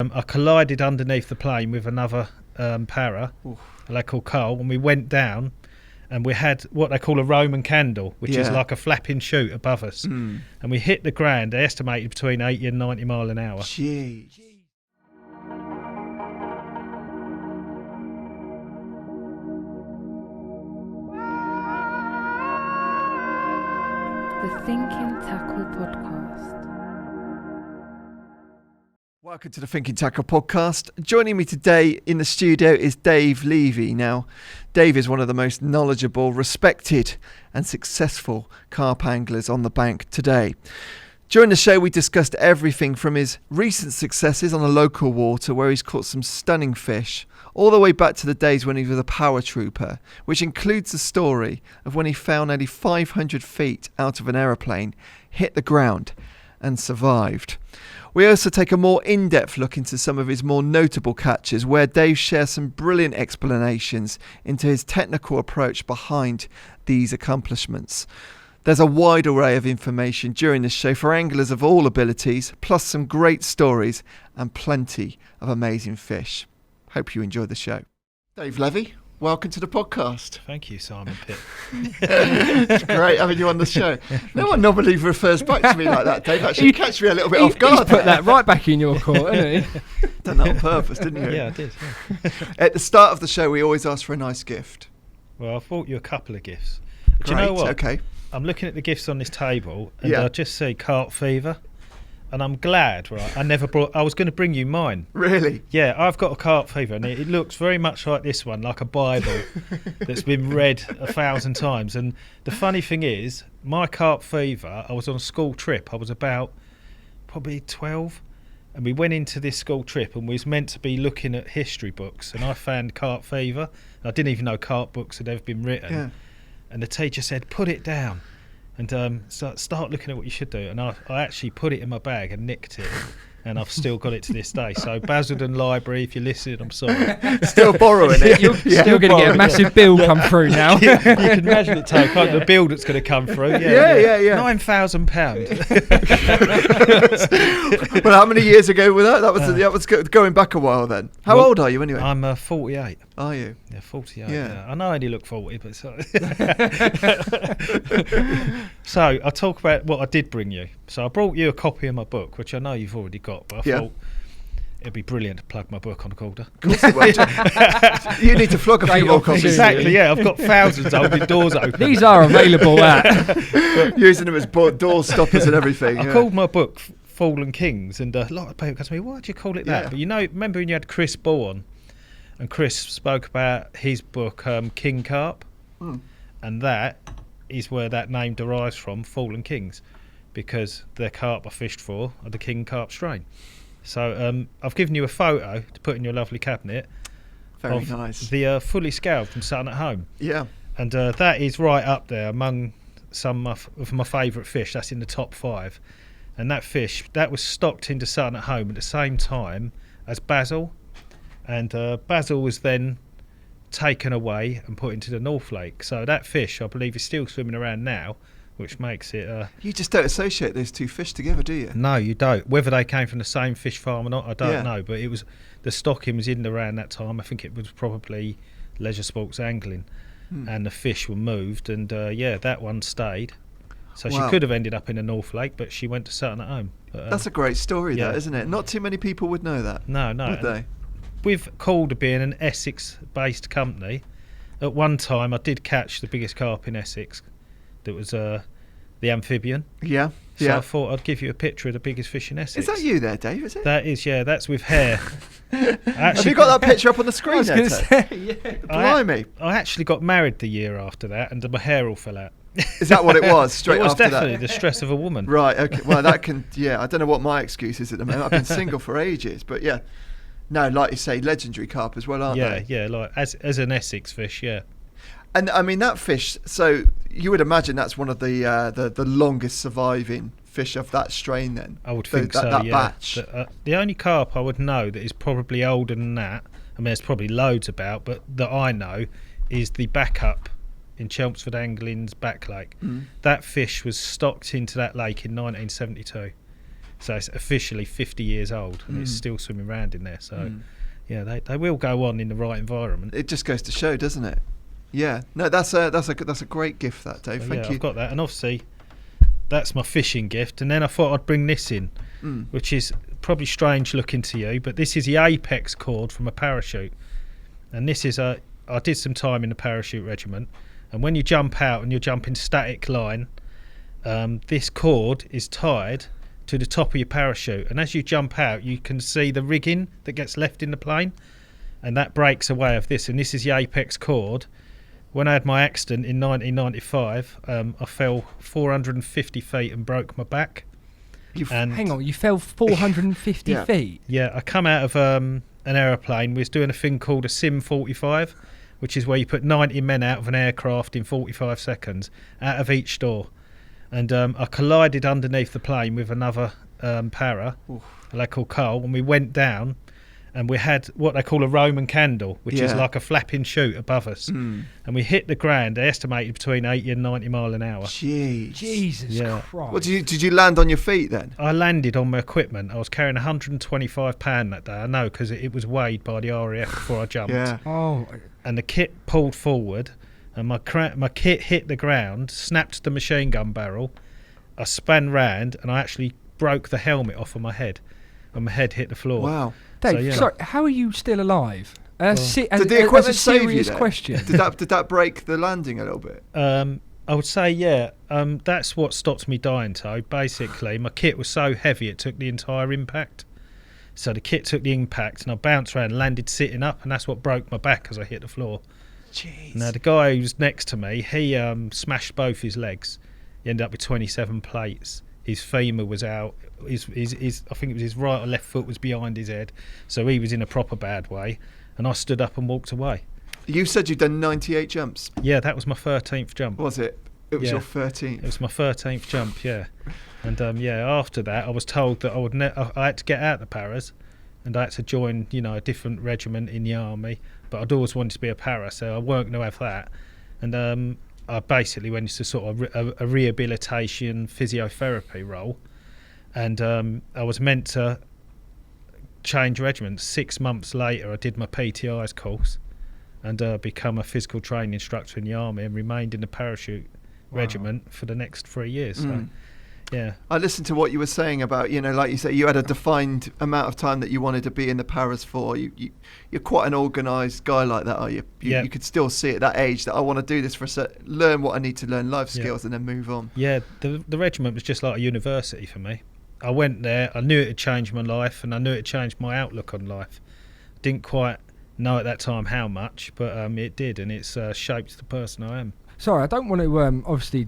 I collided underneath the plane with another para, a lad called Carl, and we went down, and we had what they call a Roman candle, which is like a flapping chute above us. And we hit the ground, they estimated between 80 and 90 mile an hour. Jeez. The Thinking Tackle Podcast. Welcome to the Thinking Tackle Podcast. Joining me today in the studio is Dave Levy. Now, Dave is one of the most knowledgeable, respected and successful carp anglers on the bank today. During the show, we discussed everything from his recent successes on a local water where he's caught some stunning fish, all the way back to the days when he was a paratrooper, which includes the story of when he fell nearly 500 feet out of an aeroplane, hit the ground and survived. We also take a more in-depth look into some of his more notable catches, where Dave shares some brilliant explanations into his technical approach behind these accomplishments. There's a wide array of information during this show for anglers of all abilities, plus some great stories and plenty of amazing fish. Hope you enjoy the show. Dave Levy, welcome to the podcast. Thank you, Simon Pitt. It's great having you on the show. No one normally refers back to me like that, Dave. Actually, you catch me a little bit off guard. He's put that right back in your court, hasn't he? Done that on purpose, didn't you? Yeah, I did. Yeah. At the start of the show, we always ask for a nice gift. Well, I've bought you a couple of gifts. Great, Do you know what? Okay. I'm looking at the gifts on this table, and I just see carp fever. And I'm glad, right? I was going to bring you mine. Really? Yeah, I've got a carp fever, and it looks very much like this one, like a Bible that's been read 1,000 times. And the funny thing is, my carp fever, I was on a school trip. I was about probably 12, and we went into this school trip, and we was meant to be looking at history books, and I found carp fever. I didn't even know carp books had ever been written. Yeah. And the teacher said, put it down. And start looking at what you should do. And I actually put it in my bag and nicked it. And I've still got it to this day. So Basildon Library, if you're listening, I'm sorry. Still borrowing it. You're still going to get a massive bill come through now. You can imagine it, Toke, like the bill that's going to come through. Yeah. £9,000. Well, how many years ago was that? That was going back a while then. How old are you anyway? I'm 48. Are you? Yeah, 48. Yeah. I know I only look 40, but so I'll talk about what I did bring you. So I brought you a copy of my book, which I know you've already got, but I thought it'd be brilliant to plug my book on Korda. Of course it would. You need to flog a few more copies. Exactly, yeah. I've got thousands holding doors open. These are available at. Using them as door stoppers and everything. I called my book Fallen Kings, and a lot of people go to me, why do you call it that? But remember when you had Chris Ball on? And Chris spoke about his book, King Carp, and that is where that name derives from, Fallen Kings, because the carp I fished for are the king carp strain. So I've given you a photo to put in your lovely cabinet. Very nice. The fully scaled from Sutton at Home. Yeah. And that is right up there among some of my favourite fish. That's in the top 5. And that fish, that was stocked into Sutton at Home at the same time as Basil. And Basil was then taken away and put into the North Lake. So that fish, I believe, is still swimming around now, which makes it... you just don't associate those two fish together, do you? No, you don't. Whether they came from the same fish farm or not, I don't know. But it was the stocking was in around that time. I think it was probably leisure sports angling. And the fish were moved. And, that one stayed. So she could have ended up in the North Lake, but she went to Sutton at Home. But, that's a great story, that, isn't it? Not too many people would know that. No. Would they? With Korda being an Essex-based company, at one time I did catch the biggest carp in Essex. That was the amphibian. Yeah. So I thought I'd give you a picture of the biggest fish in Essex. Is that you there, Dave? Is it? That is, that's with hair. Have you got that picture up on the screen there? Blimey. I actually got married the year after that, and my hair all fell out. Is that what it was? Straight after that? It was definitely the stress of a woman. Right. Okay. Well, that can. I don't know what my excuse is at the moment. I've been single for ages, but yeah. No, like you say, legendary carp as well, aren't they? Yeah, like as an Essex fish, yeah. And I mean that fish. So you would imagine that's one of the longest surviving fish of that strain. Then I would think so. That batch. The only carp I would know that is probably older than that. I mean, there's probably loads about, but that I know is the backup in Chelmsford Angling's back lake. That fish was stocked into that lake in 1972. So it's officially 50 years old, and it's still swimming around in there. So, yeah, they will go on in the right environment. It just goes to show, doesn't it? Yeah. No, that's a great gift, that, Dave. So, Thank you. I've got that, and obviously that's my fishing gift. And then I thought I'd bring this in, which is probably strange looking to you, but this is the apex cord from a parachute. And this is I did some time in the Parachute Regiment, and when you jump out and you're jumping static line, this cord is tied to the top of your parachute, and as you jump out you can see the rigging that gets left in the plane, and that breaks away of this, and this is the apex cord. When I had my accident in 1995, I fell 450 feet and broke my back. Hang on, you fell 450 feet? Yeah, I come out of an aeroplane. We was doing a thing called a Sim 45, which is where you put 90 men out of an aircraft in 45 seconds out of each door. And I collided underneath the plane with another para, a lad called Carl, and we went down, and we had what they call a Roman candle, which is like a flapping chute above us. And we hit the ground, they estimated between 80 and 90 mile an hour. Jeez. Jesus Christ. What, did you land on your feet then? I landed on my equipment. I was carrying 125 pound that day. I know, because it was weighed by the RAF before I jumped. Oh. And the kit pulled forward, and my kit hit the ground, snapped the machine gun barrel. I span round, and I actually broke the helmet off of my head, and my head hit the floor. Wow. Dave, sorry, how are you still alive? Did the equipment save you then? Question. Did that break the landing a little bit? I would say, yeah. That's what stopped me dying, Toe. Basically, my kit was so heavy it took the entire impact. So the kit took the impact, and I bounced around and landed sitting up, and that's what broke my back as I hit the floor. Jeez. Now, the guy who was next to me, he smashed both his legs. He ended up with 27 plates. His femur was out. I think it was his right or left foot was behind his head. So he was in a proper bad way. And I stood up and walked away. You said you'd done 98 jumps. Yeah, that was my 13th jump. Was it? It was your 13th. It was my 13th jump, yeah. And after that, I was told that I had to get out of the paras, and I had to join, a different regiment in the army. But I'd always wanted to be a para, so I weren't going to have that. And I basically went into sort of a rehabilitation physiotherapy role, and I was meant to change regiments. 6 months later, I did my PTI's course and become a physical training instructor in the army, and remained in the Parachute Regiment for the next 3 years. So, yeah. I listened to what you were saying about, like you say, you had a defined amount of time that you wanted to be in the paras for. You're quite an organised guy like that, are you? You could still see at that age that I want to do this learn what I need to learn, life skills, and then move on. Yeah, the regiment was just like a university for me. I went there, I knew it had changed my life, and I knew it had changed my outlook on life. Didn't quite know at that time how much, but it did, and it's shaped the person I am. Sorry, I don't want to obviously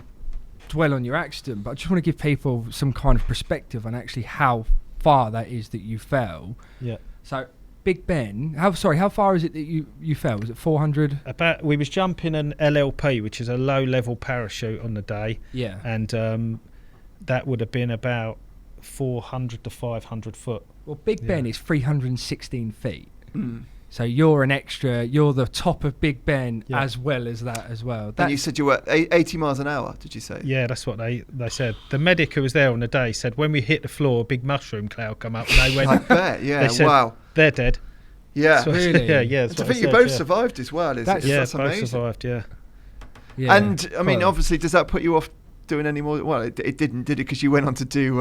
dwell on your accident, but I just want to give people some kind of perspective on actually how far that is that you fell. Yeah. So Big Ben, how far is it that you fell? Was it 400? We was jumping an LLP, which is a low level parachute on the day. Yeah. And that would have been about 400 to 500 foot. Well, Big Ben is 316 feet. So you're the top of Big Ben as well as that as well. And you said you were 80 miles an hour, did you say? Yeah, that's what they said. The medic who was there on the day said when we hit the floor, a big mushroom cloud come up, and they went... I bet, yeah, they said, wow. They're dead. Yeah. Really? Yeah. I think you both survived as well. That's both amazing. survived, yeah. And, I mean, obviously, does that put you off doing any more? Well, it didn't, did it? Because you went on to do...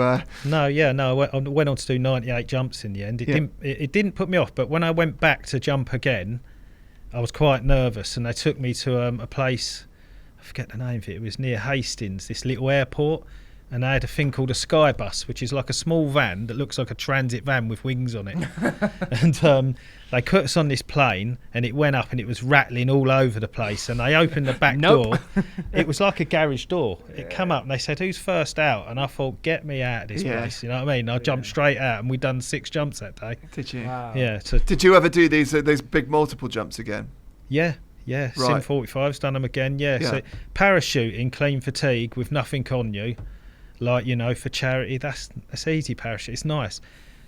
No, I went on to do 98 jumps in the end. It didn't put me off, but when I went back to jump again, I was quite nervous, and they took me to a place, I forget the name of it, it was near Hastings, this little airport, and they had a thing called a sky bus, which is like a small van that looks like a transit van with wings on it. And they put us on this plane, and it went up, and it was rattling all over the place, and they opened the back door. It was like a garage door. It come up, and they said, who's first out? And I thought, get me out of this place, you know what I mean? I jumped straight out, and we'd done 6 jumps that day. Did you? Wow. Yeah. So did you ever do these big multiple jumps again? Yeah. Right. Sim 45's done them again, So parachuting, clean fatigue with nothing on you, like, for charity, that's easy parachute. It's nice.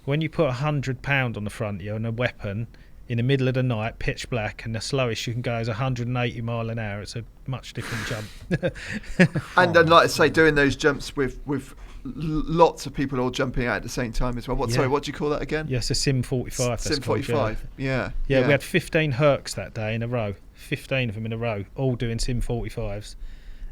When you put £100 on the front of you and a weapon in the middle of the night, pitch black, and the slowest you can go is 180 mile an hour, it's a much different jump. And then, like I say, doing those jumps with lots of people all jumping out at the same time as well. Sorry, what do you call that again? Yes, a Sim 45. Sim 45. Yeah. We had 15 Hercs that day in a row. 15 of them in a row, all doing Sim 45s,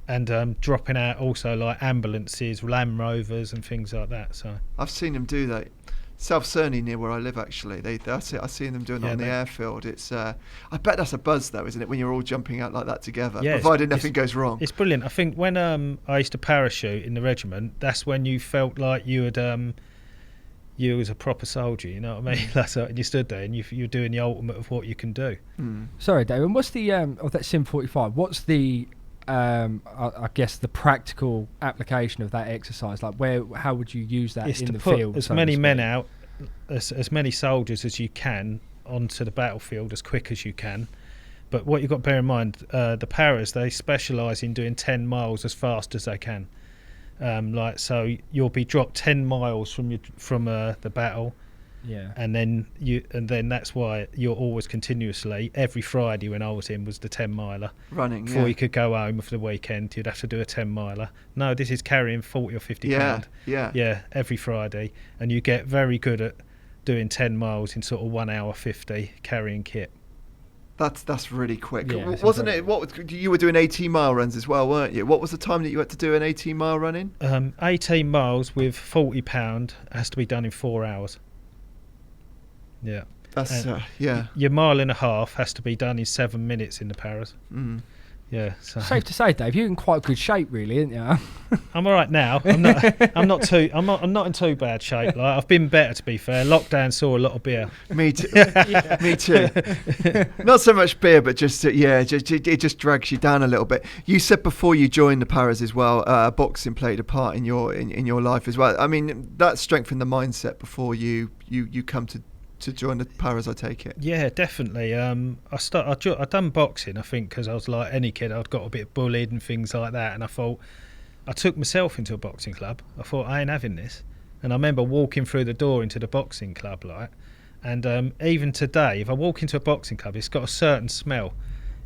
and dropping out also like ambulances, Land Rovers, and things like that. So I've seen them do that. South Cerney, near where I live, actually. I've seen them doing it on the airfield. It's I bet that's a buzz, though, isn't it, when you're all jumping out like that together, provided nothing goes wrong. It's brilliant. I think when I used to parachute in the regiment, that's when you felt like you had you was a proper soldier. You know what I mean? That's and you stood there and you're doing the ultimate of what you can do. Sorry, David. What's the of that Sim 45? What's the I guess the practical application of that exercise? Like, how would you use that in the field? As many men out, as many soldiers as you can onto the battlefield as quick as you can. But what you've got to bear in mind, the paras, they specialise in doing 10 miles as fast as they can. So you'll be dropped 10 miles from the battle. Yeah, and then that's why you're always continuously, every Friday when I was in was the 10 miler running before you could go home for the weekend. You'd have to do a 10 miler. No, this is carrying 40 or 50 pound. Every Friday, and you get very good at doing 10 miles in sort of 1 hour 50 carrying kit. That's really quick, wasn't it? You were doing 18-mile runs as well, weren't you? What was the time that you had to do an 18-mile run in? 18 miles with 40 pound has to be done in 4 hours. Yeah, that's Your mile and a half has to be done in 7 minutes in the paras. Yeah, so. Safe to say, Dave, you're in quite good shape, really, aren't you? I'm all right now. I'm not in too bad shape. Like, I've been better, to be fair. Lockdown saw a lot of beer. Me too. Me too. Not so much beer, but just it just drags you down a little bit. You said before you joined the paras as well, boxing played a part in your life as well. I mean, that strengthened the mindset before you come to join the paras, I take it. Yeah, definitely. I done boxing, I think, because I was like any kid. I'd got a bit bullied and things like that, and I thought, I took myself into a boxing club. I thought, I ain't having this. And I remember walking through the door into the boxing club, and even today, if I walk into a boxing club, it's got a certain smell.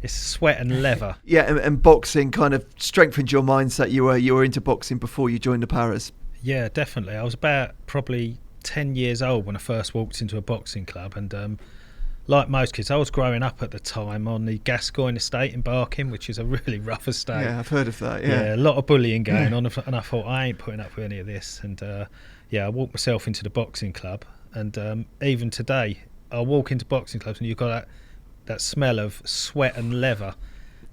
It's sweat and leather. Yeah, and boxing kind of strengthened your mindset. You were into boxing before you joined the paras. Yeah, definitely. I was about probably 10 years old when I first walked into a boxing club, and like most kids, I was growing up at the time on the Gascoigne estate in Barking, which is a really rough estate. Yeah, I've heard of that. Yeah, a lot of bullying going on, and I thought, I ain't putting up with any of this. And I walked myself into the boxing club, and even today I walk into boxing clubs and you've got that smell of sweat and leather.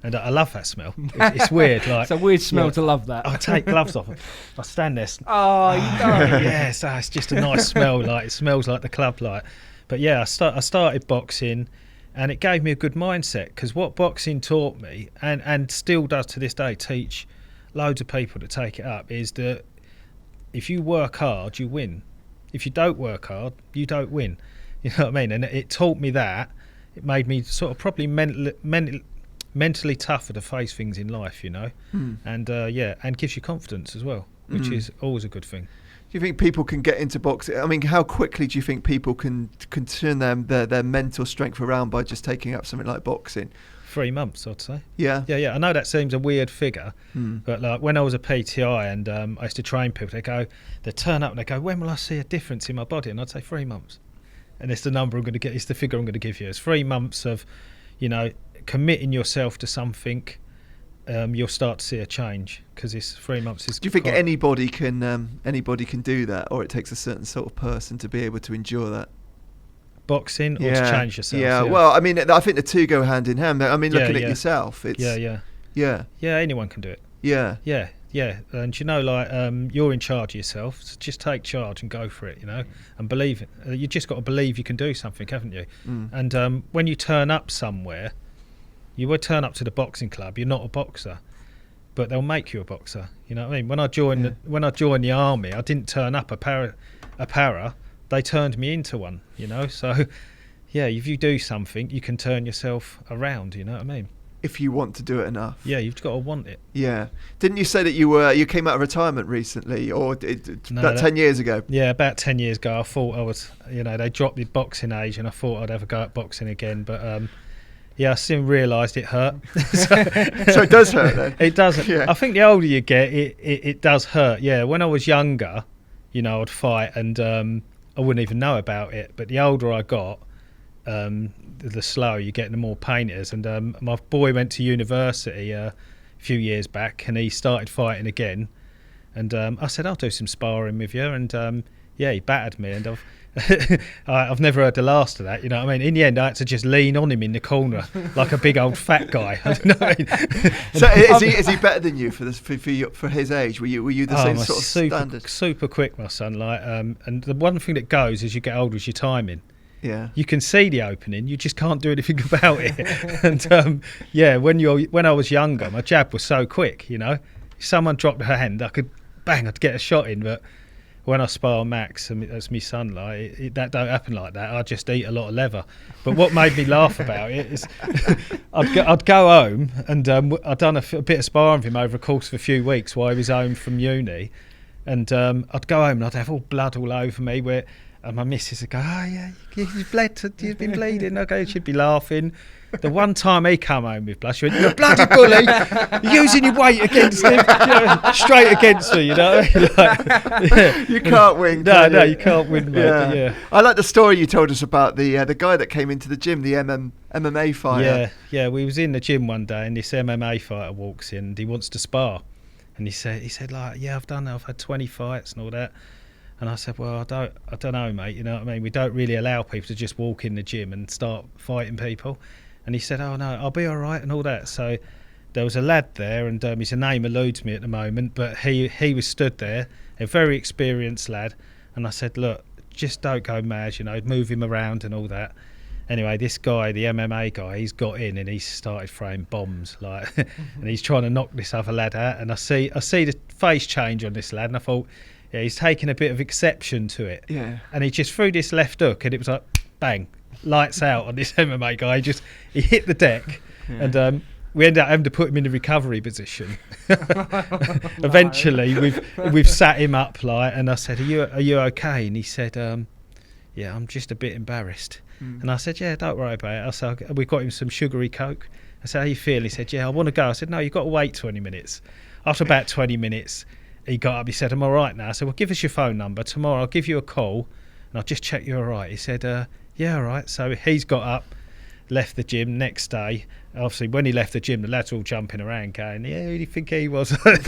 And I love that smell. It's weird. Like, it's a weird smell to love that. I take gloves off. I stand there. Oh, you don't. Yeah, so it's just a nice smell. Like, it smells like the club. But yeah, I started boxing, and it gave me a good mindset, because what boxing taught me, and still does to this day, teach loads of people to take it up, is that if you work hard, you win. If you don't work hard, you don't win. You know what I mean? And it taught me that. It made me sort of probably mentally tougher to face things in life, and and gives you confidence as well, which is always a good thing. Do you think people can get into boxing? I mean, how quickly do you think people can turn their mental strength around by just taking up something like boxing? 3 months, I'd say. Yeah. I know that seems a weird figure, but like when I was a PTI and I used to train people, they turn up and they go, when will I see a difference in my body? And I'd say 3 months, and it's the number I'm going to get. It's the figure I'm going to give you. It's 3 months of, committing yourself to something. You'll start to see a change, because it's 3 months. Do you think anybody can do that, or it takes a certain sort of person to be able to endure that? Boxing or to change yourself? Yeah. Well, I mean, I think the two go hand in hand. I mean, looking at yourself, it's yeah. Anyone can do it. Yeah. And you're in charge of yourself, so just take charge and go for it, and believe it. You just got to believe you can do something, haven't you? And when you turn up somewhere, you would turn up to the boxing club, you're not a boxer, but they'll make you a boxer. You know what I mean? When I joined the army, I didn't turn up a para, they turned me into one, So if you do something, you can turn yourself around, you know what I mean? If you want to do it enough. Yeah, you've got to want it. Yeah. Didn't you say that you came out of retirement recently, or about 10 years ago? Yeah, about 10 years ago. I thought I was, they dropped the boxing age, and I thought I'd ever go at boxing again, but Yeah, I soon realised it hurt. So it does hurt then? It does. Yeah. I think the older you get, it does hurt. Yeah, when I was younger, I'd fight and I wouldn't even know about it. But the older I got, the slower you get, the more pain it is. And my boy went to university a few years back, and he started fighting again. And I said, I'll do some sparring with you. And he battered me, and I've never heard the last of that. You know what I mean? In the end, I had to just lean on him in the corner like a big old fat guy. You know what I mean? So is he better than you for his age? Were you the same sort of standard? Super quick, my son. Like, and the one thing that goes as you get older is your timing. Yeah. You can see the opening, you just can't do anything about it. And when I was younger, my jab was so quick. If someone dropped her hand, I'd get a shot in, but when I spar Max, and that's my son, like that don't happen like that. I just eat a lot of leather. But what made me laugh about it is I'd go home, and I'd done a bit of sparring with him over the course of a few weeks while he was home from uni, and I'd go home and I'd have all blood all over me. And my missus would go, "Oh yeah, you've been bleeding." Okay, she'd be laughing. The one time he come home with blood, she went, "You're a bloody bully, you're using your weight against him," straight against me, You can't win. No, you can't win, mate. Yeah. I like the story you told us about the guy that came into the gym, the MMA fighter. Yeah. We was in the gym one day, and this MMA fighter walks in, and he wants to spar, and he said, like, "Yeah, I've had 20 fights and all that." And I said, "Well, I don't know, mate. You know what I mean? We don't really allow people to just walk in the gym and start fighting people." And he said, "Oh no, I'll be all right," and all that. So there was a lad there, and his name eludes me at the moment, but he was stood there, a very experienced lad. And I said, "Look, just don't go mad, move him around and all that." Anyway, this guy, the MMA guy, he's got in and he's started throwing bombs, like, and he's trying to knock this other lad out. And I see the face change on this lad, and I thought, yeah, he's taken a bit of exception to it. Yeah. And he just threw this left hook, and it was like, bang, lights out on this MMA guy. He hit the deck, and we ended up having to put him in the recovery position. Eventually, we've sat him up, like, and I said, "Are you okay?" And he said, "Yeah, I'm just a bit embarrassed." And I said, "Yeah, don't worry about it." I said, "We got him some sugary Coke." I said, "How you feel?" He said, "Yeah, I want to go." I said, "No, you've got to wait 20 minutes. After about 20 minutes, he got up, he said, "I'm all right now." I said, "Well, give us your phone number. Tomorrow I'll give you a call and I'll just check you're all right." He said, "Yeah, all right." So he's got up, left the gym. Next day, obviously when he left the gym, the lads were all jumping around going, "Yeah, who do you think he was?" But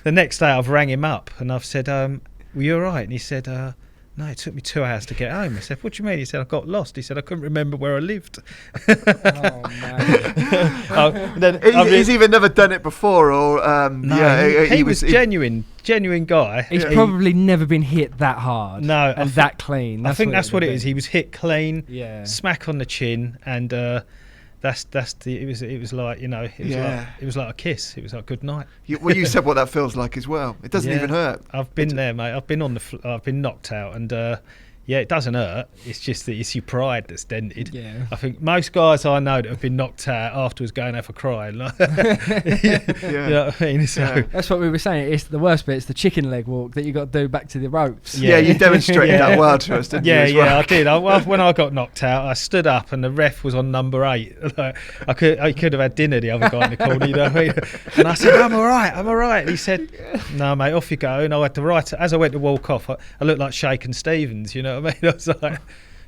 the next day I've rang him up and I've said, "Were you all right?" And he said, "No, it took me 2 hours to get home." I said, "What do you mean?" He said, "I got lost." He said, "I couldn't remember where I lived." Oh man! He's either never done it before, or he was genuine guy. He's probably never been hit that hard. No, and that clean. I think that's what it is. He was hit clean, smack on the chin, and it was like, it was like a kiss. It was like good night. You said what that feels like as well. It doesn't even hurt. I've been there, mate. I've been I've been knocked out, and it doesn't hurt. It's just that it's your pride that's dented. Yeah. I think most guys I know that have been knocked out afterwards go and have a cry. You know what I mean? So that's what we were saying. It's the worst bit. It's the chicken leg walk that you got to do back to the ropes. Yeah, you demonstrated that well to us, didn't you? I did. When I got knocked out, I stood up and the ref was on number 8. Like, I could have had dinner, the other guy in the corner. You know what I mean? And I said, I'm all right. And he said, "No, mate, off you go." And I had to as I went to walk off, I looked like Shakin' Stevens. You know what I mean? I was like,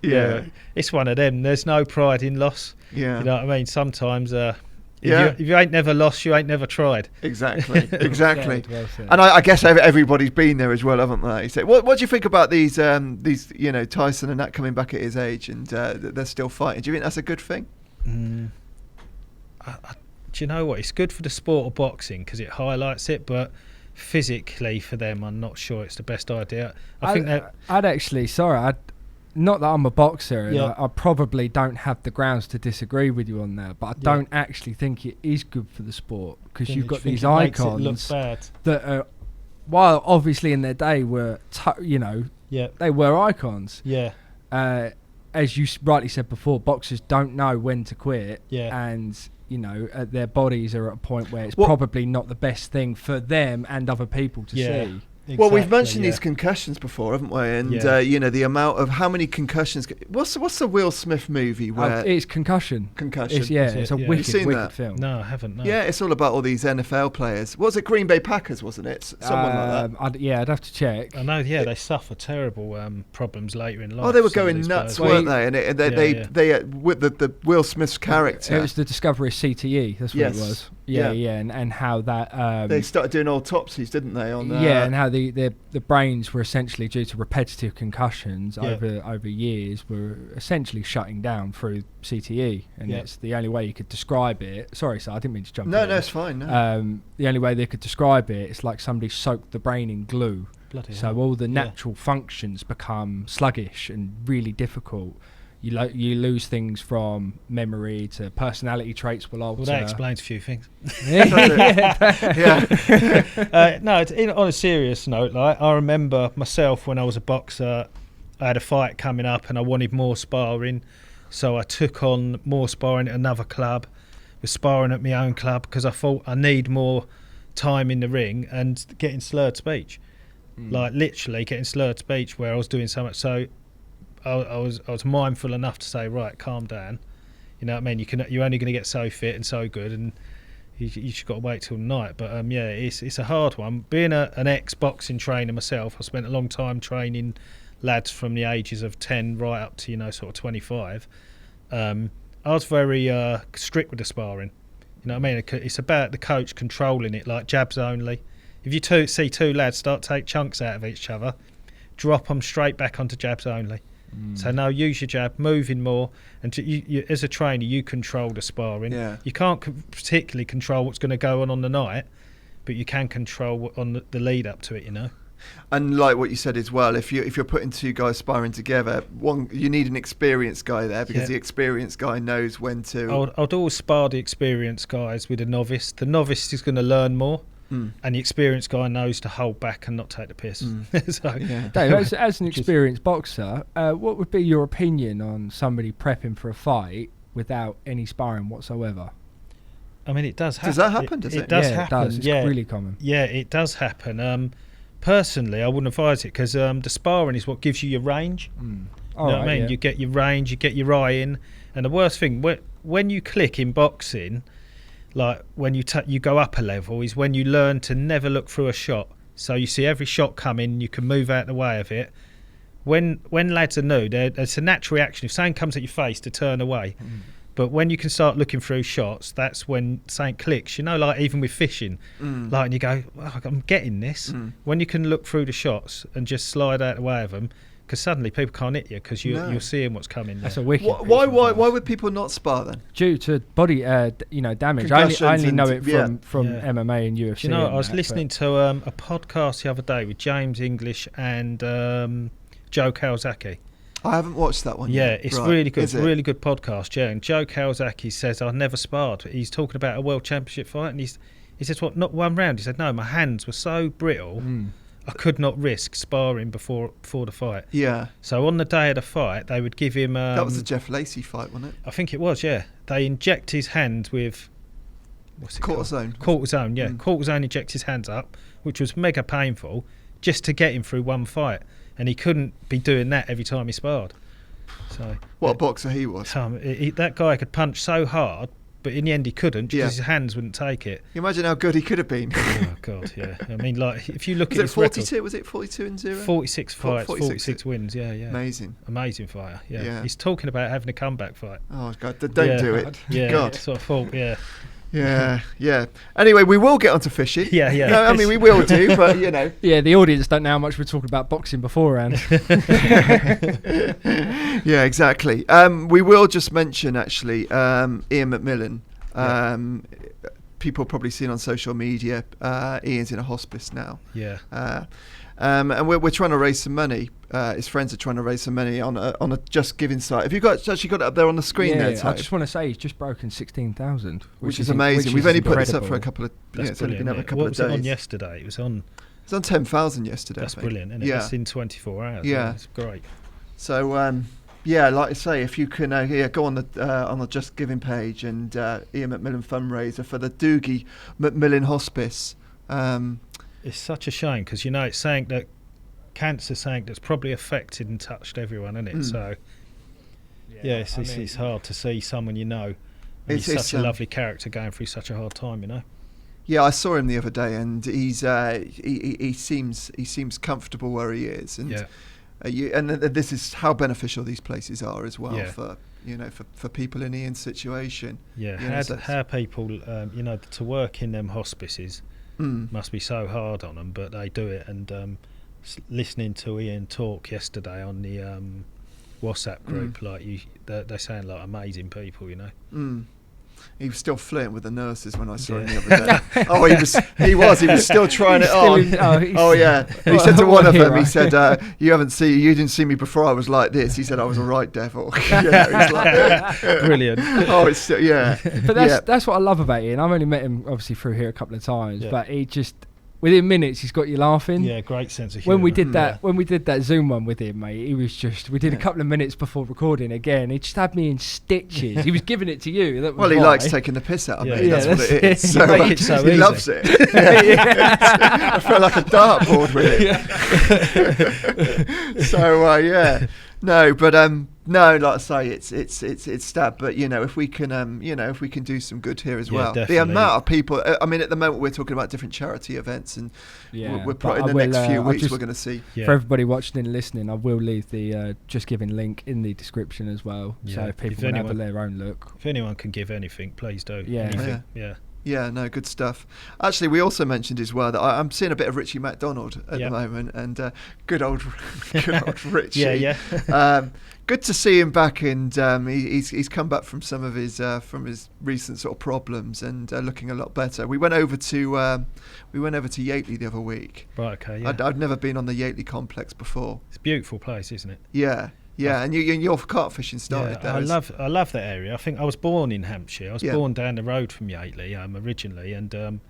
yeah, it's one of them. There's no pride in loss. Yeah. You know what I mean? Sometimes if you ain't never lost, you ain't never tried. Exactly. Well said. And I guess everybody's been there as well, haven't they? So what do you think about these Tyson and that coming back at his age, and they're still fighting? Do you think that's a good thing? Do you know what? It's good for the sport of boxing because it highlights it, but physically for them, I'm not sure it's the best idea. Not that I'm a boxer, and I probably don't have the grounds to disagree with you on that, but I don't actually think it is good for the sport because you've got these icons that are, while obviously in their day were, they were icons. Yeah. As you rightly said before, boxers don't know when to quit, and their bodies are at a point where it's probably not the best thing for them and other people to see. Well, we've mentioned yeah. these concussions before, haven't we? And Yeah. the amount of how many concussions. What's the Will Smith movie where It's Concussion. Concussion? It's a Yeah. wicked, You've seen wicked that? film. No, I haven't. No. Yeah, it's all about all these NFL players. Was it Green Bay Packers? Wasn't it? Someone like that. I'd have to check. I know. Yeah, they suffer terrible problems later in life. Oh, they were some of going these nuts, players. weren't they? And they with the Will Smith's character. It was the discovery of CTE. That's what Yes. it was. Yeah. Yeah, and how that. They started doing autopsies, didn't they? On and how the brains were essentially, due to repetitive concussions Yeah. over years, were essentially shutting down through CTE, and Yeah. it's the only way you could describe it. Sorry, sir, I didn't mean to jump. No, in. no, it's fine. No. The only way they could describe it, it's like somebody soaked the brain in glue. Bloody So hell. all the Yeah. natural functions become sluggish and really difficult. You lose things from memory to personality traits will alter. Well, that explains a few things. Yeah. No, on a serious note, like I remember myself when I was a boxer, I had a fight coming up and I wanted more sparring, so I took on more sparring at another club, was sparring at my own club because I thought I need more time in the ring and getting slurred speech, like literally getting slurred speech where I was doing so much. So I was mindful enough to say, right, calm down. You know what I mean? You're only going to get so fit and so good, and you just got to wait till night. But yeah, it's a hard one. Being an ex-boxing trainer myself, I spent a long time training lads from the ages of 10 right up to sort of 25. I was very strict with the sparring. You know what I mean? It's about the coach controlling it, like jabs only. If you see two lads start to take chunks out of each other, drop them straight back onto jabs only. So no, use your jab, moving more, and you as a trainer, you control the sparring. Yeah. You can't particularly control what's going to go on the night, but you can control what on the lead up to it. And like what you said as well, if you're putting two guys sparring together, you need an experienced guy there because the experienced guy knows when to. I'd always spar the experienced guys with a novice. The novice is going to learn more. And the experienced guy knows to hold back and not take the piss. So, Dave, as an experienced boxer, what would be your opinion on somebody prepping for a fight without any sparring whatsoever? I mean, it does happen. Does that happen? Does it? It does Yeah, happen. it does. It's really common. Yeah, it does happen. Personally, I wouldn't advise it because the sparring is what gives you your range. You know what I mean? Yeah. You get your range, you get your eye in. And the worst thing, when you click in boxing, like when you go up a level, is when you learn to never look through a shot. So you see every shot coming, you can move out the way of it. When lads are new, it's a natural reaction. If something comes at your face, to turn away. But when you can start looking through shots, that's when something clicks. Like even with fishing, like and you go, oh, I'm getting this. When you can look through the shots and just slide out the way of them, because suddenly people can't hit you because you're seeing what's coming. That's a wicked. Why would people not spar then? Due to body, damage. I only know it from MMA and UFC. I was listening to a podcast the other day with James English and Joe Kawasaki. I haven't watched that one Yeah, yet. it's Right. really good. Is it? Really good podcast. Yeah, and Joe Kawasaki says I've never sparred. He's talking about a world championship fight, and he says, "What? Not one round?" He said, "No, my hands were so brittle, I could not risk sparring before the fight." Yeah. So on the day of the fight, they would give him. That was the Jeff Lacey fight, wasn't it? I think it was. Yeah, they inject his hands with. What's it Cortisone. called? Cortisone. Yeah, cortisone injects his hands up, which was mega painful, just to get him through one fight, and he couldn't be doing that every time he sparred. So What a boxer he was. that guy could punch so hard, but in the end he couldn't because his hands wouldn't take it. You imagine how good he could have been. Oh God, yeah. I mean, like if you look Was at it his record, 42? Was it 42-0? 46 fights, 46 46 wins. Yeah. Amazing. Amazing fighter. Yeah. Yeah. He's talking about having a comeback fight. Oh God, don't do it. Yeah, God. that's what I thought. Yeah. Yeah. Anyway, we will get onto fishing. Yeah. No, I mean we will do, but you know. Yeah, the audience don't know how much we're talking about boxing beforehand. Yeah, exactly. We will just mention actually Ian McMillan. People probably seen on social media. Ian's in a hospice now. Yeah. And we're trying to raise some money. His friends are trying to raise some money on a Just Giving site. Have you actually got it up there on the screen there, I Tony? just want to say he's just broken 16,000, which is amazing. We've only put this up for a incredible. couple of. That's It's only been brilliant. up a couple What of was it on days. yesterday? It was on. It's on 10,000 yesterday. That's I think. brilliant, isn't it? Yeah. That's in 24 hours. Yeah. It's great. So like I say, if you can go on the Just Giving page and Ian McMillan fundraiser for the Doogie McMillan Hospice. It's such a shame because it's saying that cancer's something that's probably affected and touched everyone, isn't it? So it's hard to see someone and he's such a lovely character going through such a hard time, Yeah, I saw him the other day, and he seems comfortable where he is, and and this is how beneficial these places are as well for for people in Ian's situation. Yeah, how people to work in them hospices must be so hard on them, but they do it. And listening to Ian talk yesterday on the WhatsApp group, they sound like amazing people, He was still flirting with the nurses when I saw him the other day. Oh, he was still trying it on. And he said to one of them, he said, you didn't see me before I was like this. He said I was a right devil. He's like, brilliant. Oh, it's still, But that's what I love about Ian. I've only met him obviously through here a couple of times, but he just, within minutes, he's got you laughing. Yeah, great sense of humour. When we did that Zoom one with him, mate, he was just. We did a couple of minutes before recording again. He just had me in stitches. He was giving it to you. That was he likes taking the piss out of me. That's what it is. So he easy. loves it. I feel like a dartboard with it. So no, but no, like I say, it's stab. But if we can do some good here as well. Definitely. The amount of people. I mean, at the moment we're talking about different charity events, and we're probably in the next few weeks we're going to see. For everybody watching and listening, I will leave the Just Giving link in the description as well. So if people can have their own look. If anyone can give anything, please do. Yeah, no, good stuff. Actually, we also mentioned as well that I'm seeing a bit of Richie MacDonald at the moment, and good old Richie. Good to see him back, and he's come back from some of his recent sort of problems and looking a lot better. We went over to Yateley the other week. Right. Okay. Yeah. I'd never been on the Yateley complex before. It's a beautiful place, isn't it? Yeah. Yeah, and your carp fishing started there. I love that area. I think I was born in Hampshire. I was born down the road from Yateley originally, and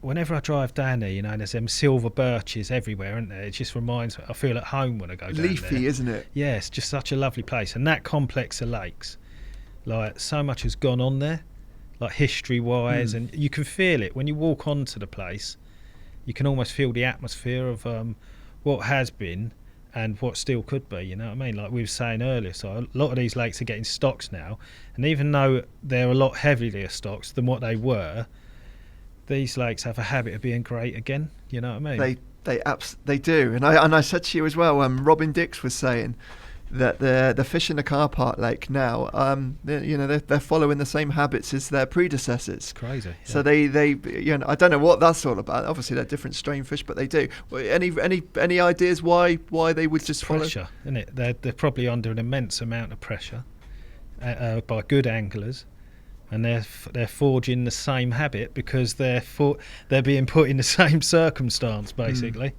whenever I drive down there, there's them silver birches everywhere, aren't there? It just reminds me. I feel at home when I go down there. Leafy, isn't it? Yeah, it's just such a lovely place, and that complex of lakes, like so much has gone on there, like history-wise, and you can feel it when you walk onto the place. You can almost feel the atmosphere of what has been. And what still could be, you know what I mean? Like we were saying earlier, so a lot of these lakes are getting stocks now, and even though they're a lot heavier stocks than what they were, these lakes have a habit of being great again. You know what I mean? They do, and I said to you as well. Robin Dix was saying that the fish in the car park lake now, they're following the same habits as their predecessors. It's crazy. Yeah. So they I don't know what that's all about. Obviously they're different strain fish, but they do. Any ideas why they would just follow? Pressure, isn't it? They're probably under an immense amount of pressure by good anglers, and they're forging the same habit because they're being put in the same circumstance, basically.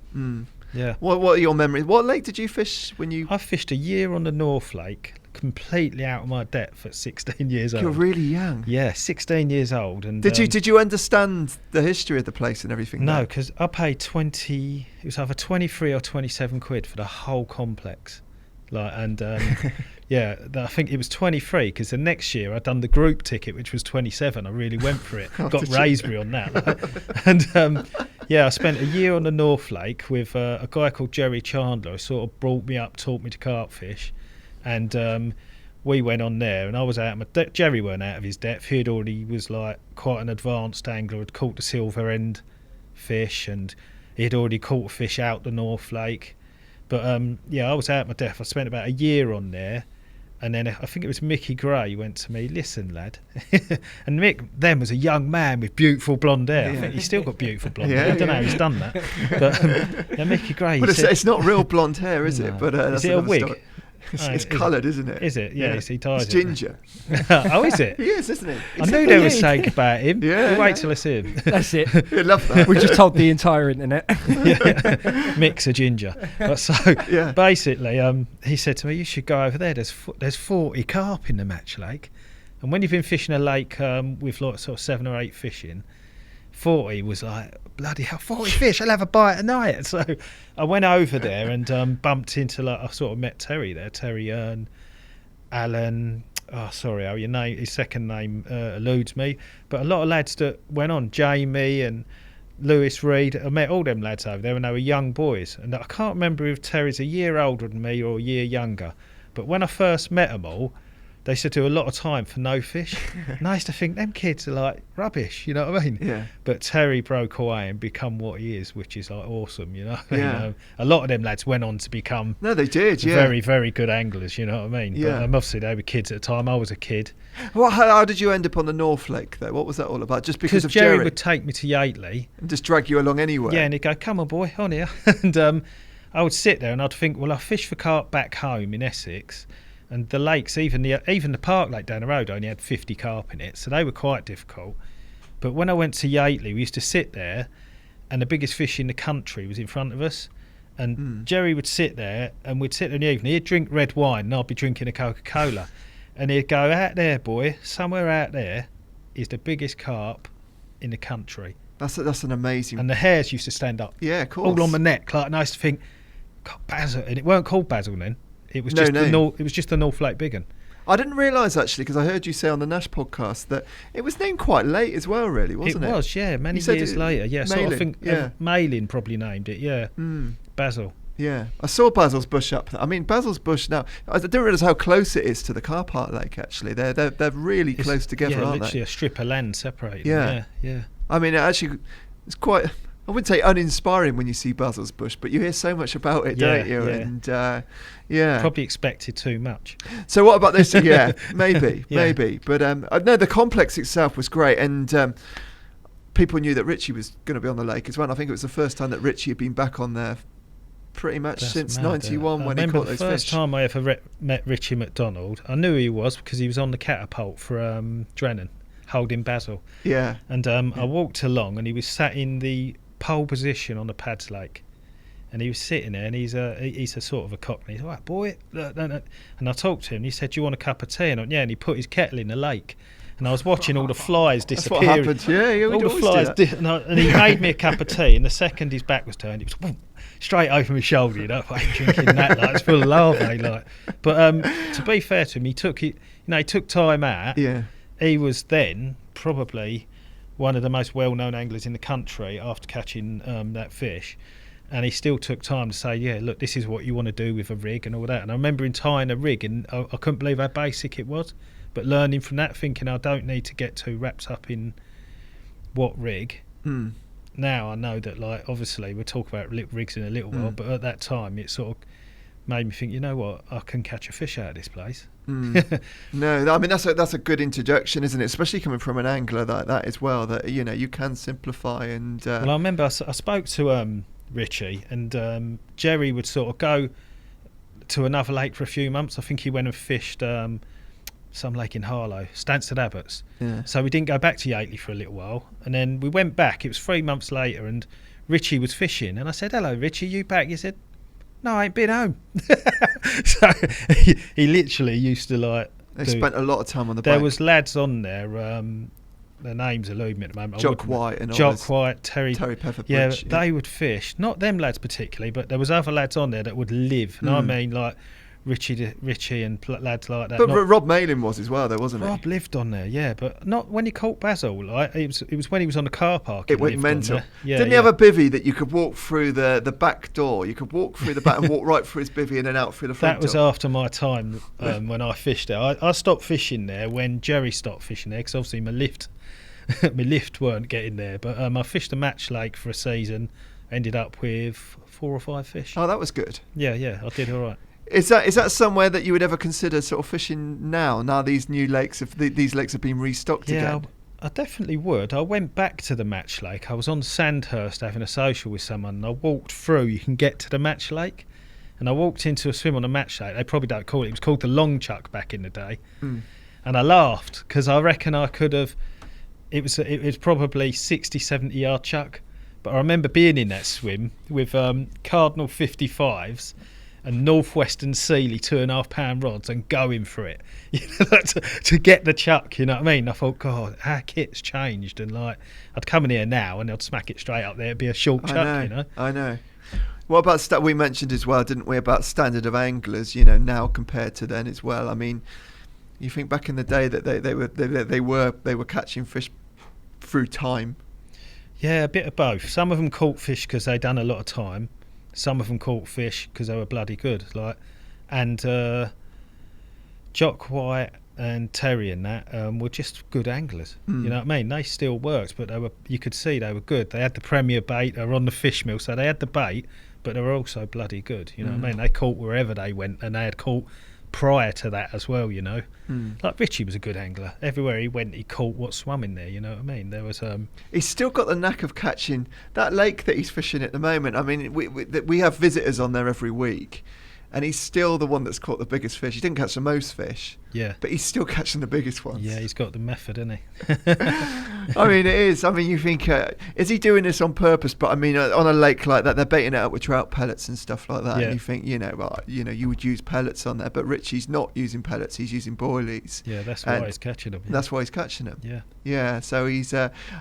Yeah. What are your memories? What lake did you fish when you? I fished a year on the North Lake, completely out of my depth at 16 years old. You're really young. Yeah, 16 years old. And did you understand the history of the place and everything? No, because I paid 20. It was either 23 or 27 quid for the whole complex. I think it was 23 because the next year I'd done the group ticket, which was 27. I really went for it. Got Raspberry on that. I spent a year on the North Lake with a guy called Gerry Chandler, who sort of brought me up, taught me to carp fish, and we went on there. And I was out of my depth. Gerry weren't out of his depth. He'd already was like quite an advanced angler. Had caught the silver end fish, and he'd already caught a fish out the North Lake. But I was out of my depth. I spent about a year on there. And then I think it was Mickey Gray went to me, listen, lad. And Mick then was a young man with beautiful blonde hair. I think he's still got beautiful blonde hair. I don't know how he's done that. But Mickey Gray... But it's not real blonde hair, is it? But is it a wig? Story. It's coloured, isn't it? Is it? Yeah, he ties it's ginger. Oh, is it? He is, isn't he? I knew there was something about him. Yeah. Wait till I see him. That's it. I love that. We just told the entire internet. Mix a ginger. But basically, he said to me, you should go over there. There's 40 carp in the Match Lake. And when you've been fishing a lake with like sort of 7 or 8 fish in, 40 was like, bloody hell, 40 fish, I'll have a bite tonight. So I went over there and bumped into, I sort of met Terry there, Terry Alan, his second name eludes me, but a lot of lads that went on, Jamie and Lewis Reed. I met all them lads over there when they were young boys, and I can't remember if Terry's a year older than me or a year younger. But when I first met them all, they used to do a lot of time for no fish. And I used to think them kids are like rubbish, you know what I mean? Yeah. But Terry broke away and become what he is, which is like awesome, you know. Yeah. You know, a lot of them lads went on to become No, they did. Yeah. very, very good anglers, you know what I mean? Yeah. But obviously they were kids at the time. I was a kid. Well, how did you end up on the North Lake though? What was that all about? Just because of Gerry Gerry? would take me to Yateley. And just drag you along anyway. Yeah, and he'd go, come on, boy, on here. And I would sit there and I'd think, well, I fish for carp back home in Essex. And the lakes, even the park lake down the road, only had 50 carp in it, so they were quite difficult. But when I went to Yateley, we used to sit there, and the biggest fish in the country was in front of us. And Gerry would sit there, and we'd sit there in the evening. He'd drink red wine, and I'd be drinking a Coca-Cola. And he'd go, out there, boy, somewhere out there is the biggest carp in the country. That's an amazing. And the hairs used to stand up. Yeah, of course. All on my neck. Like, and I used to think, God, basil. And it weren't called basil then. It was just it was just the North Lake Big 'Un. I didn't realise actually, because I heard you say on the Nash podcast that it was named quite late as well, really, wasn't it? It was, yeah, many years later. Yeah, so I think Malin probably named it, yeah. Basil. Yeah, I saw Basil's Bush up there. I mean, Basil's Bush now, I didn't realise how close it is to the car park lake, actually. They're really close together, aren't they? Yeah, literally a strip of land separated. Yeah. Yeah. I mean, it's quite, I wouldn't say uninspiring when you see Basil's Bush, but you hear so much about it, don't you? Yeah. And probably expected too much. So what about this? Yeah, maybe. But no, the complex itself was great, and people knew that Richie was going to be on the lake as well. And I think it was the first time that Richie had been back on there pretty much since '91 when he caught those fish. The first time I ever met Richie McDonald, I knew who he was because he was on the catapult for Drennan, holding Basil. Yeah. And I walked along, and he was sat in the pole position on the Pads Lake, and he was sitting there, and he's a sort of a cockney. He's like, boy, and I talked to him, and he said, do you want a cup of tea? And I went, yeah, and he put his kettle in the lake, and I was watching all the flies disappearing. That's what happened. Yeah, all the flies and he made me a cup of tea, and the second his back was turned, it was boom, straight over my shoulder, you know. I ain't drinking that, like, it's full of larvae, like. But to be fair to him, he took time out. Yeah. He was then probably one of the most well-known anglers in the country after catching that fish, and he still took time to say, yeah, look, this is what you want to do with a rig and all that. And I remember him tying a rig, and I couldn't believe how basic it was, but learning from that, thinking I don't need to get too wrapped up in what rig. Now I know that, like, obviously we'll talk about rigs in a little while, but at that time it sort of made me think, you know what, I can catch a fish out of this place. No, I mean that's a good introduction, isn't it? Especially coming from an angler like that as well. That you can simplify and. Well, I remember I spoke to Richie, and Gerry would sort of go to another lake for a few months. I think he went and fished some lake in Harlow, Stansted Abbots. Yeah. So we didn't go back to Yateley for a little while, and then we went back. It was 3 months later, and Richie was fishing, and I said, "Hello, Richie, you back?" He said, "No, I ain't been home." So he literally used to like. They spent a lot of time on the. There bank. was lads on there. Their names elude me at the moment. Jock White and Jock White, Terry Pepperbridge. Yeah, they would fish. Not them lads particularly, but there was other lads on there that would live. And I mean, like Richie and lads like that. But Rob Malin was as well, though, wasn't he? Rob lived on there, yeah, but not when he caught Basil. Like it was when he was on the car park. It went mental. Yeah, Didn't he have a bivvy that you could walk through the back door? You could walk through the back and walk right through his bivvy and then out through the front. That was after my time when I fished there. I stopped fishing there when Gerry stopped fishing there, because obviously my lift weren't getting there. But I fished a match lake for a season, ended up with 4 or 5 fish. Oh, that was good. Yeah, I did all right. Is that somewhere that you would ever consider sort of fishing now? Now these new lakes have been restocked again. I definitely would. I went back to the match lake. I was on Sandhurst having a social with someone, and I walked through. You can get to the match lake, and I walked into a swim on the match lake. They probably don't call it. It was called the Long Chuck back in the day, and I laughed because I reckon I could have. It was probably 60, 70 yard chuck, but I remember being in that swim with Cardinal 55s. And Northwestern Sealy 2.5 pound rods and going for it, to get the chuck, you know what I mean? I thought, God, our kit's changed, and like I'd come in here now and I'd smack it straight up there. It'd be a short chuck, you know. I know. What about we mentioned as well, didn't we, about standard of anglers? Now compared to then as well. I mean, you think back in the day that they were catching fish through time. Yeah, a bit of both. Some of them caught fish because they'd done a lot of time. Some of them caught fish because they were bloody good. And Jock White and Terry and that were just good anglers. You know what I mean? They still worked, but you could see they were good. They had the premier bait. They were on the fish mill, so they had the bait, but they were also bloody good. You know what I mean? They caught wherever they went, and they had caught prior to that as well, you know. Like Richie was a good angler. Everywhere he went, he caught what swam in there, you know what I mean? There was He's still got the knack of catching that lake that he's fishing at the moment. I mean, we have visitors on there every week, and he's still the one that's caught the biggest fish. He didn't catch the most fish, but he's still catching the biggest ones. Yeah, he's got the method, hasn't he? I mean, it is. I mean, you think, is he doing this on purpose? But I mean, on a lake like that, they're baiting it out with trout pellets and stuff like that. Yeah. And you think, you would use pellets on there, but Richie's not using pellets. He's using boilies. Yeah, that's why he's catching them. Yeah. That's why he's catching them. Yeah. Yeah. So he's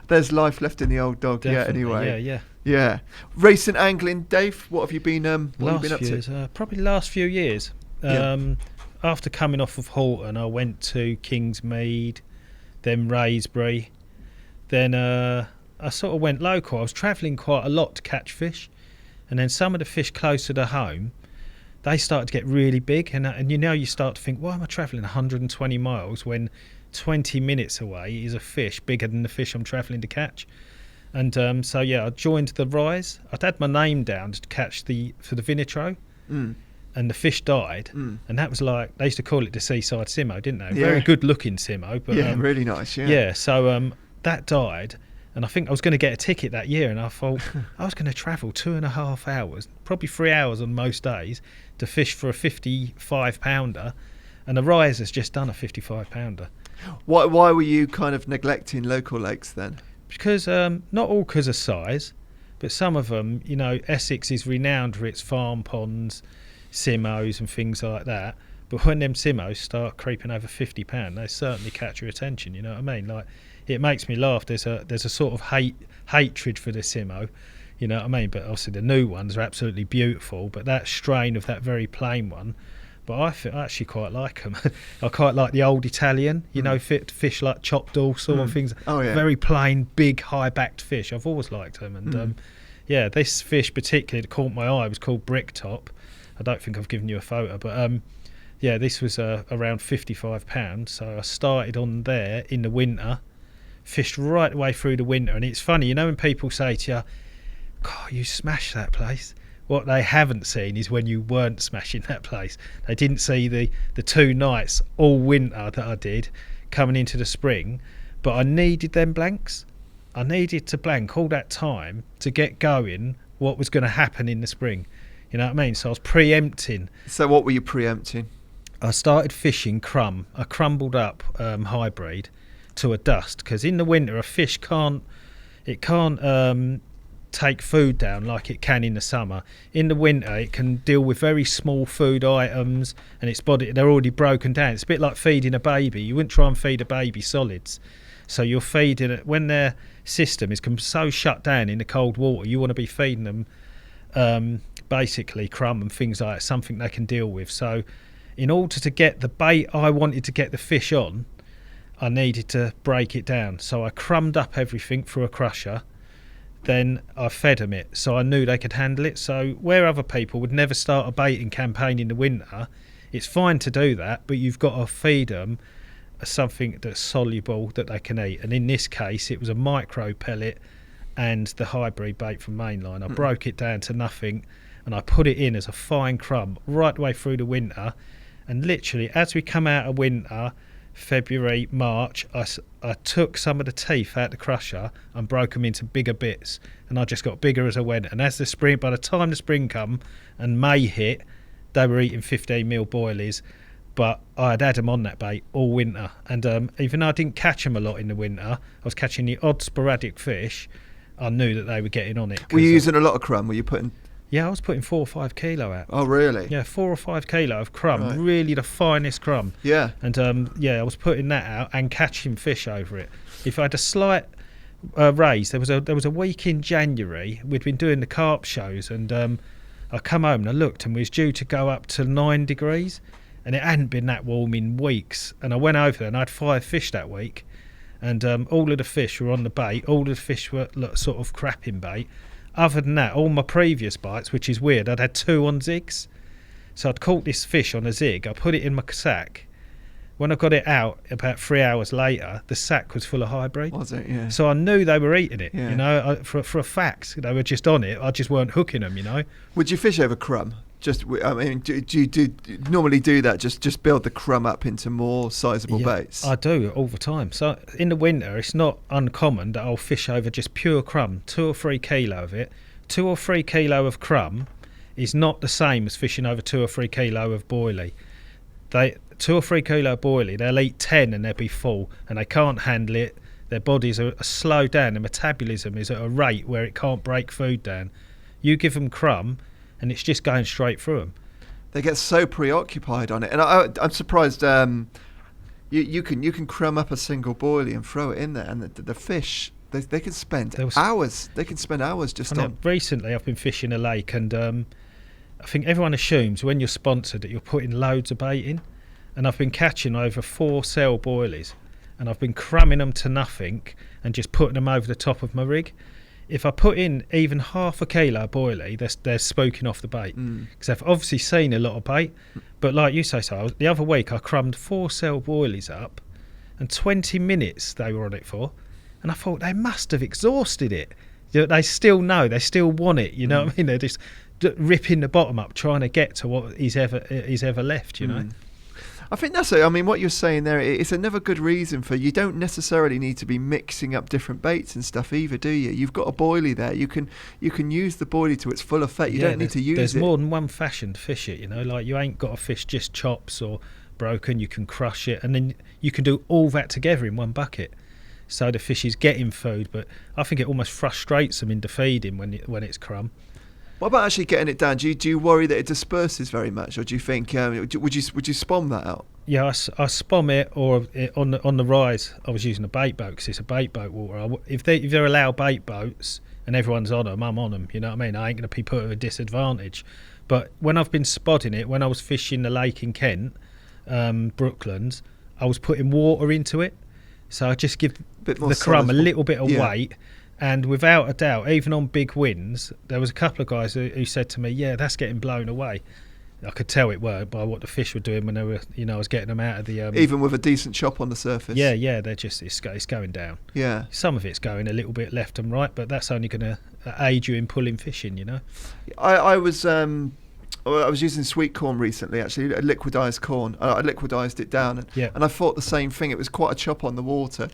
there's life left in the old dog. Definitely, Yeah. Anyway. Yeah. Yeah. Recent angling, Dave. What have you been? What have you been up to? Probably last few years. After coming off of Horton, I went to Kingsmead, then Raisbury. Then I sort of went local. I was travelling quite a lot to catch fish, and then some of the fish closer to home, they started to get really big, and you start to think, why am I travelling 120 miles when 20 minutes away is a fish bigger than the fish I'm travelling to catch? And I joined the Rise. I'd had my name down to catch for the Vinitro, and the fish died, and that was like, they used to call it the seaside simo, didn't they? Yeah. Very good looking simo, but really nice. yeah. So that died, and I think I was going to get a ticket that year, and I thought I was going to travel 2.5 hours, probably 3 hours on most days, to fish for a 55 pounder, and the Rise has just done a 55 pounder. Why were you kind of neglecting local lakes then? Because not all because of size, but some of them, Essex is renowned for its farm ponds, simos and things like that, but when them simos start creeping over 50 pound, they certainly catch your attention, you know what I mean? Like, it makes me laugh. There's a sort of hatred for the simo, you know what I mean? But obviously the new ones are absolutely beautiful, but that strain of that very plain one, but I actually quite like them. I quite like the old Italian, fish like chopped dorsal and things. Oh, yeah. Very plain, big, high-backed fish. I've always liked them. And this fish particularly that caught my eye was called Bricktop. I don't think I've given you a photo, but this was around 55 pounds. So I started on there in the winter, fished right the way through the winter. And it's funny, when people say to you, God, you smashed that place. What they haven't seen is when you weren't smashing that place. They didn't see the 2 nights all winter that I did coming into the spring, but I needed them blanks. I needed to blank all that time to get going what was going to happen in the spring. You know what I mean? So I was preempting. So what were you preempting? I started fishing crumb. I crumbled up hybrid to a dust, because in the winter a fish can't take food down like it can in the summer. In the winter it can deal with very small food items, and they're already broken down. It's a bit like feeding a baby. You wouldn't try and feed a baby solids, so you're feeding it when their system is so shut down in the cold water. You want to be feeding them basically crumb and things like that, something they can deal with. So in order to get the bait I wanted to get the fish on, I needed to break it down. So I crumbed up everything through a crusher. Then I fed them it, so I knew they could handle it. So where other people would never start a baiting campaign in the winter, it's fine to do that, but you've got to feed them something that's soluble that they can eat. And in this case, it was a micro pellet and the hybrid bait from Mainline. I broke it down to nothing, and I put it in as a fine crumb right the way through the winter. And literally, as we come out of winter, February, March, I took some of the teeth out the crusher and broke them into bigger bits, and I just got bigger as I went. And as by the time the spring come and May hit, they were eating 15mm boilies, but I had them on that bait all winter. And even though I didn't catch them a lot in the winter, I was catching the odd sporadic fish. I knew that they were getting on it. Were you using a lot of crumb? Were you putting... Yeah, I was putting 4 or 5 kilo out. Oh, really? Yeah, 4 or 5 kilo of crumb, right. Really the finest crumb. Yeah. And I was putting that out and catching fish over it. If I had a slight raise, there was a week in January, we'd been doing the carp shows, and I come home and I looked, and we was due to go up to 9 degrees, and it hadn't been that warm in weeks. And I went over there and I had 5 fish that week, and all of the fish were on the bait. All of the fish were sort of crapping bait. Other than that, all my previous bites, which is weird, I'd had 2 on zigs. So I'd caught this fish on a zig, I put it in my sack. When I got it out about 3 hours later, the sack was full of hybrid. Was it? Yeah. So I knew they were eating it, Yeah. you know, for a fact. They were just on it. I just weren't hooking them, you know. Would you fish over crumb? I mean, do you normally do that? Just build the crumb up into more sizable baits? I do all the time. So in the winter, it's not uncommon that I'll fish over just pure crumb, 2 or 3 kilo of it. 2 or 3 kilo of crumb is not the same as fishing over 2 or 3 kilo of boilie. 2 or 3 kilo boilie, they'll eat 10 and they'll be full, and they can't handle it. Their bodies are slowed down. Their metabolism is at a rate where it can't break food down. You give them crumb, and it's just going straight through them. They get so preoccupied on it, and I'm surprised. You can crumb up a single boilie and throw it in there, and the fish they can spend hours. They can spend hours just on. Recently, I've been fishing a lake, and I think everyone assumes when you're sponsored that you're putting loads of bait in, and I've been catching over 4 cell boilies, and I've been crumbing them to nothing and just putting them over the top of my rig. If I put in even half a kilo boilie, they're spooking off the bait, because I've obviously seen a lot of bait. But like you say, so the other week I crumbed 4 cell boilies up, and 20 minutes they were on it for, and I thought they must have exhausted it. They still know, they still want it. You know what I mean? They're just ripping the bottom up, trying to get to what is ever left. You know. I think that's it. I mean, what you're saying there, it's another good reason for you don't necessarily need to be mixing up different baits and stuff either, do you? You've got a boilie there. You can use the boilie to its full effect. You don't need to use it. There's more than one fashion to fish it, you know. Like, you ain't got to fish just chops or broken. You can crush it, and then you can do all that together in one bucket. So the fish is getting food, but I think it almost frustrates them into feeding when it's crumb. What about actually getting it down? Do you worry that it disperses very much, or do you think would you spom that out? Yeah, I spom it, or on the rise I was using a bait boat, because it's a bait boat water. If they're allowed bait boats and everyone's on them, I'm on them. You know what I mean? I ain't going to be put at a disadvantage. But when I've been spotting it, when I was fishing the lake in Kent, Brooklands, I was putting water into it, so I just give the crumb a little bit of weight. And without a doubt, even on big winds, there was a couple of guys who said to me, "Yeah, that's getting blown away." I could tell it were by what the fish were doing when they were, you know, I was getting them out of the. Even with a decent chop on the surface. Yeah, they're just it's going down. Yeah. Some of it's going a little bit left and right, but that's only going to aid you in pulling fishing, you know. I was using sweet corn recently, actually, liquidized corn. I liquidized it down, and I thought the same thing. It was quite a chop on the water.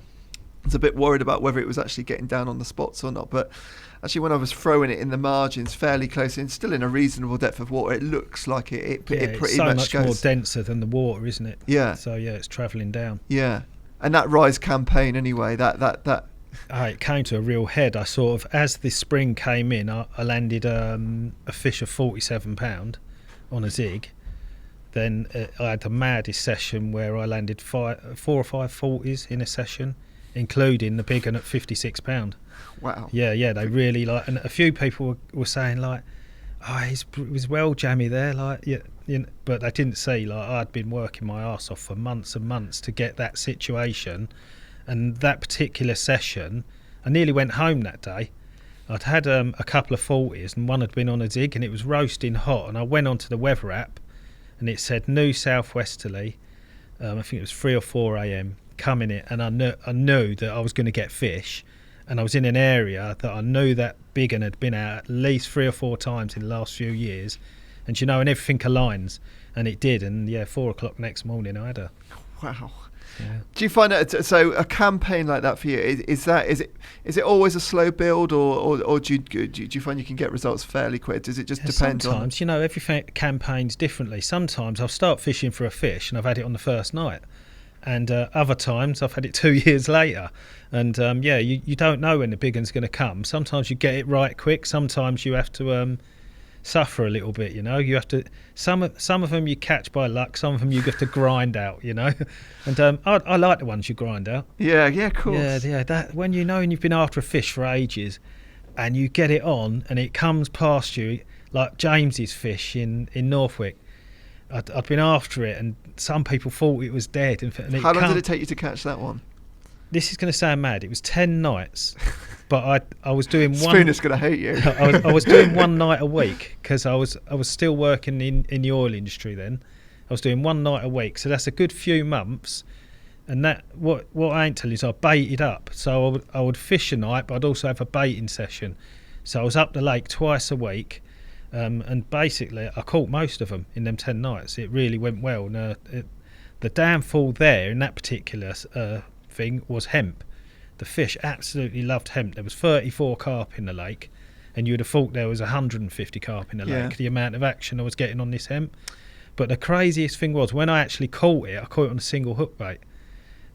I was a bit worried about whether it was actually getting down on the spots or not, but actually when I was throwing it in the margins fairly close in, still in a reasonable depth of water, it looks like it pretty it's much much goes. more denser than the water, isn't it? Yeah. So yeah, it's travelling down. Yeah, and that rise campaign anyway, that. It came to a real head. I sort of, as the spring came in, I landed a fish of 47 pound on a zig. Then I had the maddest session where I landed 4 or 5 40s in a session, including the big one at 56 pound. Wow. Yeah, they really and a few people were saying like, "Oh, it was well jammy there," like, yeah, you know, but they didn't see like I'd been working my arse off for months and months to get that situation, and that particular session, I nearly went home that day. I'd had a couple of 40s, and one had been on a zig, and it was roasting hot, and I went onto the weather app, and it said new southwesterly. I think it was 3 or 4 a.m. coming it, and I knew that I was going to get fish, and I was in an area that I knew that big one had been out at least 3 or 4 times in the last few years, and you know, and everything aligns, and it did, and 4 o'clock next morning I had her. Wow. Yeah. Do you find that so a campaign like that for you is it always a slow build, or do you find you can get results fairly quick? Does it just depend on? Sometimes, you know, every campaign's differently. Sometimes I'll start fishing for a fish and I've had it on the first night, and other times I've had it 2 years later, and you don't know when the big one's going to come. Sometimes you get it right quick, sometimes you have to suffer a little bit, you know. You have to some of them you catch by luck, some of them you have to grind out, you know. And I like the ones you grind out. Yeah, of course. Yeah, that when you know, and you've been after a fish for ages, and you get it on, and it comes past you, like James's fish in Northwick. I'd been after it, and some people thought it was dead. And how long did it take you to catch that one? this is going to sound mad. It was 10 nights, but I was doing one. Spooner's going to hate you. I was doing one night a week because I was still working in the oil industry then. I was doing one night a week, so that's a good few months. And that what I ain't telling you is I baited up. So I would fish a night, but I'd also have a baiting session. So I was up the lake twice a week, and basically I caught most of them in them 10 nights. It really went well. And, the downfall there in that particular thing was hemp. The fish absolutely loved hemp. There was 34 carp in the lake, and you'd have thought there was 150 carp in the lake, the amount of action I was getting on this hemp. But the craziest thing was when I actually caught it, I caught it on a single hook bait.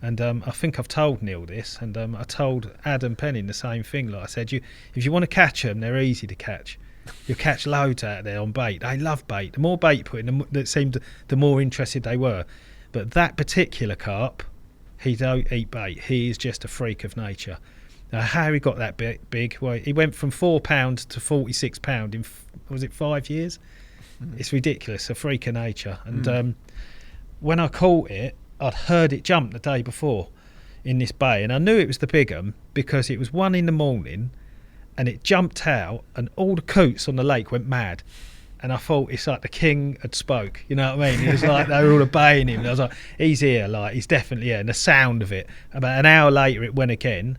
And I think I've told Neil this, and I told Adam Penning the same thing. Like I said, if you want to catch them, they're easy to catch. You'll catch loads out there on bait. They love bait. The more bait put in, the more interested they were. But that particular carp, he don't eat bait. He is just a freak of nature. Now, how he got that big? Well, he went from £4 to £46 in, was it 5 years? It's ridiculous, a freak of nature. And when I caught it, I'd heard it jump the day before in this bay, and I knew it was the big 'un because it was 1 a.m, and it jumped out, and all the coots on the lake went mad. And I thought it's like the king had spoke, you know what I mean? It was like they were all obeying him. And I was like, he's here, like he's definitely here. And the sound of it, about an hour later it went again.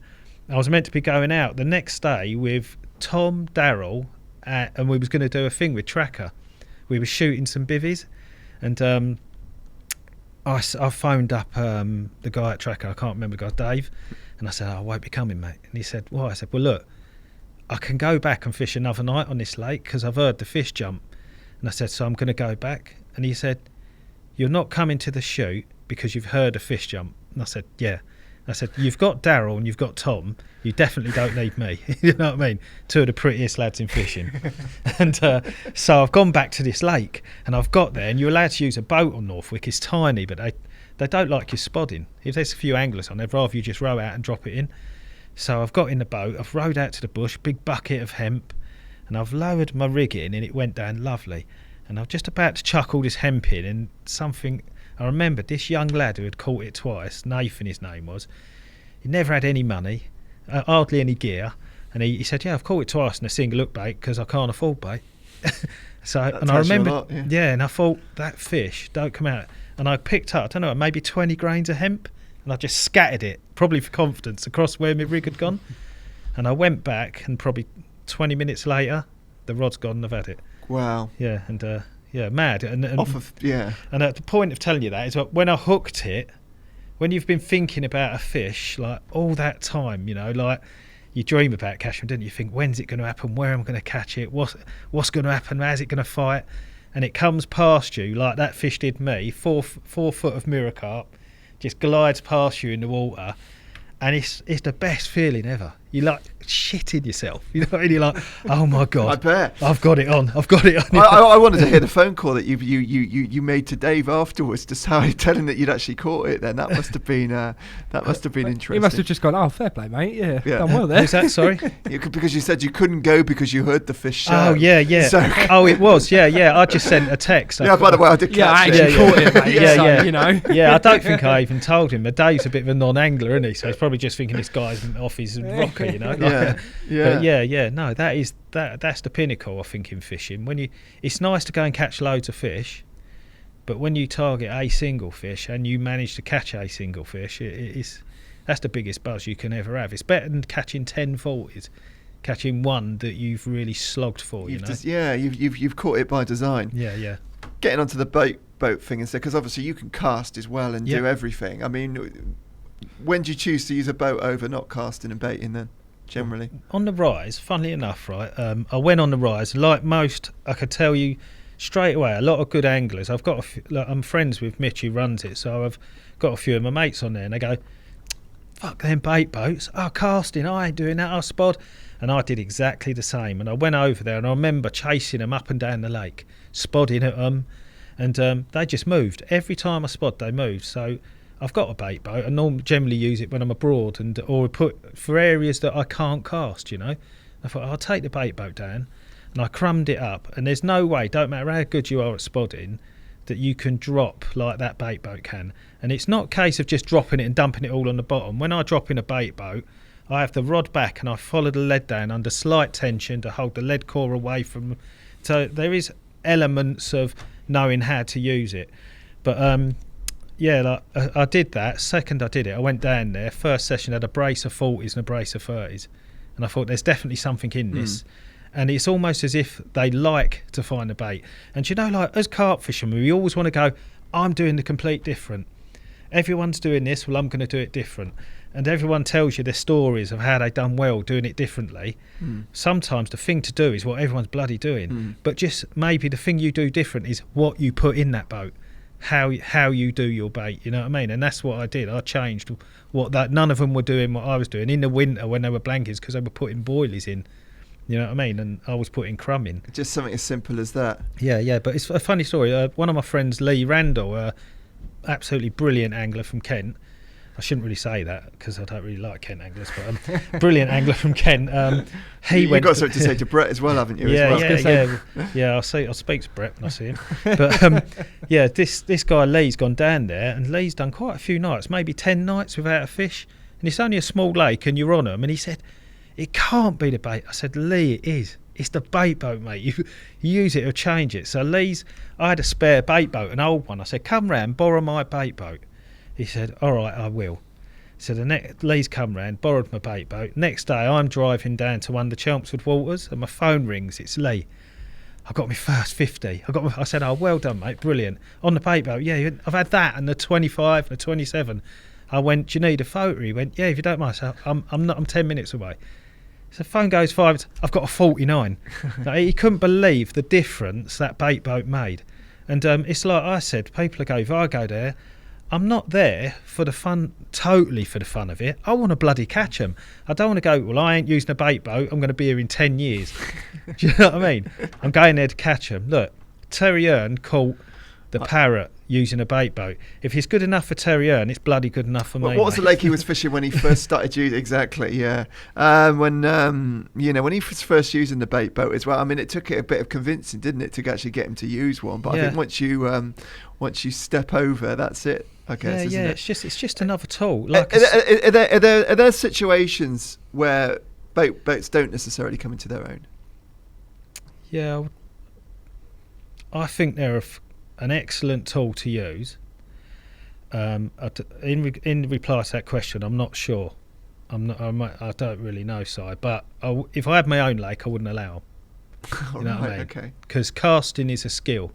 I was meant to be going out the next day with Tom, Darryl, and we was going to do a thing with Tracker. We were shooting some bivvies, and I phoned up the guy at Tracker, I can't remember the guy, Dave, and I said, I won't be coming, mate. And he said, why? I said, well, look, I can go back and fish another night on this lake because I've heard the fish jump. And I said, so I'm going to go back. And he said, you're not coming to the shoot because you've heard a fish jump. And I said, yeah. I said, you've got Darryl and you've got Tom. You definitely don't need me. You know what I mean? 2 of the prettiest lads in fishing. And so I've gone back to this lake, and I've got there, and you're allowed to use a boat on Northwick. It's tiny, but they don't like you spodding. If there's a few anglers on, they'd rather you just row out and drop it in. So I've got in the boat, I've rowed out to the bush, big bucket of hemp, and I've lowered my rig in, and it went down lovely. And I'm just about to chuck all this hemp in, and something, I remember this young lad who had caught it twice, Nathan his name was, he never had any money, hardly any gear, and he said, yeah, I've caught it twice in a single hook bait because I can't afford bait. So, and I remember, lot, and I thought, that fish don't come out. And I picked up, I don't know, maybe 20 grains of hemp, and I just scattered it, probably for confidence, across where my rig had gone. And I went back, and probably 20 minutes later, the rod's gone and I've had it. Wow. Yeah, and mad. And And at the point of telling you that is that when I hooked it, when you've been thinking about a fish, like all that time, you know, like you dream about catching them, didn't you? Think, when's it going to happen? Where am I going to catch it? What's going to happen? How's it going to fight? And it comes past you like that fish did me, 4 foot of mirror carp, just glides past you in the water, and it's the best feeling ever. You like shitting yourself, you know, and you're like, oh my god, I bet I've got it on. I wanted to hear the phone call that you made to Dave afterwards, just how telling that you'd actually caught it. Then that must have been interesting. He must have just gone, oh, fair play, mate. Yeah. Done well there. Was that, sorry? Because you said you couldn't go because you heard the fish shout. Oh yeah. So it was, yeah. I just sent a text. By the way, I did catch it. it. Caught it, mate. Yeah. You know. Yeah, I don't think I even told him. Dave's a bit of a non-angler, isn't he? So he's probably just thinking this guy's off his rocker, you know. But no, that's the pinnacle, I think, in fishing. It's nice to go and catch loads of fish, but when you target a single fish and you manage to catch a single fish, that's the biggest buzz you can ever have. It's better than catching 10 40s, catching one that you've really slogged for. You've caught it by design. Yeah. Getting onto the boat thing instead, because obviously you can cast as well and do everything. I mean, when do you choose to use a boat over not casting and baiting then? Generally on the rise, funnily enough, right, I went on the rise like most. I could tell you straight away, a lot of good anglers. I've got I'm friends with Mitch who runs it, so I've got a few of my mates on there, and they go, fuck them bait boats, casting, I ain't doing that, I'll spod. And I did exactly the same, and I went over there, and I remember chasing them up and down the lake, spodding at them, and they just moved. Every time I spod, they moved. So I've got a bait boat. I normally generally use it when I'm abroad or put for areas that I can't cast, you know. I thought, I'll take the bait boat down, and I crumbed it up, and there's no way, don't matter how good you are at spodding, that you can drop like that bait boat can. And it's not a case of just dropping it and dumping it all on the bottom. When I drop in a bait boat, I have the rod back and I follow the lead down under slight tension to hold the lead core away from. So there is elements of knowing how to use it. But I did that. Second I did it, I went down there. First session had a brace of 40s and a brace of 30s. And I thought there's definitely something in this. And it's almost as if they like to find a bait. And like as carp fishermen, we always want to go, I'm doing the complete different. Everyone's doing this, well, I'm going to do it different. And everyone tells you their stories of how they've done well doing it differently. Sometimes the thing to do is what everyone's bloody doing. But just maybe the thing you do different is what you put in that boat, how you do your bait, you know what I mean? And that's what I did. I changed none of them were doing what I was doing in the winter when they were blankets, because they were putting boilies in. You know what I mean? And I was putting crumb in. Just something as simple as that. Yeah. But it's a funny story. One of my friends, Lee Randall, absolutely brilliant angler from Kent. I shouldn't really say that because I don't really like Kent anglers, but brilliant angler from Kent. You've got something to say to Brett as well, haven't you? Yeah. I'll speak to Brett when I see him. But this guy Lee's gone down there, and Lee's done quite a few nights, maybe 10 nights without a fish. And it's only a small lake, and you're on them. And he said, it can't be the bait. I said, Lee, it is. It's the bait boat, mate. You use it or change it. So I had a spare bait boat, an old one. I said, come round, borrow my bait boat. He said, all right, I will. So Lee's come round, borrowed my bait boat. Next day, I'm driving down to one of the Chelmsford waters, and my phone rings. It's Lee. I got my first 50. I said, oh, well done, mate, brilliant. On the bait boat, yeah, I've had that, and the 25, the 27. I went, do you need a photo? He went, yeah, if you don't mind. So I'm 10 minutes away. So the phone goes 5. I've got a 49. He couldn't believe the difference that bait boat made. And it's like I said, people go, if I go there, I'm not there for the fun, totally for the fun of it. I want to bloody catch them. I don't want to go, well, I ain't using a bait boat. I'm going to be here in 10 years. Do you know what I mean? I'm going there to catch them. Look, Terry Earn caught the parrot using a bait boat. If it's good enough for Terry Earn, it's bloody good enough for me. What was the lake he was fishing when he first started using? Exactly, yeah. When he was first using the bait boat as well. I mean, it took it a bit of convincing, didn't it, to actually get him to use one? But I think once you step over, that's it. I guess, isn't it? It's just another tool. Like are there situations where boats don't necessarily come into their own? Yeah, I think they're an excellent tool to use. In reply to that question, I'm not sure. I don't really know, Si. But if I had my own lake, I wouldn't allow them. You know what I mean? Okay. Because casting is a skill.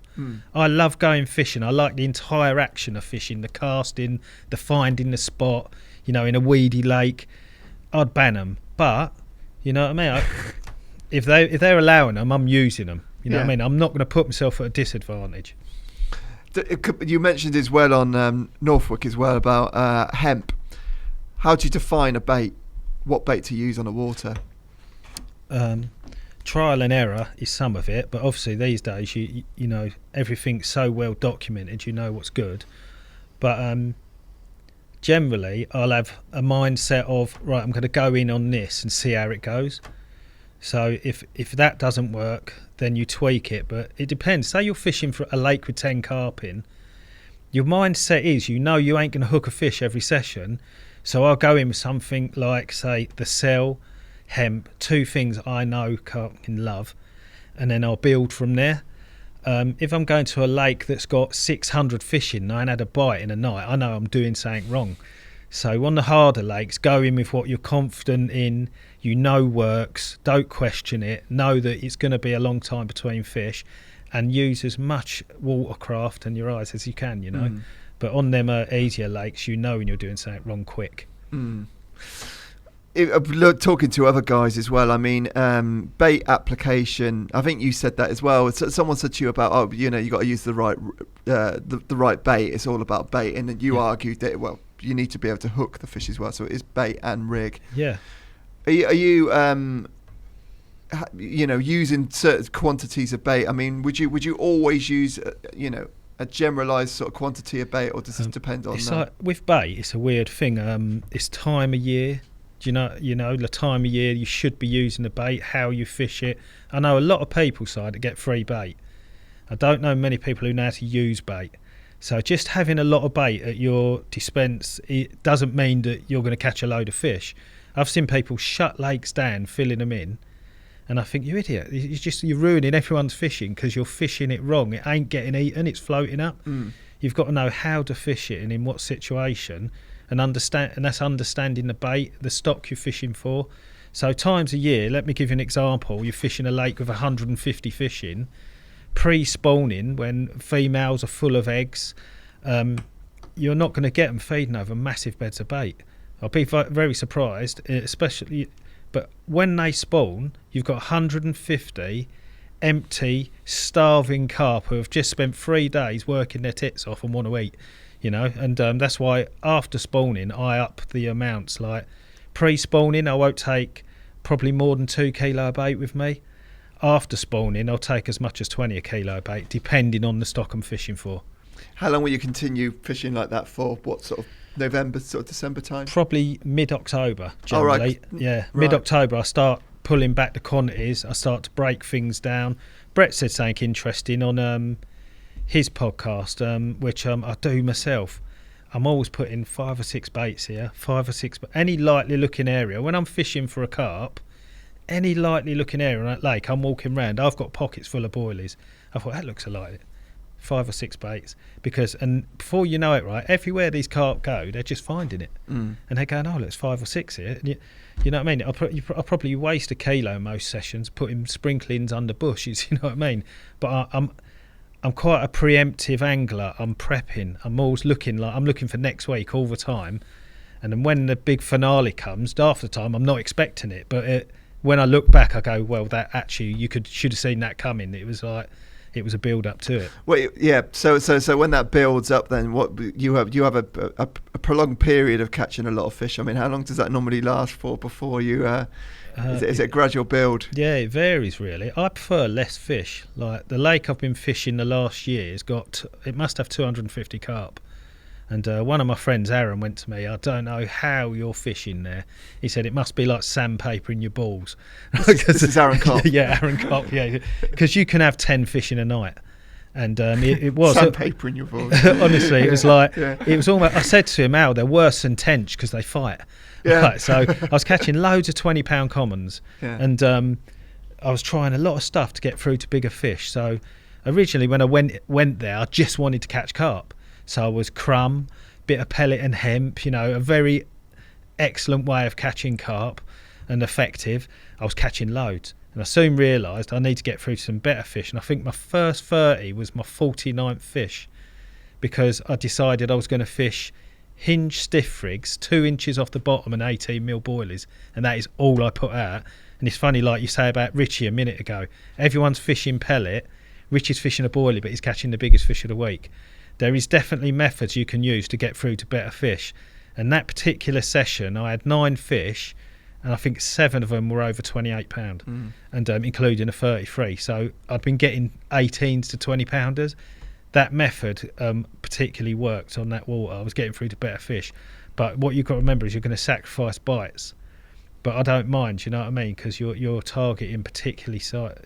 I love going fishing. I like the entire action of fishing, the casting, the finding the spot. In a weedy lake, I'd ban them. But you know what I mean? If they're allowing them, I'm using them. You know what I mean? I'm not going to put myself at a disadvantage. You mentioned as well on Norfolk as well about hemp. How do you define a bait? What bait to use on the water? Trial and error is some of it, but obviously these days you know everything's so well documented, you know what's good. But generally I'll have a mindset of, right, I'm going to go in on this and see how it goes. So if that doesn't work, then you tweak it. But it depends. Say you're fishing for a lake with 10 carp in, your mindset is you ain't going to hook a fish every session. So I'll go in with something like, say, the cell, hemp, 2 things I know carp can love, and then I'll build from there. If I'm going to a lake that's got 600 fish in and I ain't had a bite in a night, I know I'm doing something wrong. So on the harder lakes, go in with what you're confident in, works, don't question it, know that it's going to be a long time between fish, and use as much watercraft and your eyes as you can, But on them easier lakes, when you're doing something wrong quick. Talking to other guys as well, I mean, bait application, I think you said that as well. Someone said to you about, you got to use the right the right bait. It's all about bait, and then you argued that, well, you need to be able to hook the fish as well, so it is bait and rig. Yeah. Are you using certain quantities of bait? I mean, would you always use a generalised sort of quantity of bait, or does it depend on that? Like, with bait, it's a weird thing. It's time of year. You know the time of year you should be using the bait, how you fish it. I know a lot of people that get free bait. I don't know many people who know how to use bait. So just having a lot of bait at your dispense, it doesn't mean that you're going to catch a load of fish. I've seen people shut lakes down, filling them in, and I think, you idiot, you're ruining everyone's fishing because you're fishing it wrong. It ain't getting eaten, it's floating up. You've got to know how to fish it and in what situation, and that's understanding the bait, the stock you're fishing for. So times a year, let me give you an example. You're fishing a lake with 150 fish in, pre-spawning, when females are full of eggs, you're not going to get them feeding over massive beds of bait. I'll be very surprised, especially, but when they spawn, you've got 150 empty, starving carp who have just spent 3 days working their tits off and want to eat, and that's why after spawning I up the amounts. Like pre-spawning, I won't take probably more than 2 kilo of bait with me. After spawning, I'll take as much as 20 a kilo of bait, depending on the stock I'm fishing for. How long will you continue fishing like that for? What sort of November, sort of December time? Probably mid-October, generally. Right. Yeah, Right. Mid-October I start pulling back the quantities. I start to break things down. Brett said something interesting on his podcast, which I do myself. I'm always putting 5 or 6 baits here, 5 or 6, any lightly looking area. When I'm fishing for a carp, any lightly looking area on that lake, I'm walking around, I've got pockets full of boilies. I thought, that looks like it. 5 or 6 baits, and before you know it, right, everywhere these carp go, they're just finding it, and they're going, oh, there's 5 or 6 here, and you know what I mean. I'll probably waste a kilo most sessions putting sprinklings under bushes, you know what I mean. But I'm quite a preemptive angler. I'm prepping. I'm always looking for next week all the time, and then when the big finale comes, half the time I'm not expecting it, but when I look back, I go, well, that actually should have seen that coming. It was like, it was a build up to it. Well, yeah. So when that builds up, then what you have a prolonged period of catching a lot of fish. I mean, how long does that normally last for before you? Is it a gradual build? Yeah, it varies really. I prefer less fish. Like the lake I've been fishing the last year it must have 250 carp. And one of my friends, Aaron, went to me, I don't know how you're fishing there. He said it must be like sandpaper in your balls. This is Aaron Kopp. Yeah, Aaron Kopp, yeah. Because you can have 10 fish in a night. And it was... Sandpaper in your balls. Honestly, it was like... Yeah. It was almost... I said to him, Al, they're worse than tench because they fight. Yeah. Right, so I was catching loads of 20-pound commons. Yeah. And I was trying a lot of stuff to get through to bigger fish. So originally when I went there, I just wanted to catch carp. So I was crumb, bit of pellet and hemp, a very excellent way of catching carp and effective. I was catching loads, and I soon realised I need to get through to some better fish, and I think my first 30 was my 49th fish, because I decided I was going to fish hinge stiff rigs 2 inches off the bottom and 18mm boilies, and that is all I put out. And it's funny, like you say about Richie a minute ago, everyone's fishing pellet, Richie's fishing a boilie, but he's catching the biggest fish of the week. There is definitely methods you can use to get through to better fish. And that particular session, I had 9 fish, and I think 7 of them were over 28 pound, and including a 33. So I'd been getting 18s to 20 pounders. That method particularly worked on that water. I was getting through to better fish. But what you've got to remember is you're going to sacrifice bites. But I don't mind, you know what I mean? Because you're targeting particular size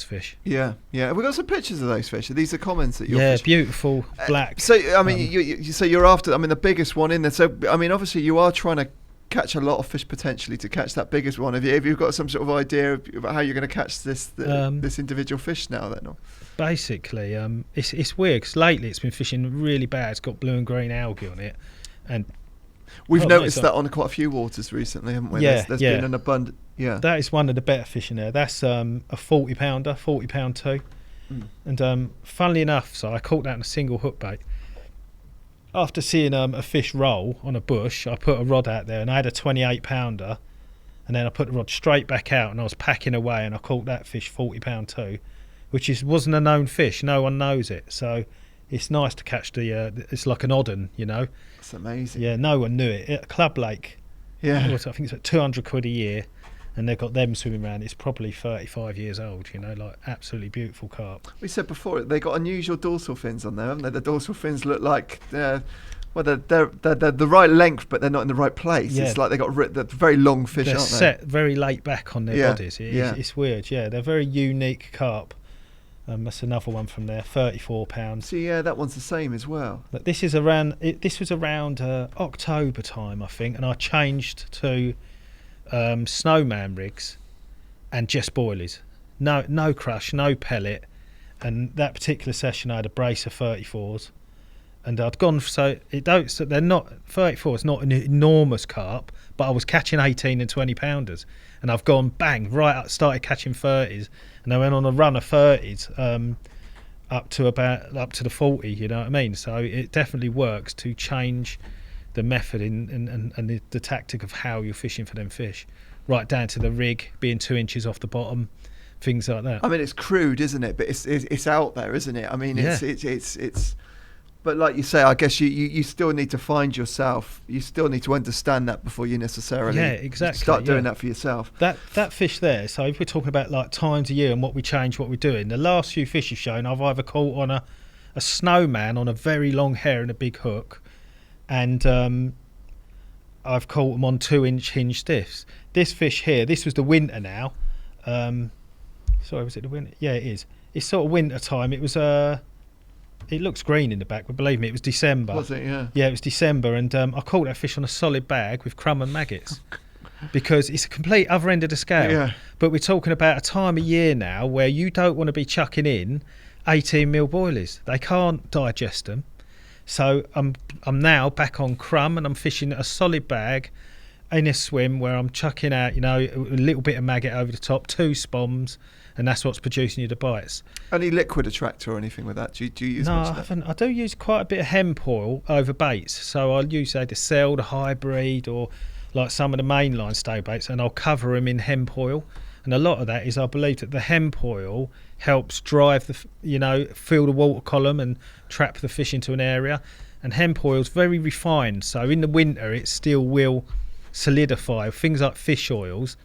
fish. Yeah. Have we got some pictures of those fish? Are these the commons that you're fishing? Beautiful black. So I mean, you're after. I mean, the biggest one in there. So I mean, obviously, you are trying to catch a lot of fish potentially to catch that biggest one. Have you got some sort of idea about how you're going to catch this individual fish now? Then, or? Basically, it's weird because lately it's been fishing really bad. It's got blue and green algae on it, and we've noticed that on quite a few waters recently, haven't we? Yeah, there's been an abundant. Yeah, that is one of the better fish in there. That's a 40 pounder, 40 pound too. And funnily enough, so I caught that in a single hook bait. After seeing a fish roll on a bush, I put a rod out there and I had a 28 pounder, and then I put the rod straight back out and I was packing away and I caught that fish 40 pound too, which wasn't a known fish. No one knows it, so it's nice to catch it's like an odd un, It's amazing. Yeah, no one knew it. At Club Lake, yeah, I think it's like 200 quid a year, and they've got them swimming around. It's probably 35 years old, like absolutely beautiful carp. We said before, they got unusual dorsal fins on there, haven't they? The dorsal fins look like they're the right length, but they're not in the right place. Yeah. It's like they got they're very long fish, they're aren't they? set very late back on their bodies. It's weird. Yeah, they're very unique carp. That's another one from there, £34. So yeah, that one's the same as well. But this is around. This was around October time, I think, and I changed to snowman rigs and just boilies. No crush, no pellet. And that particular session, I had a brace of 34s, and I'd gone. So they're not 34. It's not an enormous carp, but I was catching 18 and 20 pounders, and I've gone bang right up, started catching 30s, and I went on a run of 30s up to the 40. You know what I mean? So it definitely works to change the method and the tactic of how you're fishing for them fish, right down to the rig being 2 inches off the bottom. Things like that. I mean, it's crude, isn't it? But it's out there, isn't it? I mean, it's. But like you say, I guess you still need to find yourself. You still need to understand that before you necessarily start doing that for yourself. That fish there. So if we're talking about like times a year and what we change, what we're doing. The last few fish you've shown, I've either caught on a snowman on a very long hair and a big hook, and I've caught them on 2-inch hinge stiffs. This fish here, this was the winter now. Sorry, was it the winter? Yeah, it is. It's sort of winter time. It was it looks green in the back, but believe me, it was December. Was it? Yeah. Yeah, it was December, and I caught that fish on a solid bag with crumb and maggots, because it's a complete other end of the scale. Yeah. But we're talking about a time of year now where you don't want to be chucking in 18mm boilies. They can't digest them. So I'm now back on crumb, and I'm fishing a solid bag in a swim where I'm chucking out, a little bit of maggot over the top, 2 spoms, and that's what's producing you the bites. Any liquid attractor or anything with that? Do you use much of that? No, I haven't. I do use quite a bit of hemp oil over baits. So I'll use the cell, the hybrid, or like some of the mainline stay baits, and I'll cover them in hemp oil. And a lot of that is, I believe that the hemp oil helps drive fill the water column and trap the fish into an area. And hemp oil is very refined, so in the winter it still will solidify. Things like fish oils,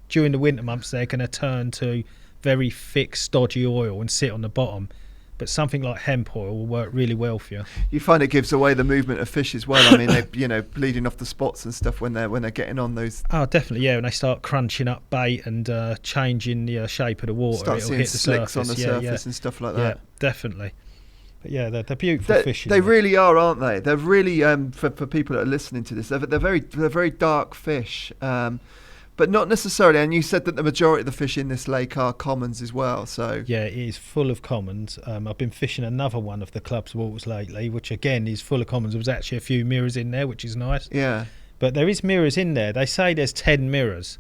during the winter months, they're going to turn to very thick, stodgy oil and sit on the bottom. But something like hemp oil will work really well for you. You find it gives away the movement of fish as well. I mean, they bleeding off the spots and stuff when they're getting on those. Oh, definitely, yeah. When they start crunching up bait and changing the shape of the water, start it'll seeing hit the slicks surface. on the surface and stuff like that. Yeah, definitely. But yeah, they're beautiful fish. They really are, aren't they? They're really for people that are listening to this. They're very dark fish. But not necessarily, and you said that the majority of the fish in this lake are commons as well. So yeah, it is full of commons. I've been fishing another one of the club's waters lately, which again is full of commons. There was actually a few mirrors in there, which is nice. Yeah. But there is mirrors in there. They say there's 10 mirrors,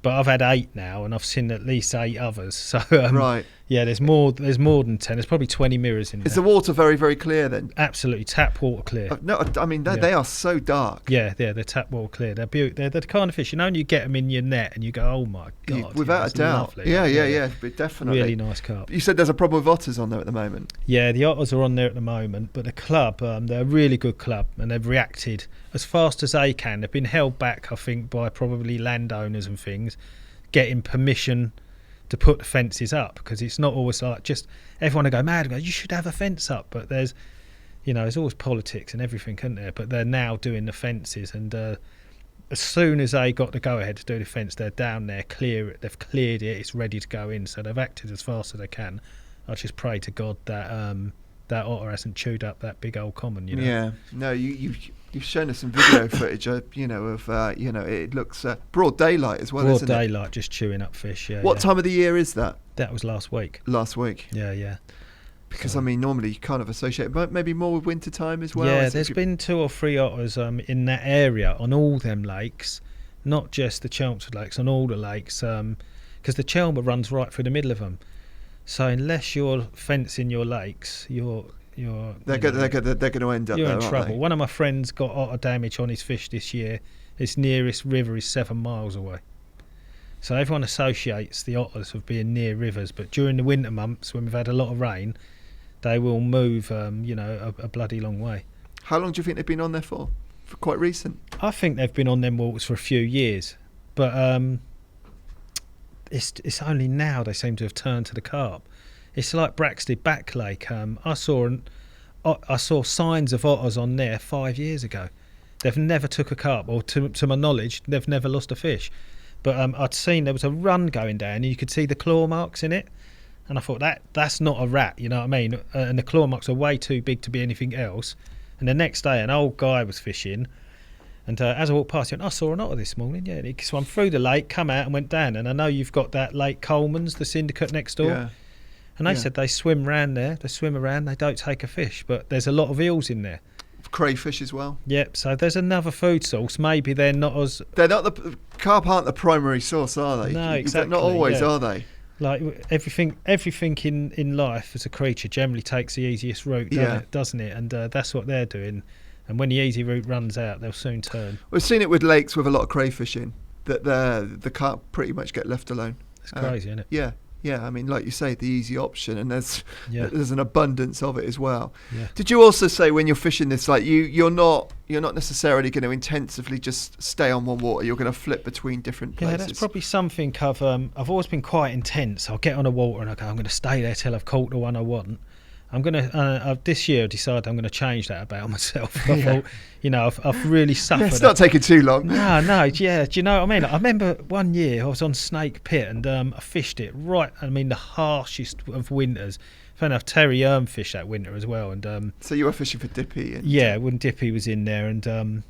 but I've had 8 now, and I've seen at least 8 others. So right. Yeah, there's more than 10. There's probably 20 mirrors in there. Is the water very, very clear then? Absolutely, tap water clear. No, I mean they are so dark. Yeah, they're tap water clear. They're beautiful. They're the kind of fish, you get them in your net and you go, oh my god, without a doubt. Lovely. Yeah, but definitely. Really nice carp. You said there's a problem with otters on there at the moment. Yeah, the otters are on there at the moment, but the club, they're a really good club, and they've reacted as fast as they can. They've been held back, I think, by probably landowners and things, getting permission to put the fences up, because it's not always like just everyone will go mad and go, you should have a fence up, but there's always politics and everything, isn't there? But they're now doing the fences, and as soon as they got the go ahead to do the fence, they're down there, they've cleared it, it's ready to go in, so they've acted as fast as they can. I just pray to God that that otter hasn't chewed up that big old common. Yeah, no, you've shown us some video footage, it looks broad daylight as well, broad isn't it? Broad daylight, just chewing up fish, yeah. What time of the year is that? That was last week. Last week? Yeah. Because, normally you kind of associate, but maybe more with winter time as well. Yeah, there's been 2 or 3 otters in that area on all them lakes, not just the Chelmsford lakes, on all the lakes, because the Chelmer runs right through the middle of them. So unless you're fencing your lakes, they're going to end up you're there, in trouble. They? One of my friends got otter damage on his fish this year. His nearest river is 7 miles away. So everyone associates the otters with being near rivers, but during the winter months when we've had a lot of rain, they will move a bloody long way. How long do you think they've been on there for? For quite recent? I think they've been on them waters for a few years, but it's only now they seem to have turned to the carp. It's like Braxted Back Lake. I saw signs of otters on there 5 years ago. They've never took a carp, or to my knowledge, they've never lost a fish. But I'd seen there was a run going down, and you could see the claw marks in it. And I thought that's not a rat, you know what I mean? And the claw marks are way too big to be anything else. And the next day, an old guy was fishing, and as I walked past, he went, I saw an otter this morning. Yeah, and he swam through the lake, come out and went down. And I know you've got that Lake Coleman's, the syndicate next door. Yeah. And they said they swim around there. They swim around. They don't take a fish, but there's a lot of eels in there. Crayfish as well. Yep. So there's another food source. Maybe they're not as Carp aren't the primary source, are they? No, exactly. Not always, are they? Like everything in life as a creature generally takes the easiest route, doesn't it? And that's what they're doing. And when the easy route runs out, they'll soon turn. We've seen it with lakes with a lot of crayfish in, that the carp pretty much get left alone. It's crazy, isn't it? Yeah. Yeah, I mean, like you say, the easy option, and there's an abundance of it as well. Yeah. Did you also say when you're fishing this, like you're not necessarily going to intensively just stay on one water? You're going to flip between different places. Yeah, that's probably something I've always been quite intense. I'll get on a water and I go, I'm going to stay there till I've caught the one I want. I'm going to this year I decided I'm going to change that about myself. I thought, I've really suffered. It's not taking too long. No, yeah. Do you know what I mean? I remember one year I was on Snake Pit and I fished it the harshest of winters. Fair enough, Terry fished that winter as well. And so you were fishing for Dippy? When Dippy was in there, and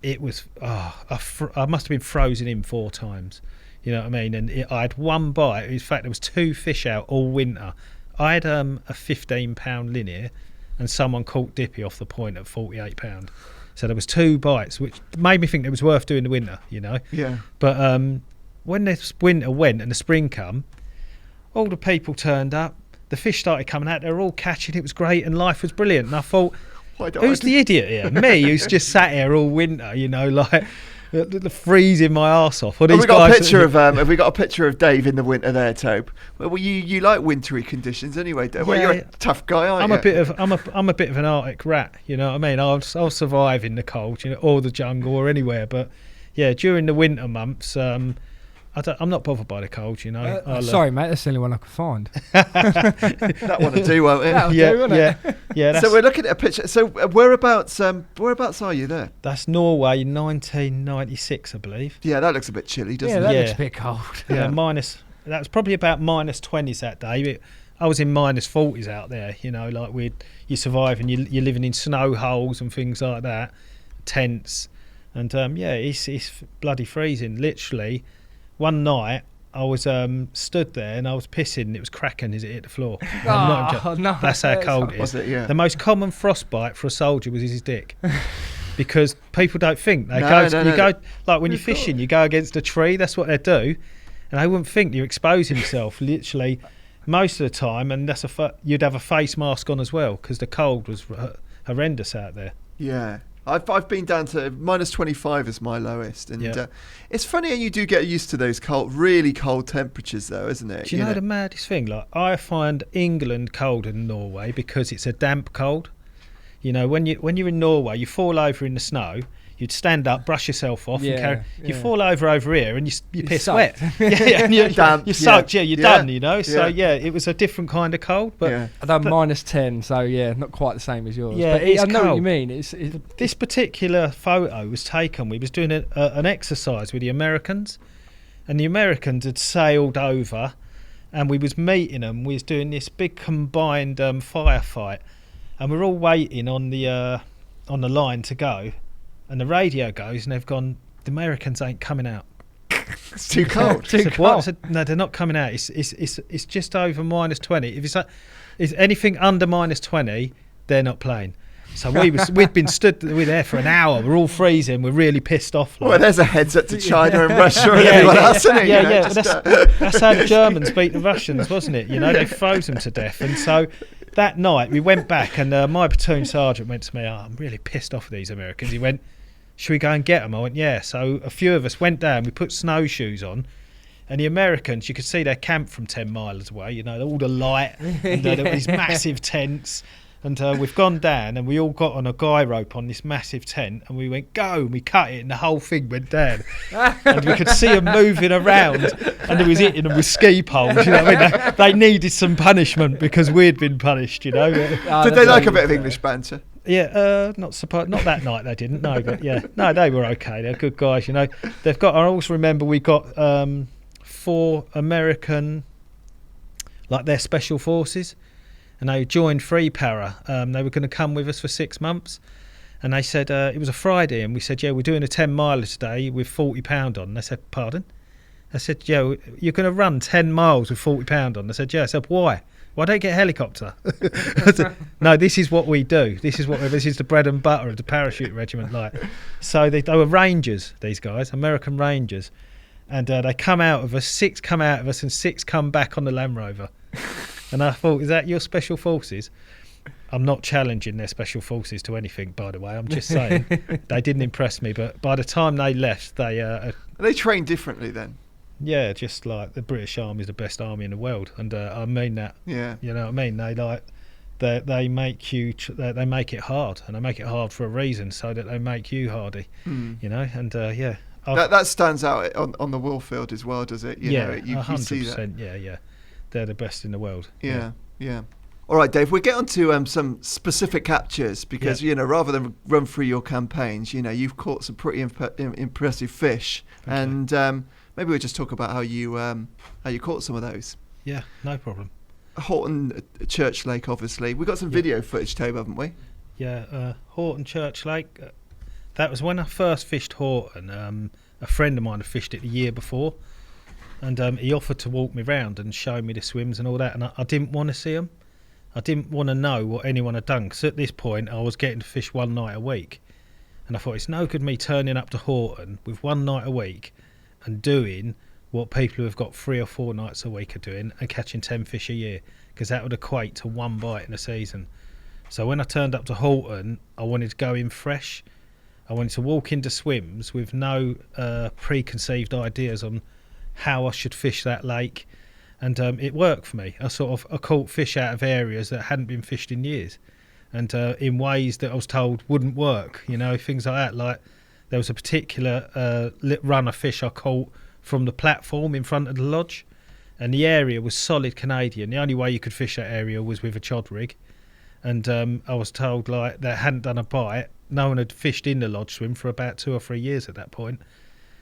it was I must have been frozen in 4 times. You know what I mean? And I had one bite. In fact, there was 2 fish out all winter. I had a 15-pound linear, and someone caught Dippy off the point at 48 pound. So there was 2 bites, which made me think it was worth doing the winter, you know. Yeah. But when this winter went and the spring come, all the people turned up. The fish started coming out. They were all catching. It was great, and life was brilliant. And I thought, who's the idiot here? Me, who's just sat here all winter, you know, like the freezing my arse off. Have we got a picture of Dave in the winter there, Tobe? Well, you like wintry conditions anyway, Dave. Well, you're a tough guy, aren't you? I'm a bit of an Arctic rat, you know what I mean? I'll survive in the cold, you know, or the jungle or anywhere. But yeah, during the winter months, I'm not bothered by the cold, you know. Sorry, mate, that's the only one I could find. That one will do, won't it? Yeah. So we're looking at a picture. So whereabouts are you there? That's Norway, 1996, I believe. Yeah, that looks a bit chilly, doesn't it? That looks a bit cold. Yeah, that was probably about -20s that day. I was in -40s out there, you know, like you're surviving, you're living in snow holes and things like that, tents, and it's bloody freezing, literally. One night I was stood there and I was pissing and it was cracking as it hit the floor. No, that's how cold it is. Was it? Yeah. The most common frostbite for a soldier was his dick. Because people don't think you go like when you're fishing, you go against a tree. That's what they do, and they wouldn't think you're exposing yourself literally most of the time. And you'd have a face mask on as well because the cold was horrendous out there. Yeah. I've been down to -25 as my lowest, and it's funny how you do get used to those really cold temperatures, though, isn't it? Do you know the maddest thing? Like I find England colder than Norway because it's a damp cold. You know, when you're in Norway, you fall over in the snow. You'd stand up, brush yourself off, and carry. You fall over here, and you piss wet. And you're soaked. You're done. You know. So it was a different kind of cold. But I've done -10, so not quite the same as yours. Yeah, but I know what you mean. It's this particular photo was taken. We was doing an exercise with the Americans, and the Americans had sailed over, and we was meeting them. We was doing this big combined firefight, and we're all waiting on the line to go. And the radio goes, and they've gone, the Americans ain't coming out. It's too cold. What? I said, no, they're not coming out. It's just over -20. If it's anything under -20, they're not playing. So we'd been stood there for an hour. We're all freezing. We're really pissed off. Well, there's a heads up to China and Russia and everyone else, isn't it? That's how the Germans beat the Russians, wasn't it? You know, they froze them to death. And so that night we went back, and my platoon sergeant went to me, I'm really pissed off with these Americans. He went, should we go and get them? I went, yeah. So a few of us went down. We put snowshoes on. And the Americans, you could see their camp from 10 miles away, you know, all the light and there were these massive tents. And we've gone down and we all got on a guy rope on this massive tent and we went, go, and we cut it and the whole thing went down. And we could see them moving around and it was hitting them with ski poles, you know what I mean? They needed some punishment because we'd been punished, you know. Did they like a bit of English banter? Yeah, not that night they didn't, no, but yeah. No, they were okay, they're good guys, you know. I also remember we got 4 American like they're special forces, and they joined Free Para. They were going to come with us for 6 months, and they said it was a Friday, and we said, yeah, we're doing a 10 miler today with £40 on. And they said, pardon? I said, yeah, you're going to run 10 miles with £40 on. I said, yeah. I said, why? Why don't you get a helicopter? I said, no, this is what we do. This is the bread and butter of the Parachute Regiment. Like, so they were Rangers, these guys, American Rangers, and they come out of us. 6 come out of us, and 6 come back on the Land Rover. And I thought, is that your special forces? I'm not challenging their special forces to anything, by the way. I'm just saying they didn't impress me. But by the time they left, They train differently then. yeah, just like the British Army is the best army in the world, and I mean that. Yeah. You know what I mean? They make you they make it hard, and they make it hard for a reason, so that they make you hardy. You know, and yeah. That stands out on the wheel field as well, does it? You know, you see that. 100%. Yeah. They're the best in the world. Yeah. All right, Dave, we'll get on to some specific captures because, you know, rather than run through your campaigns, you know, you've caught some pretty impressive fish. Okay. And maybe we'll just talk about how you caught some of those. Yeah, no problem. Horton Church Lake, obviously. We've got some video footage too, haven't we? Yeah, Horton Church Lake. That was when I first fished Horton. A friend of mine had fished it the year before, and he offered to walk me round and show me the swims and all that, and I didn't want to see them. I didn't want to know what anyone had done, because at this point I was getting to fish one night a week, and I thought it's no good me turning up to Horton with one night a week and doing what people who have got 3 or 4 nights a week are doing and catching 10 fish a year, because that would equate to 1 bite in a season. So when I turned up to Horton, I wanted to go in fresh. I wanted to walk into swims with no preconceived ideas on how I should fish that lake, and it worked for me. I caught fish out of areas that hadn't been fished in years, and in ways that I was told wouldn't work, you know, things like that. Like there was a particular run of fish I caught from the platform in front of the lodge, and the area was solid Canadian. The only way you could fish that area was with a Chord rig, and I was told like that hadn't done a bite. No one had fished in the lodge swim for about 2 or 3 years at that point.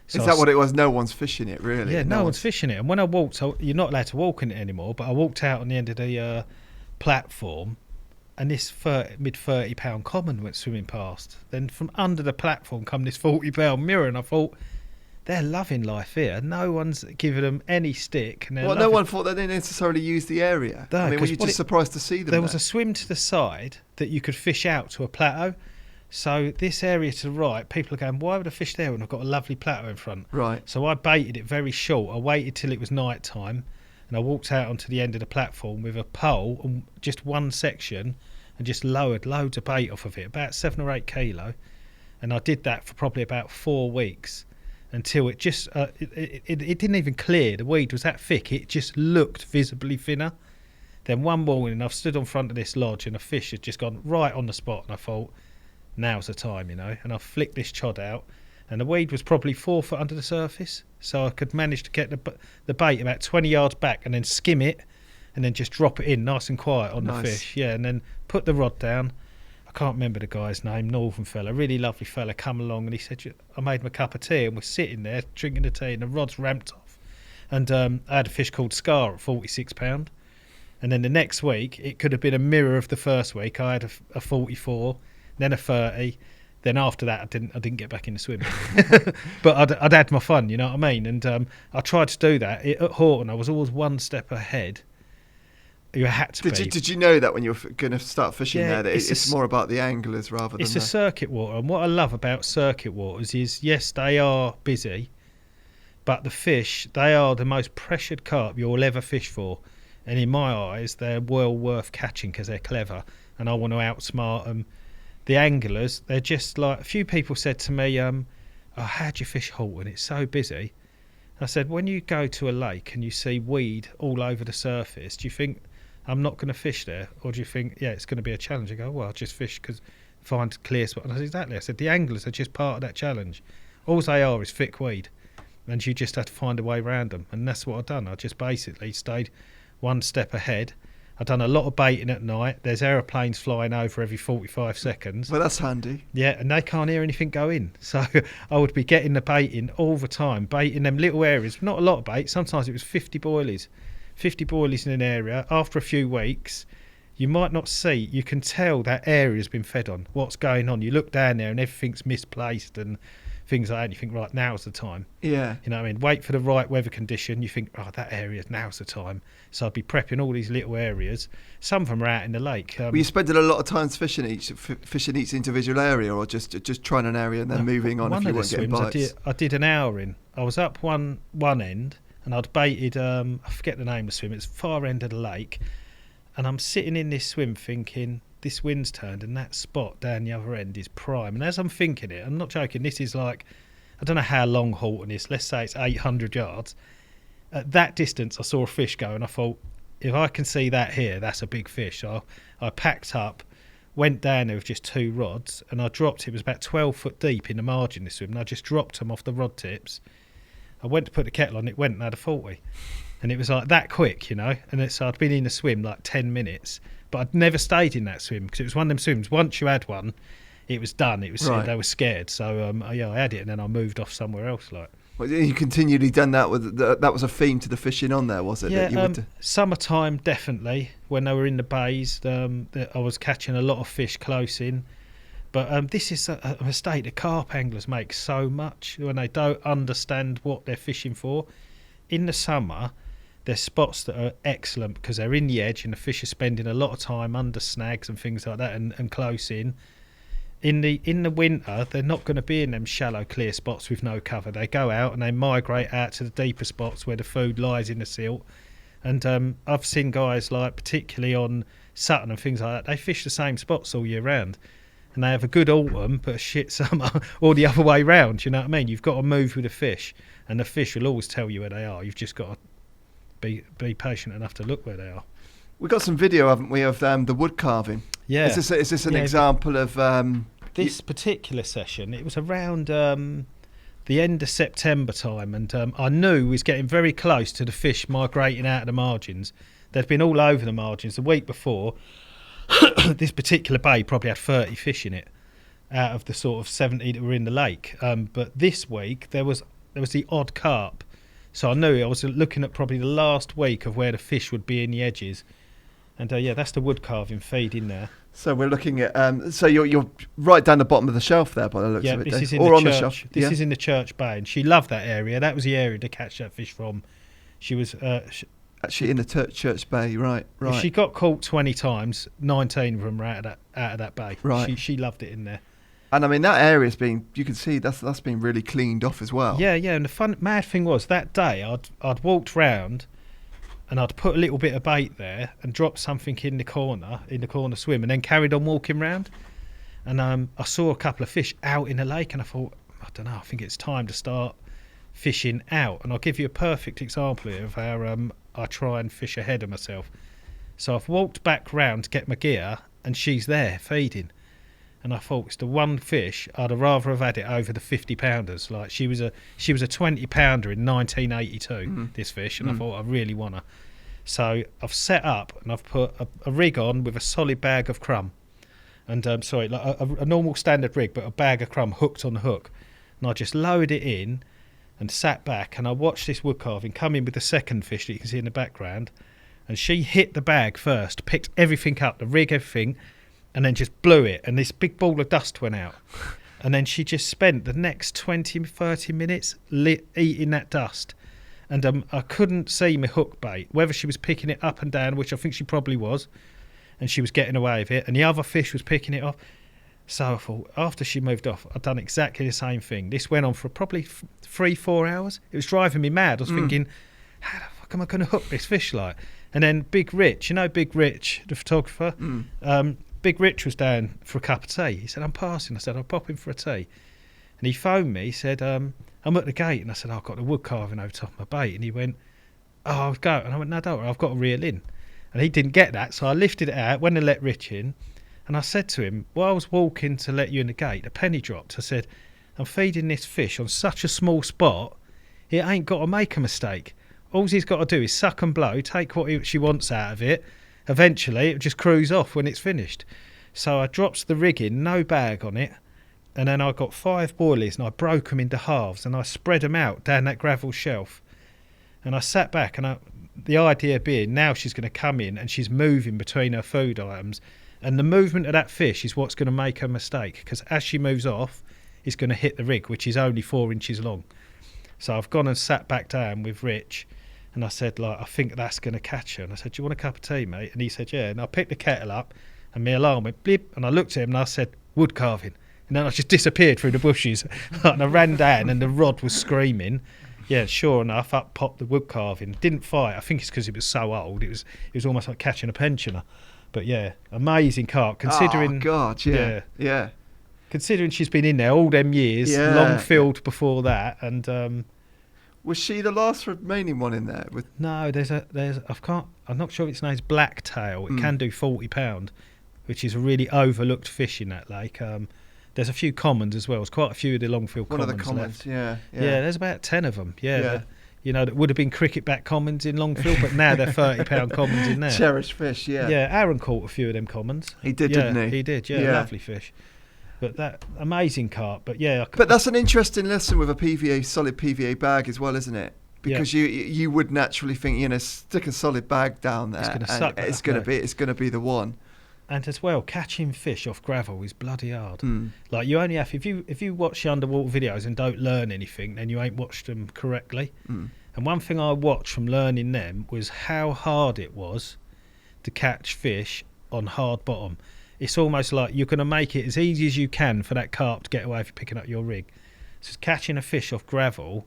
So is that what it was? No one's fishing it, really? Yeah, no one's fishing it. And when I walked, you're not allowed to walk in it anymore, but I walked out on the end of the platform, and this mid-30 pound common went swimming past. Then from under the platform come this 40 pound mirror, and I thought, they're loving life here. No one's giving them any stick. And well, no one thought that they necessarily used the area. No, I mean, were you just surprised to see them there was a swim to the side that you could fish out to a plateau. So this area to the right, people are going, why would I fish there when I've got a lovely plateau in front? Right. So I baited it very short. I waited till it was night time, and I walked out onto the end of the platform with a pole and just one section, and just lowered loads of bait off of it, about 7 or 8 kilo. And I did that for probably about 4 weeks until it just it didn't even clear. The weed was that thick, it just looked visibly thinner. Then one morning I've stood on front of this lodge and a fish had just gone right on the spot, and I thought, now's the time, you know. And I flicked this chod out, and the weed was probably 4 foot under the surface, so I could manage to get the bait about 20 yards back and then skim it and then just drop it in nice and quiet on the fish. Yeah, and then put the rod down. I can't remember the guy's name, northern fella, really lovely fella, come along, and he said, I made him a cup of tea, and we're sitting there drinking the tea, and the rod's ramped off. And I had a fish called Scar at 46 pound. And then the next week, it could have been a mirror of the first week. I had a 44, then a 30. Then after that, I didn't get back in the swimming. But I'd had my fun, you know what I mean? And I tried to do that. At Horton, I was always one step ahead. You had to be. Did you know that when you were going to start fishing there, that it's more about the anglers rather than... It's a circuit water, and what I love about circuit waters is, yes, they are busy, but the fish, they are the most pressured carp you'll ever fish for. And in my eyes, they're well worth catching because they're clever, and I want to outsmart them. The anglers, they're just like... A few people said to me, how'd you fish Horton? It's so busy. I said, when you go to a lake and you see weed all over the surface, do you think... I'm not going to fish there, or do you think, yeah, it's going to be a challenge? I go, well, I'll just fish because find a clear spot. And I said, exactly. I said, the anglers are just part of that challenge. All they are is thick weed, and you just have to find a way around them. And that's what I've done. I just basically stayed one step ahead. I've done a lot of baiting at night. There's aeroplanes flying over every 45 seconds. Well, that's handy. Yeah, and they can't hear anything go in. So I would be getting the bait in all the time, baiting them little areas. Not a lot of bait. Sometimes it was 50 boilies. 50 boilies in an area. After a few weeks, you might not see, you can tell that area's been fed on. What's going on? You look down there and everything's misplaced and things like that, and you think, right, now's the time. Yeah. You know what I mean? Wait for the right weather condition. You think, oh, that area, now's the time. So I'd be prepping all these little areas. Some of them are out in the lake. Were you spending a lot of time fishing each individual area, or just trying an area and then moving on if you weren't getting bites? I did an hour in. I was up one end and I'd baited, I forget the name of the swim, it's far end of the lake. And I'm sitting in this swim thinking, this wind's turned and that spot down the other end is prime. And as I'm thinking it, I'm not joking, this is like, I don't know how long Halton is, let's say it's 800 yards. At that distance I saw a fish go and I thought, if I can see that here, that's a big fish. So I packed up, went down there with just 2 rods, and I dropped, it was about 12 foot deep in the margin this swim, and I just dropped them off the rod tips. I went to put the kettle on, it went and had a 40. And it was like that quick, you know. And so I'd been in the swim like 10 minutes, but I'd never stayed in that swim because it was one of them swims. Once you had one, it was done. It was right. They were scared. So yeah, I had it, and then I moved off somewhere else. Like, well, you continually done that with that was a theme to the fishing on there, was it? Yeah, that you summertime definitely. When they were in the bays, I was catching a lot of fish close in. But this is a mistake the carp anglers make so much when they don't understand what they're fishing for. In the summer, there's spots that are excellent because they're in the edge and the fish are spending a lot of time under snags and things like that and close in. In the winter, they're not going to be in them shallow, clear spots with no cover. They go out and they migrate out to the deeper spots where the food lies in the silt. And I've seen guys, like particularly on Sutton and things like that, they fish the same spots all year round. And they have a good autumn but a shit summer, or the other way round, you know what I mean? You've got to move with the fish, and the fish will always tell you where they are. You've just got to be patient enough to look where they are. We've got some video, haven't we, of the wood carving? Yeah. Is this an example of... this particular session, it was around the end of September time, and I knew we was getting very close to the fish migrating out of the margins. They'd been all over the margins the week before. This particular bay probably had 30 fish in it out of the sort of 70 that were in the lake. But this week there was the odd carp. So I knew I was looking at probably the last week of where the fish would be in the edges. And yeah, that's the wood carving feed in there. So we're looking at so you're right down the bottom of the shelf there by the looks of it. This is in or the on church. The shelf. This is in the church bay, and she loved that area. That was the area to catch that fish from. She was actually in the church bay, right. She got caught 20 times, 19 of them were out of that bay. Right. She loved it in there. And I mean that area's been, you can see that's been really cleaned off as well. Yeah, and the mad thing was that day I'd walked round and I'd put a little bit of bait there and dropped something in the corner swim, and then carried on walking round. And I saw a couple of fish out in the lake, and I thought, I don't know, I think it's time to start fishing out. And I'll give you a perfect example of how I try and fish ahead of myself. So I've walked back round to get my gear, and she's there feeding. And I thought, it's the one fish I'd rather have had it over the 50 pounders. Like she was a 20 pounder in 1982. This fish, and I thought, I really want her. So I've set up and I've put a rig on with a solid bag of crumb, and like a normal standard rig, but a bag of crumb hooked on the hook. And I just lowered it in and sat back, and I watched this wood carving come in with the second fish that you can see in the background. And she hit the bag first, picked everything up, the rig, everything, and then just blew it, and this big ball of dust went out. And then she just spent the next 20-30 minutes eating that dust. And I couldn't see my hook bait, whether she was picking it up and down, which I think she probably was, and she was getting away with it, and the other fish was picking it off. So I thought, after she moved off, I'd done exactly the same thing. This went on for probably 3-4 hours. It was driving me mad. I was thinking, how the fuck am I going to hook this fish like? And then Big Rich, you know Big Rich, the photographer? Big Rich was down for a cup of tea. He said, I'm passing. I said, I'll pop in for a tea. And he phoned me. He said, I'm at the gate. And I said, I've got the wood carving over top of my bait. And he went, oh, I'll go. And I went, no, don't worry, I've got a reel in. And he didn't get that. So I lifted it out, went and let Rich in. And I said to him, while I was walking to let you in the gate, a penny dropped. I said, I'm feeding this fish on such a small spot, it ain't got to make a mistake. All he's got to do is suck and blow, take what she wants out of it. Eventually, it just cruise off when it's finished. So I dropped the rig in, no bag on it. And then I got 5 boilies and I broke them into halves and I spread them out down that gravel shelf. And I sat back and the idea being now she's going to come in and she's moving between her food items, and the movement of that fish is what's going to make her mistake, because as she moves off, it's going to hit the rig, which is only 4 inches long. So I've gone and sat back down with Rich, and I said, like, I think that's going to catch her. And I said, do you want a cup of tea, mate? And he said, yeah. And I picked the kettle up, and my alarm went blip, and I looked at him and I said, wood carving. And then I just disappeared through the bushes. And I ran down, and the rod was screaming. Yeah, sure enough, up popped the wood carving. Didn't fight. I think it's because it was so old. It was almost like catching a pensioner. But yeah, amazing carp. Considering, oh God, yeah. Considering she's been in there all them years, long filled before that, and was she the last remaining one in there? No, I'm not sure if its name's blacktail. It can do 40 pound, which is a really overlooked fish in that lake. There's a few commons as well. There's quite a few of the longfield commons. One of the commons, left. Yeah. There's about 10 of them. Yeah. That would have been cricket bat commons in Longfield, but now they're 30 pound commons in there. Cherished fish, yeah. Yeah, Aaron caught a few of them commons. He did, didn't he? He did, yeah. Lovely fish. But that amazing carp. But yeah, but that's an interesting lesson with a solid PVA bag as well, isn't it? Because you would naturally think, stick a solid bag down there, it's going to be the one. And as well, catching fish off gravel is bloody hard. Like, you only have, if you watch the underwater videos and don't learn anything, then you ain't watched them correctly. And one thing I watched from learning them was how hard it was to catch fish on hard bottom. It's almost like you're going to make it as easy as you can for that carp to get away if you're picking up your rig. So catching a fish off gravel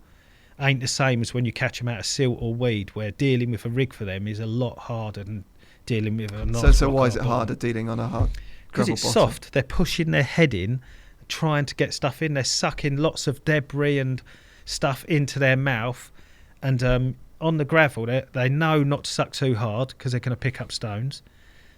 ain't the same as when you catch them out of silt or weed, where dealing with a rig for them is a lot harder than dealing with a So why is it harder dealing on a hard because gravel it's bottom? soft. They're pushing their head in, trying to get stuff in. They're sucking lots of debris and stuff into their mouth. And on the gravel, they know not to suck too hard because they're going to pick up stones.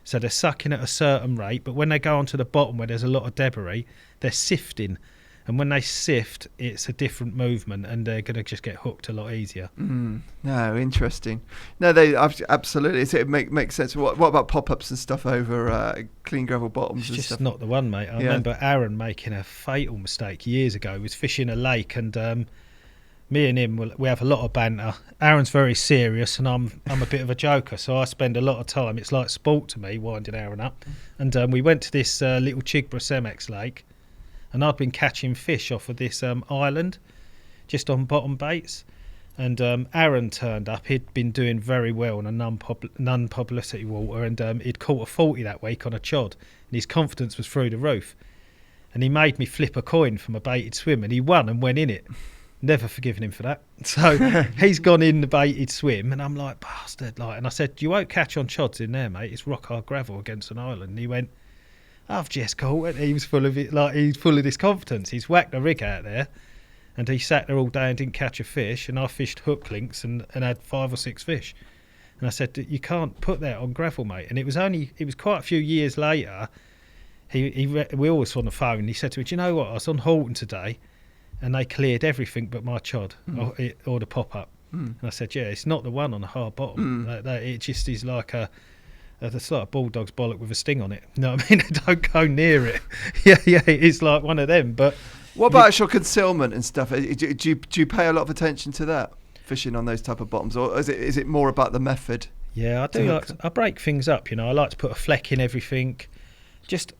So they're sucking at a certain rate, but when they go onto the bottom where there's a lot of debris, they're sifting. And when they sift, it's a different movement, and they're going to just get hooked a lot easier. No, interesting. No, they absolutely. It makes sense. What about pop-ups and stuff over clean gravel bottoms? It's just not the one, mate. I remember Aaron making a fatal mistake years ago. He was fishing a lake, and me and him, we have a lot of banter. Aaron's very serious, and I'm a bit of a joker, so I spend a lot of time. It's like sport to me, winding Aaron up. And we went to this little Chigborough Cemex lake, and I'd been catching fish off of this island, just on bottom baits. And Aaron turned up. He'd been doing very well on a non-publicity water, and he'd caught a 40 that week on a chod, and his confidence was through the roof. And he made me flip a coin from a baited swim, and he won and went in it. Never forgiven him for that. So he's gone in the baited swim, and I'm like, bastard. And I said, you won't catch on chods in there, mate. It's rock hard gravel against an island. And he went, I've just caught it. He was full of it, he's full of this confidence. He's whacked a rig out there, and he sat there all day and didn't catch a fish. And I fished hook links and had 5 or 6 fish. And I said, you can't put that on gravel, mate. And it was quite a few years later. We always on the phone. He said to me, do you know what? I was on Halton today, and they cleared everything but my chod or the pop-up. And I said, yeah, it's not the one on the hard bottom. It just is like it's like a bulldog's bollock with a sting on it. You know what I mean? Don't go near it. yeah, it's like one of them. But what about actual concealment and stuff? Do you pay a lot of attention to that, fishing on those type of bottoms, or is it more about the method? Yeah, I do. I break things up. I like to put a fleck in everything.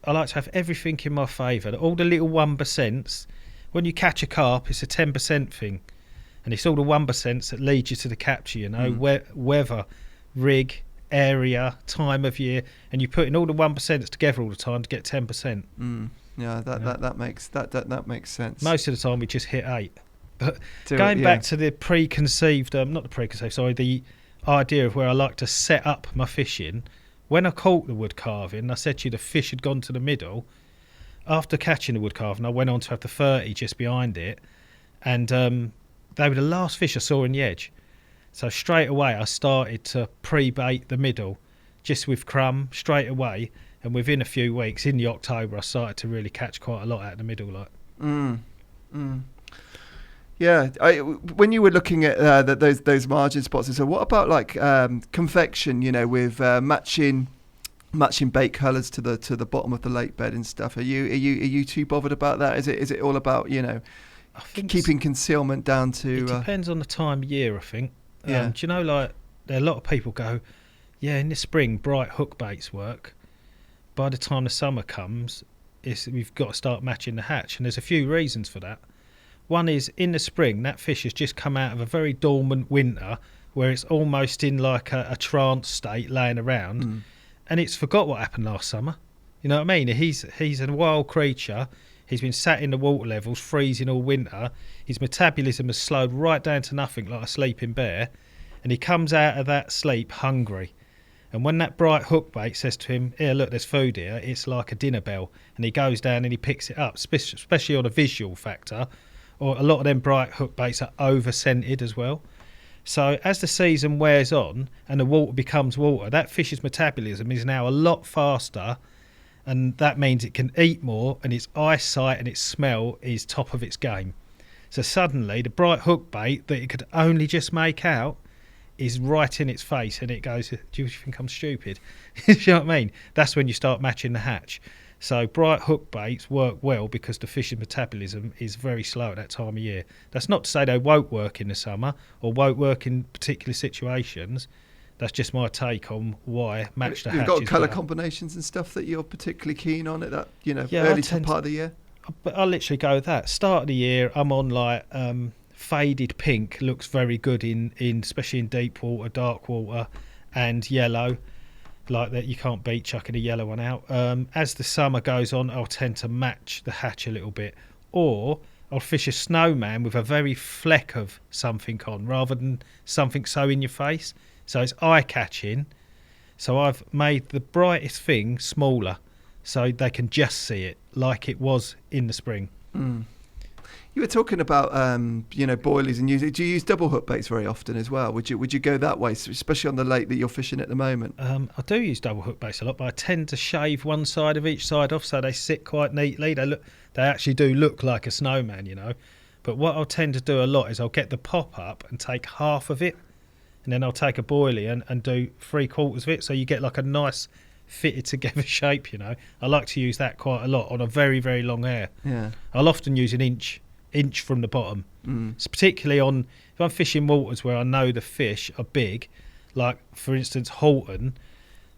I like to have everything in my favour. All the little 1%. When you catch a carp, it's a 10% thing, and it's all the 1% that lead you to the capture. Weather, rig, area, time of year, and you put in all the 1% together all the time to get 10%. Yeah, that makes sense. Most of the time, we just hit 8. But going back to the the idea of where I like to set up my fishing. When I caught the wood carving, I said to you the fish had gone to the middle. After catching the wood carving, I went on to have the 30 just behind it, and they were the last fish I saw in the edge. So straight away I started to pre-bait the middle, just with crumb straight away, and within a few weeks, in the October, I started to really catch quite a lot out of the middle. Yeah, when you were looking at those margin spots, so what about convection? with matching bait colours to the bottom of the lake bed and stuff. Are you too bothered about that? Is it all about I think keeping concealment down to? It depends on the time of year, I think. Yeah. Do you know, a lot of people go, yeah, in the spring bright hook baits work. By the time the summer comes, we've got to start matching the hatch, and there's a few reasons for that. One is, in the spring, that fish has just come out of a very dormant winter where it's almost in like a trance state laying around, and it's forgot what happened last summer. You know what I mean? He's a wild creature. He's been sat in the water levels, freezing all winter. His metabolism has slowed right down to nothing, like a sleeping bear, and he comes out of that sleep hungry. And when that bright hook bait says to him, here, look, there's food here, it's like a dinner bell. And he goes down and he picks it up, especially on a visual factor. Or a lot of them bright hook baits are over-scented as well. So as the season wears on and the water becomes water, that fish's metabolism is now a lot faster, and that means it can eat more, and its eyesight and its smell is top of its game. So suddenly the bright hook bait that it could only just make out is right in its face, and it goes, do you think I'm stupid? You know what I mean? That's when you start matching the hatch. So bright hook baits work well because the fish's metabolism is very slow at that time of year. That's not to say they won't work in the summer or won't work in particular situations. That's just my take on why match the hatch. You've got colour better. Combinations and stuff that you're particularly keen on at that, Yeah, early part of the year? But I'll literally go with that. Start of the year, I'm on like faded pink, looks very good in especially in deep water, dark water, and yellow. Like that, you can't beat chucking a yellow one out. As the summer goes on, I'll tend to match the hatch a little bit, or I'll fish a snowman with a very fleck of something on rather than something so in your face. So it's eye-catching. So I've made the brightest thing smaller so they can just see it like it was in the spring. You were talking about, boilies and do you use double hook baits very often as well? Would you go that way, especially on the lake that you're fishing at the moment? I do use double hook baits a lot, but I tend to shave one side of each side off so they sit quite neatly. They actually do look like a snowman, But what I'll tend to do a lot is I'll get the pop up and take half of it, and then I'll take a boilie and do 3/4 of it, so you get like a nice fitted together shape. I like to use that quite a lot on a very, very long hair. Yeah, I'll often use an inch from the bottom. So particularly if I'm fishing waters where I know the fish are big, like for instance Halton,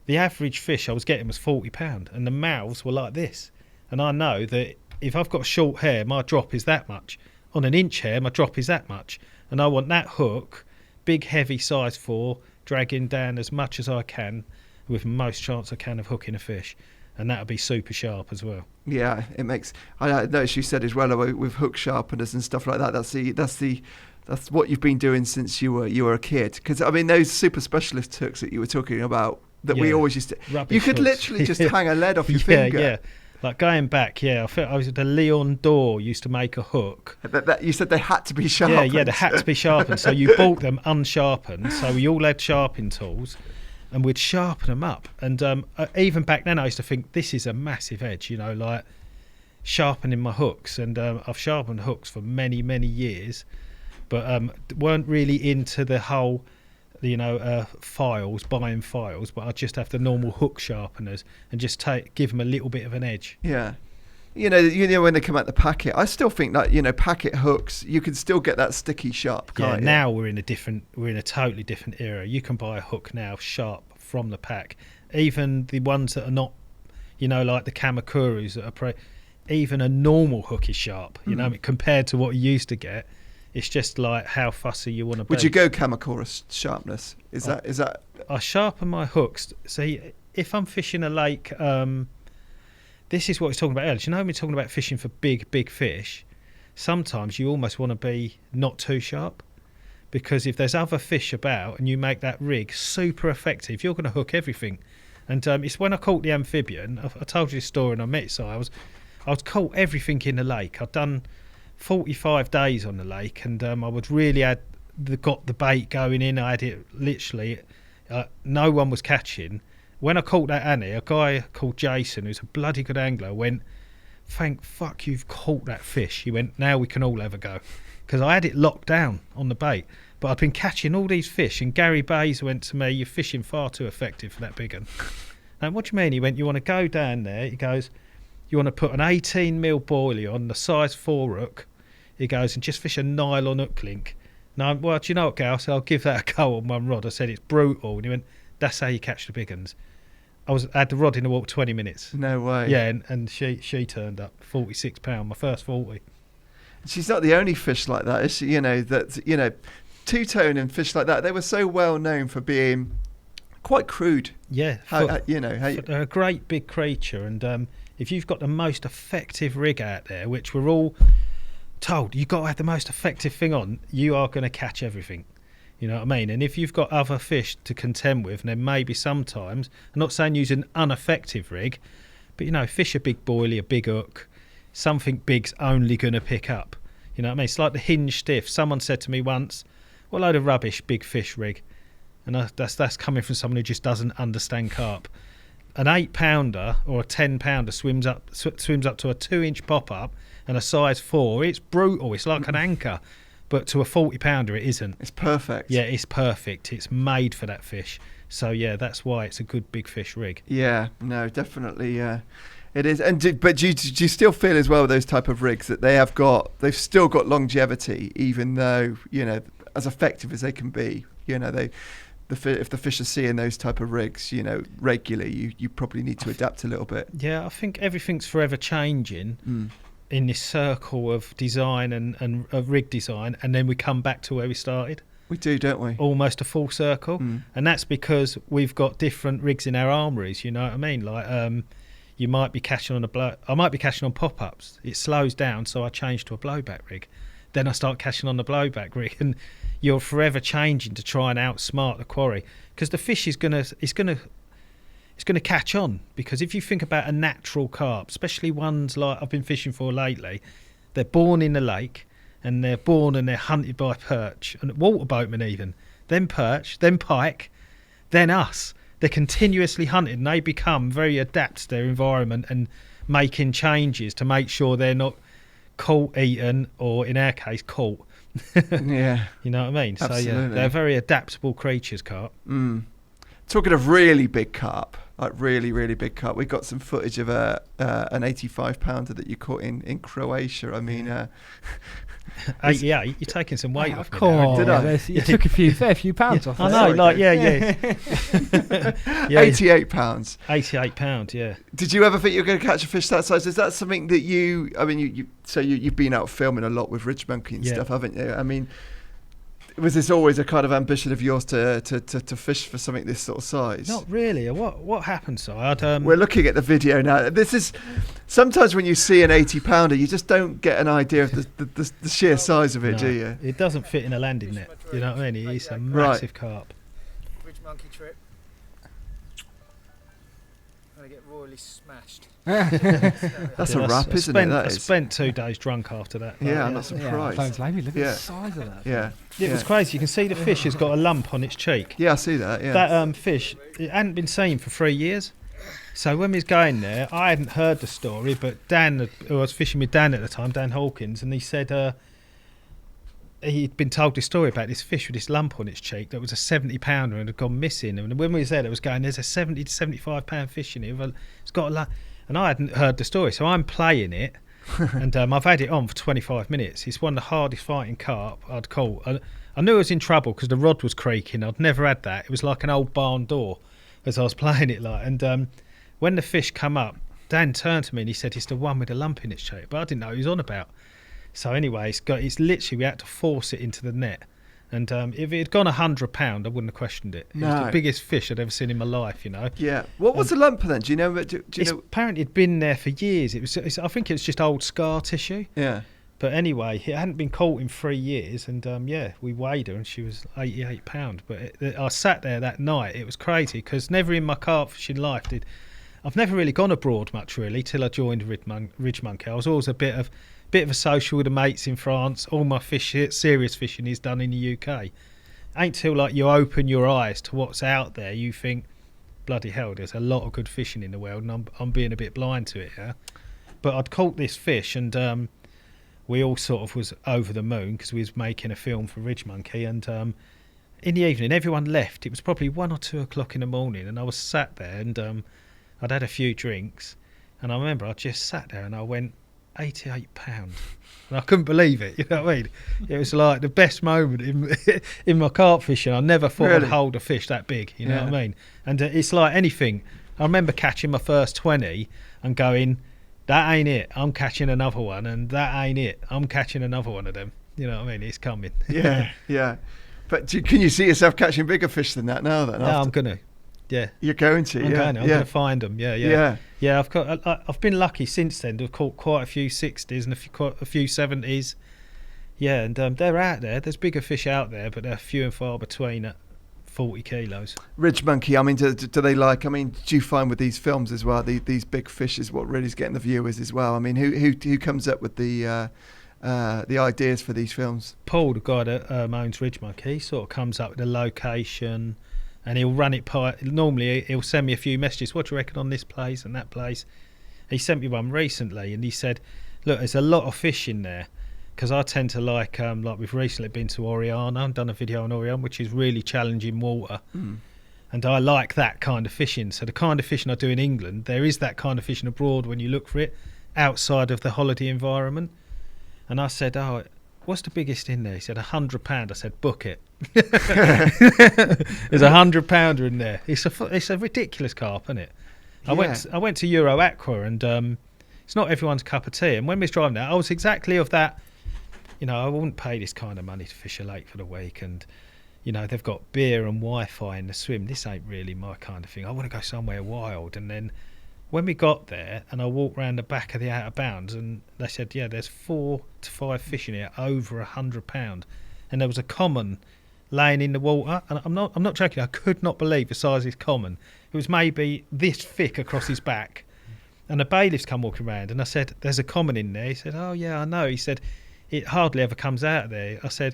the average fish I was getting was £40 and the mouths were like this, and I know that if I've got short hair my drop is that much, on an inch hair my drop is that much, and I want that hook big heavy size 4 dragging down as much as I can with most chance I can of hooking a fish, and that'll be super sharp as well. Yeah, it makes. I noticed you said as well with hook sharpeners and stuff like that. That's what you've been doing since you were a kid. Because I mean, those super specialist hooks that you were talking about that we always used to. Rubbish you could hooks. literally just hang a lead off your finger. Yeah. Like going back, I felt I was at the Leon Door used to make a hook. You said they had to be sharpened. Yeah, they had to be sharpened. So you bought them unsharpened. So we all had sharpening tools, and we'd sharpen them up. And even back then, I used to think this is a massive edge, like sharpening my hooks. And I've sharpened hooks for many, many years, but weren't really into the whole, buying files. But I just have the normal hook sharpeners and just give them a little bit of an edge. Yeah. When they come out the packet, I still think that packet hooks, you can still get that sticky sharp. Can't you? Now we're in a totally different era. You can buy a hook now sharp from the pack, even the ones that are not, like the Kamakurus that are even a normal hook is sharp. Compared to what you used to get. It's just like how fussy you want to be. Would you go Kamakura sharpness? Is that? I sharpen my hooks. See, if I'm fishing a lake. This is what I was talking about earlier. When we're talking about fishing for big fish, sometimes you almost want to be not too sharp, because if there's other fish about and you make that rig super effective, you're going to hook everything. And it's when I caught the amphibian, I told you this story and I met, so I was caught everything in the lake. I'd done 45 days on the lake, and I would really got the bait going in. I had it literally, no one was catching. When I caught that Annie, a guy called Jason, who's a bloody good angler, went, "Thank fuck you've caught that fish." He went, "Now we can all have a go." Because I had it locked down on the bait. But I'd been catching all these fish, and Gary Bays went to me, "You're fishing far too effective for that big one." And what do you mean? He went, "You want to go down there?" He goes, "You want to put an 18mm boilie on, the size 4 hook." He goes, "And just fish a nylon hook link." No, well, do you know what, Gal? I said, I'll give that a go on one rod. I said, it's brutal. And he went, that's how you catch the big uns. I had the rod in the water 20 minutes. No way. Yeah, and she turned up, £46, my first 40. She's not the only fish like that, is she? Two-tone and fish like that, they were so well known for being quite crude. Yeah. They're a great big creature, and if you've got the most effective rig out there, which we're all told, you've got to have the most effective thing on, you are going to catch everything. You know what I mean? And if you've got other fish to contend with, then maybe sometimes, I'm not saying use an ineffective rig, but, fish a big boilie, a big hook, something big's only going to pick up. You know what I mean? It's like the hinge stiff. Someone said to me once, what a load of rubbish, big fish rig. And that's coming from someone who just doesn't understand carp. An 8-pounder or a 10-pounder swims up to a 2-inch pop-up and a size 4. It's brutal. It's like an anchor. But to a 40-pounder, it isn't. It's perfect. Yeah, it's perfect. It's made for that fish. So, yeah, that's why it's a good big fish rig. Yeah, no, definitely, it is. But do you still feel as well with those type of rigs that they've still got longevity, even though, as effective as they can be, if the fish are seeing those type of rigs, regularly, you probably need to adapt a little bit. Yeah, I think everything's forever changing. In this circle of design and of rig design, and then we come back to where we started. We do, don't we? Almost a full circle. And that's because we've got different rigs in our armouries, you know what I mean? Like you might be catching on I might be catching on pop-ups. It slows down, so I change to a blowback rig. Then I start catching on the blowback rig, and you're forever changing to try and outsmart the quarry, because the fish is gonna catch on. Because if you think about a natural carp, especially ones like I've been fishing for lately, they're born in the lake, and they're hunted by perch and water boatmen even, then perch, then pike, then us. They're continuously hunted, and they become very adept to their environment and making changes to make sure they're not caught, eaten, or in our case caught. Yeah, you know what I mean? Absolutely. So yeah, they're very adaptable creatures, carp. Talking of really big carp, like really, really big carp, we got some footage of an 85-pounder that you caught in Croatia. I mean, 88. You're taking some weight off me. Did I? You took a few pounds off. I know, Sorry, yeah. 88 pounds. 88 pounds, yeah. Did you ever think you were going to catch a fish that size? Is that something that you've been out filming a lot with ridge monkey and stuff, haven't you? I mean, was this always a kind of ambition of yours to fish for something this sort of size? Not really. What happened, Si? We're looking at the video now. This is sometimes when you see an 80-pounder, you just don't get an idea of the sheer size of it, do you? It doesn't fit in a landing net. You know what I mean? It's a massive carp. Ridge monkey trip. I'm gonna get royally smashed. That's a wrap, isn't it? I spent 2 days drunk after that. Yeah, I'm not surprised. Look at the size of that. Yeah. It was crazy. You can see the fish has got a lump on its cheek. Yeah, I see that. Yeah. That fish, it hadn't been seen for 3 years. So when we was going there, I hadn't heard the story, but Dan, who I was fishing with Dan at the time, Dan Hawkins, and he said he'd been told this story about this fish with this lump on its cheek that was a 70-pounder and had gone missing. And when we was there, it was going, there's a 70 to 75-pound fish in here. It's got a lump. And I hadn't heard the story, so I'm playing it. And I've had it on for 25 minutes. It's one of the hardest fighting carp I'd caught. I knew I was in trouble because the rod was creaking. I'd never had that. It was like an old barn door as I was playing it. And when the fish come up, Dan turned to me and he said, it's the one with the lump in its cheek. But I didn't know what he was on about. So anyway, it's literally, we had to force it into the net. And if it had gone £100, I wouldn't have questioned it. It was the biggest fish I'd ever seen in my life, you know. Yeah. What was the lump then? Do you know? Do you know? Apparently it'd been there for years. I think it was just old scar tissue. Yeah. But anyway, it hadn't been caught in 3 years. And we weighed her and she was £88. But I sat there that night. It was crazy because never in my carp fishing life I've never really gone abroad much really till I joined Ridge Monkey. I was always a bit of a social with the mates in France. All my serious fishing is done in the UK. Ain't till like you open your eyes to what's out there, you think, bloody hell, there's a lot of good fishing in the world, and I'm being a bit blind to it. Yeah, but I'd caught this fish, and we all sort of was over the moon because we was making a film for Ridge Monkey, and in the evening everyone left. It was probably 1 or 2 o'clock in the morning, and I was sat there, and I'd had a few drinks, and I remember I just sat there and I went, £88. And I couldn't believe it, you know what I mean? It was like the best moment in my carp fishing. I never thought Really? I'd hold a fish that big, you know Yeah. what I mean? And it's like anything. I remember catching my first 20 and going, that ain't it, I'm catching another one, and that ain't it, I'm catching another one of them. You know what I mean? It's coming. Yeah, yeah. But can you see yourself catching bigger fish than that now? Then Yeah, I'm gonna. Yeah, You're going to. I'm yeah, going. I'm yeah. gonna find them. Yeah. I've been lucky since then to have caught quite a few 60s and quite a few 70s. Yeah, and they're out there. There's bigger fish out there, but they're few and far between at 40 kilos. Ridge monkey. I mean, do they like? I mean, do you find with these films as well, these big fish is what really is getting the viewers as well? I mean, who comes up with the ideas for these films? Paul, the guy that owns Ridge Monkey, he sort of comes up with a location, and he'll run it by. Normally, he'll send me a few messages. What do you reckon on this place and that place? He sent me one recently, and he said, "Look, there's a lot of fish in there." Because I tend to like we've recently been to Oriana and done a video on Oriana, which is really challenging water. And I like that kind of fishing. So the kind of fishing I do in England, there is that kind of fishing abroad when you look for it, outside of the holiday environment. And I said, oh, what's the biggest in there? He said, £100. I said, book it. There's £100 in there. It's a ridiculous carp, isn't it? I went to Euro Aqua, and it's not everyone's cup of tea. And when we was driving there, I was exactly of that. You know, I wouldn't pay this kind of money to fish a lake for the week, and you know, they've got beer and Wi-Fi in the swim. This ain't really my kind of thing. I want to go somewhere wild. And then when we got there, and I walked around the back of the Out of Bounds, and they said, yeah, there's 4 to 5 fish in here over £100, and there was a common laying in the water. And I'm not joking. I could not believe the size of this common. It was maybe this thick across his back, and the bailiffs come walking around, and I said, there's a common in there. He said, oh yeah, I know. He said, it hardly ever comes out of there. I said,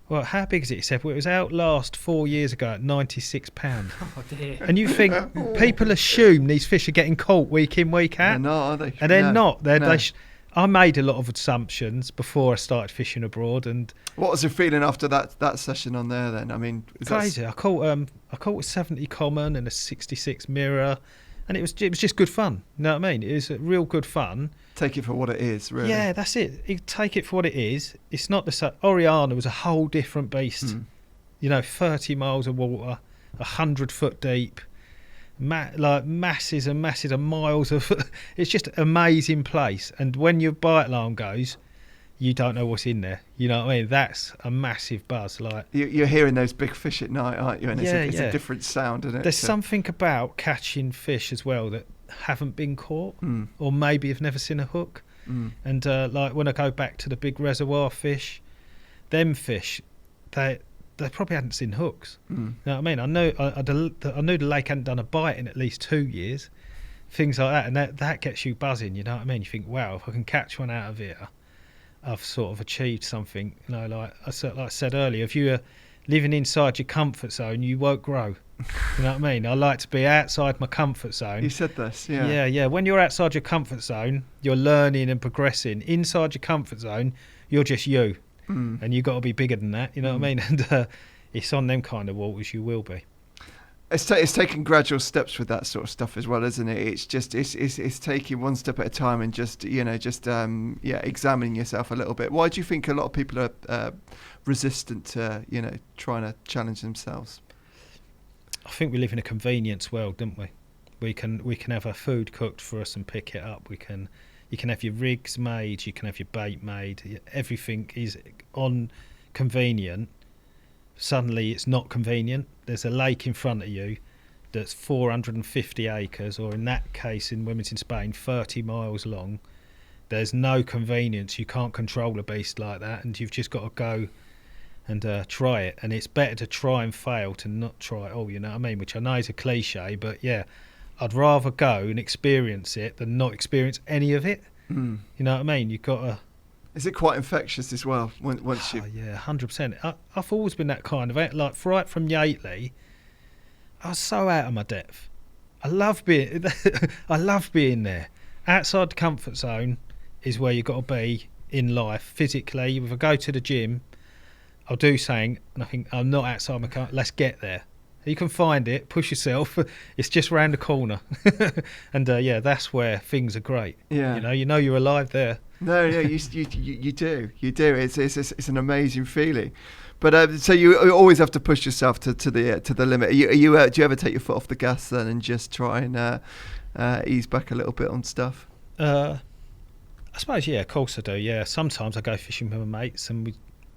well, how big is it? He said, well, it was out last 4 years ago at £96. Oh dear. And you think people assume these fish are getting caught week in, week out. They're not, are they? And they're No, not. no. I made a lot of assumptions before I started fishing abroad, and What was the feeling after that session on there then? I mean, crazy. I caught a 70 common and a 66 mirror, and it was just good fun. You know what I mean? It was real good fun. Take it for what it is, really. Yeah, that's it. You take it for what it is. It's not the same. Oriana was a whole different beast. You know, 30 miles of water, 100 foot deep, like masses and masses of miles of. It's just an amazing place. And when your bite alarm goes, you don't know what's in there. You know what I mean? That's a massive buzz. Like You're hearing those big fish at night, aren't you? And it's Yeah. a different sound, isn't it? there's So- something about catching fish as well that haven't been caught, or maybe have never seen a hook. And like when I go back to the big reservoir fish, them fish, they probably hadn't seen hooks. You know what I mean? I knew the lake hadn't done a bite in at least 2 years, things like that, and that gets you buzzing. You know what I mean? You think, wow, if I can catch one out of here, I've sort of achieved something. You know, like I said earlier, if you are living inside your comfort zone, you won't grow. You know what I mean? I like to be outside my comfort zone. You said this, yeah. Yeah. When you're outside your comfort zone, you're learning and progressing. Inside your comfort zone, you're just you, and you've got to be bigger than that. You know what I mean? And it's on them kind of waters you will be. It's taking gradual steps with that sort of stuff as well, isn't it? It's just it's taking one step at a time and just examining yourself a little bit. Why do you think a lot of people are resistant to trying to challenge themselves? I think we live in a convenience world, don't we? We can have our food cooked for us and pick it up. You can have your rigs made, you can have your bait made. Everything is on convenient. Suddenly it's not convenient. There's a lake in front of you that's 450 acres, or in that case in Women's in Spain, 30 miles long. There's no convenience. You can't control a beast like that, and you've just got to go and try it. And it's better to try and fail to not try at all, you know what I mean? Which I know is a cliche, but yeah, I'd rather go and experience it than not experience any of it. You know what I mean? You've got to... Is it quite infectious as well? Once you... Oh, yeah, 100%. I've always been that kind of... Like, right from Yateley, I was so out of my depth. I love being there. Outside the comfort zone is where you've got to be in life, physically. If I go to the gym, I'll do something, and I think, I'm not outside my comfort. Let's get there. You can find it, push yourself. It's just round the corner. And that's where things are great. Yeah. You know you're alive there. No, you do. It's an amazing feeling. But so you always have to push yourself to the limit. Do you ever take your foot off the gas then and just try and ease back a little bit on stuff? I suppose, of course I do. Yeah, sometimes I go fishing with my mates and we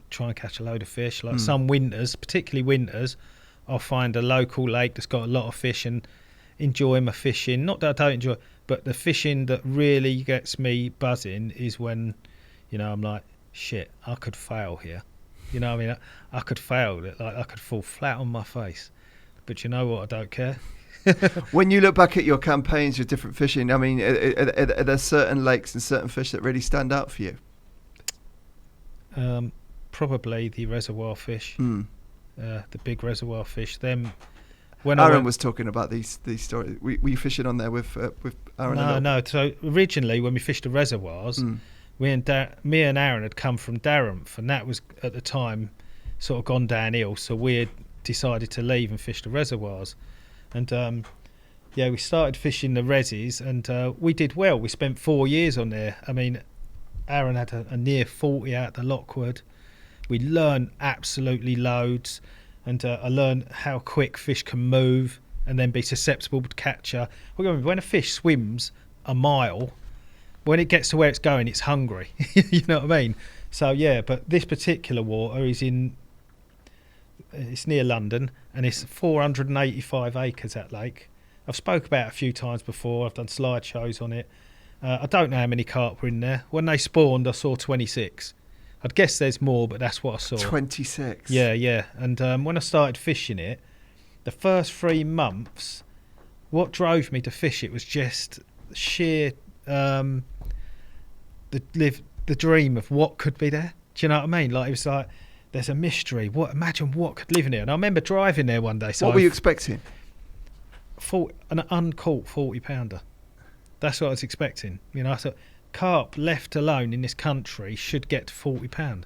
try and catch a load of fish. Like some winters, particularly winters, I'll find a local lake that's got a lot of fish and enjoy my fishing. Not that I don't enjoy, but the fishing that really gets me buzzing is when, I'm like, shit, I could fail here. You know what I mean? I could fail. Like I could fall flat on my face. But you know what? I don't care. When you look back at your campaigns with different fishing, I mean, are there certain lakes and certain fish that really stand out for you? Probably the reservoir fish. The big reservoir fish. Them. When Aaron was talking about these stories. Were you fishing on there with Aaron? No. So originally, when we fished the reservoirs, me and Aaron had come from Darramf, and that was at the time sort of gone downhill. So we had decided to leave and fish the reservoirs, and we started fishing the reses, and we did well. We spent 4 years on there. I mean, Aaron had a near 40 out the Lockwood. We learned absolutely loads, and I learned how quick fish can move and then be susceptible to capture. When a fish swims a mile, when it gets to where it's going, it's hungry. You know what I mean? So but this particular water is it's near London, and it's 485 acres, that lake. I've spoke about it a few times before. I've done slideshows on it. I don't know how many carp were in there. When they spawned, I saw 26. I'd guess there's more, but that's what I saw. 26? Yeah. And when I started fishing it, the first 3 months, what drove me to fish it was just sheer the dream of what could be there. Do you know what I mean? Like, it was like, there's a mystery. Imagine what could live in there. And I remember driving there one day. So what were you expecting? An uncaught 40-pounder. That's what I was expecting. I thought carp left alone in this country should get to 40 pound.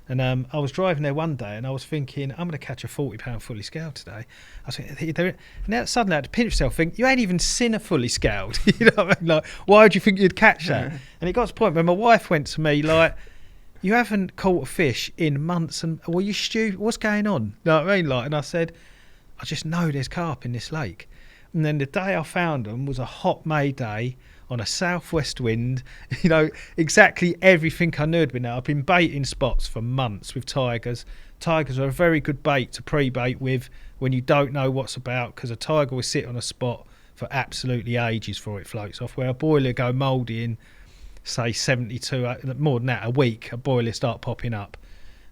And I was driving there one day and I was thinking, I'm going to catch a 40 pound fully scaled today. I was thinking, now suddenly I had to pinch myself, think, you ain't even seen a fully scaled. You know what I mean? Like, why would you think you'd catch that? And it got to the point where my wife went to me like, you haven't caught a fish in months, and well, you stupid, what's going on? You know what I mean? Like, and I said, I just know there's carp in this lake. And then the day I found them was a hot May day on a southwest wind. Exactly everything I knew had been there. I've been baiting spots for months with tigers. Tigers are a very good bait to pre-bait with when you don't know what's about, because a tiger will sit on a spot for absolutely ages before it floats off, where a boiler go mouldy in, say, 72, more than that, a week, a boiler start popping up.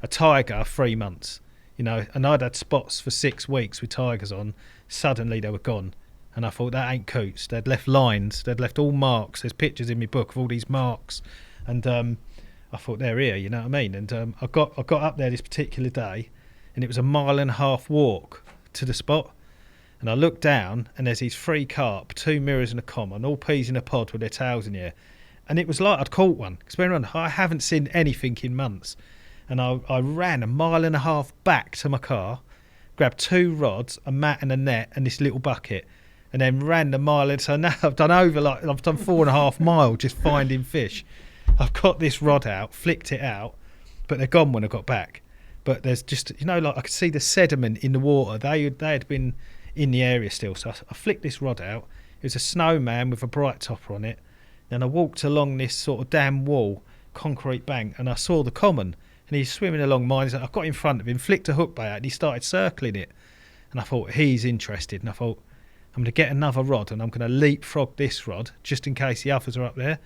A tiger, 3 months. And I'd had spots for 6 weeks with tigers on. Suddenly they were gone. And I thought, that ain't coots. They'd left lines. They'd left all marks. There's pictures in my book of all these marks. And I thought, they're here, you know what I mean? And I got up there this particular day, and it was a 1.5 mile walk to the spot. And I looked down, and there's these 3 carp, 2 mirrors and a common, all peas in a pod with their tails in the air. And it was like I'd caught one. Because I haven't seen anything in months. And I ran 1.5 miles back to my car, grabbed 2 rods, a mat and a net, and this little bucket, and then ran the mile. And so now I've done 4.5 miles just finding fish. I've got this rod out, flicked it out, but they're gone when I got back. But there's just, like I could see the sediment in the water. They had been in the area still. So I flicked this rod out. It was a snowman with a bright topper on it. Then I walked along this sort of dam wall, concrete bank, and I saw the common. And he's swimming along mine. I got in front of him, flicked a hook bait out, and he started circling it. And I thought, he's interested. And I thought, I'm going to get another rod, and I'm going to leapfrog this rod just in case the others are up there.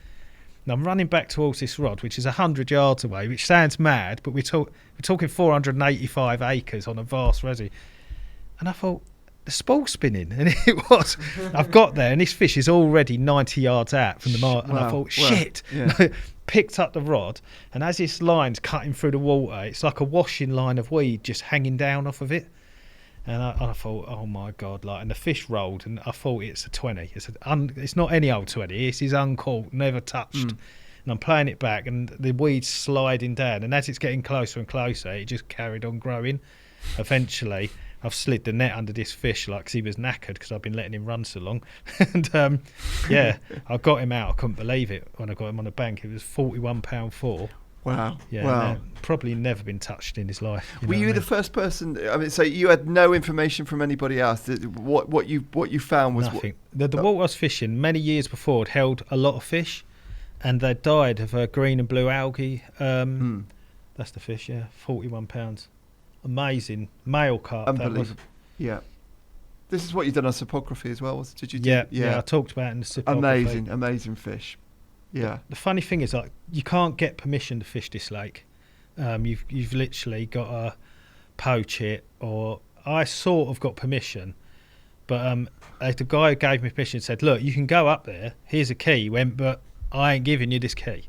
And I'm running back towards this rod, which is 100 yards away, which sounds mad, but we're talking 485 acres on a vast resi. And I thought, the spool's spinning, and it was. I've got there, and this fish is already 90 yards out from the mark, and I thought, shit. Yeah. Picked up the rod, and as this line's cutting through the water, it's like a washing line of weed just hanging down off of it. And I thought, oh my God, and the fish rolled, and I thought, it's a 20. It's not any old 20. This is uncaught, never touched. And I'm playing it back, and the weed's sliding down, and as it's getting closer and closer, it just carried on growing. Eventually, I've slid the net under this fish like 'cause he was knackered because I've been letting him run so long. And yeah, I got him out. I couldn't believe it when I got him on the bank. It was 41 £4 4. Wow. Yeah, Wow. probably never been touched in his life. Were you the first person? I mean, so you had no information from anybody else. What you found was nothing. The water I was fishing many years before had held a lot of fish, and they died of green and blue algae. That's the fish. Yeah, 41 £. Amazing male carp. That was. Unbelievable. Yeah. This is what you've done on topography as well. Did you? Yeah. I talked about it in the topography. Amazing fish. Yeah. The funny thing is, like, you can't get permission to fish this lake. You've literally got to poach it, or I sort of got permission, but the guy who gave me permission said, "Look, you can go up there. Here's a key." He went, "But I ain't giving you this key."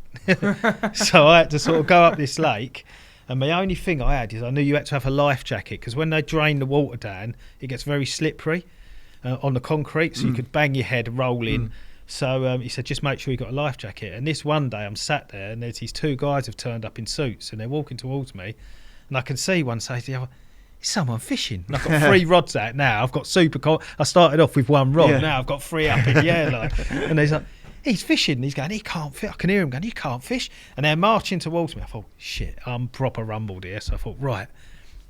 So I had to sort of go up this lake, and the only thing I had is I knew you had to have a life jacket, because when they drain the water down, it gets very slippery on the concrete, so you could bang your head, roll in. So he said, just make sure you got a life jacket. And this one day I'm sat there and there's these two guys have turned up in suits and they're walking towards me, and I can see one say to the other, "Is someone fishing?" And I've got 3 rods out now. I've got I started off with 1 rod. Now I've got 3 up in the air. Like, and he's like, "He's fishing." He's going, "He can't fish." I can hear him going, "You can't fish." And they're marching towards me. I thought, shit, I'm proper rumbled here. So I thought, right,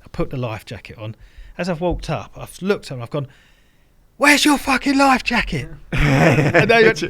I put the life jacket on. As I've walked up, I've looked at him, I've gone, "Where's your fucking life jacket?" And they went,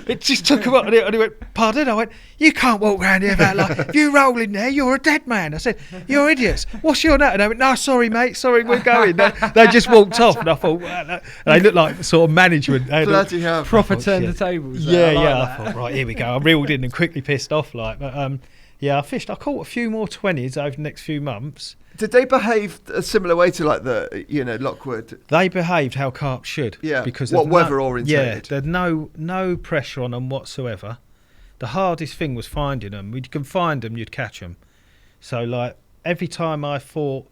it just took him up, and he went, "Pardon?" I went, "You can't walk around here without life. If you roll in there, you're a dead man." I said, "You're idiots. What's your name?" And they went, "No, sorry, mate. Sorry, we're going." They just walked off, and I thought, wow, and they looked like sort of management. Bloody hell. Proper turn the tables. I thought, right, here we go. I reeled in and quickly pissed off. Like, but yeah, I fished. I caught a few more 20s over the next few months. Did they behave a similar way to like the Lockwood? They behaved how carp should. Yeah. Because weather orientated. Yeah, there's no pressure on them whatsoever. The hardest thing was finding them. When you can find them, you'd catch them. So like every time I thought,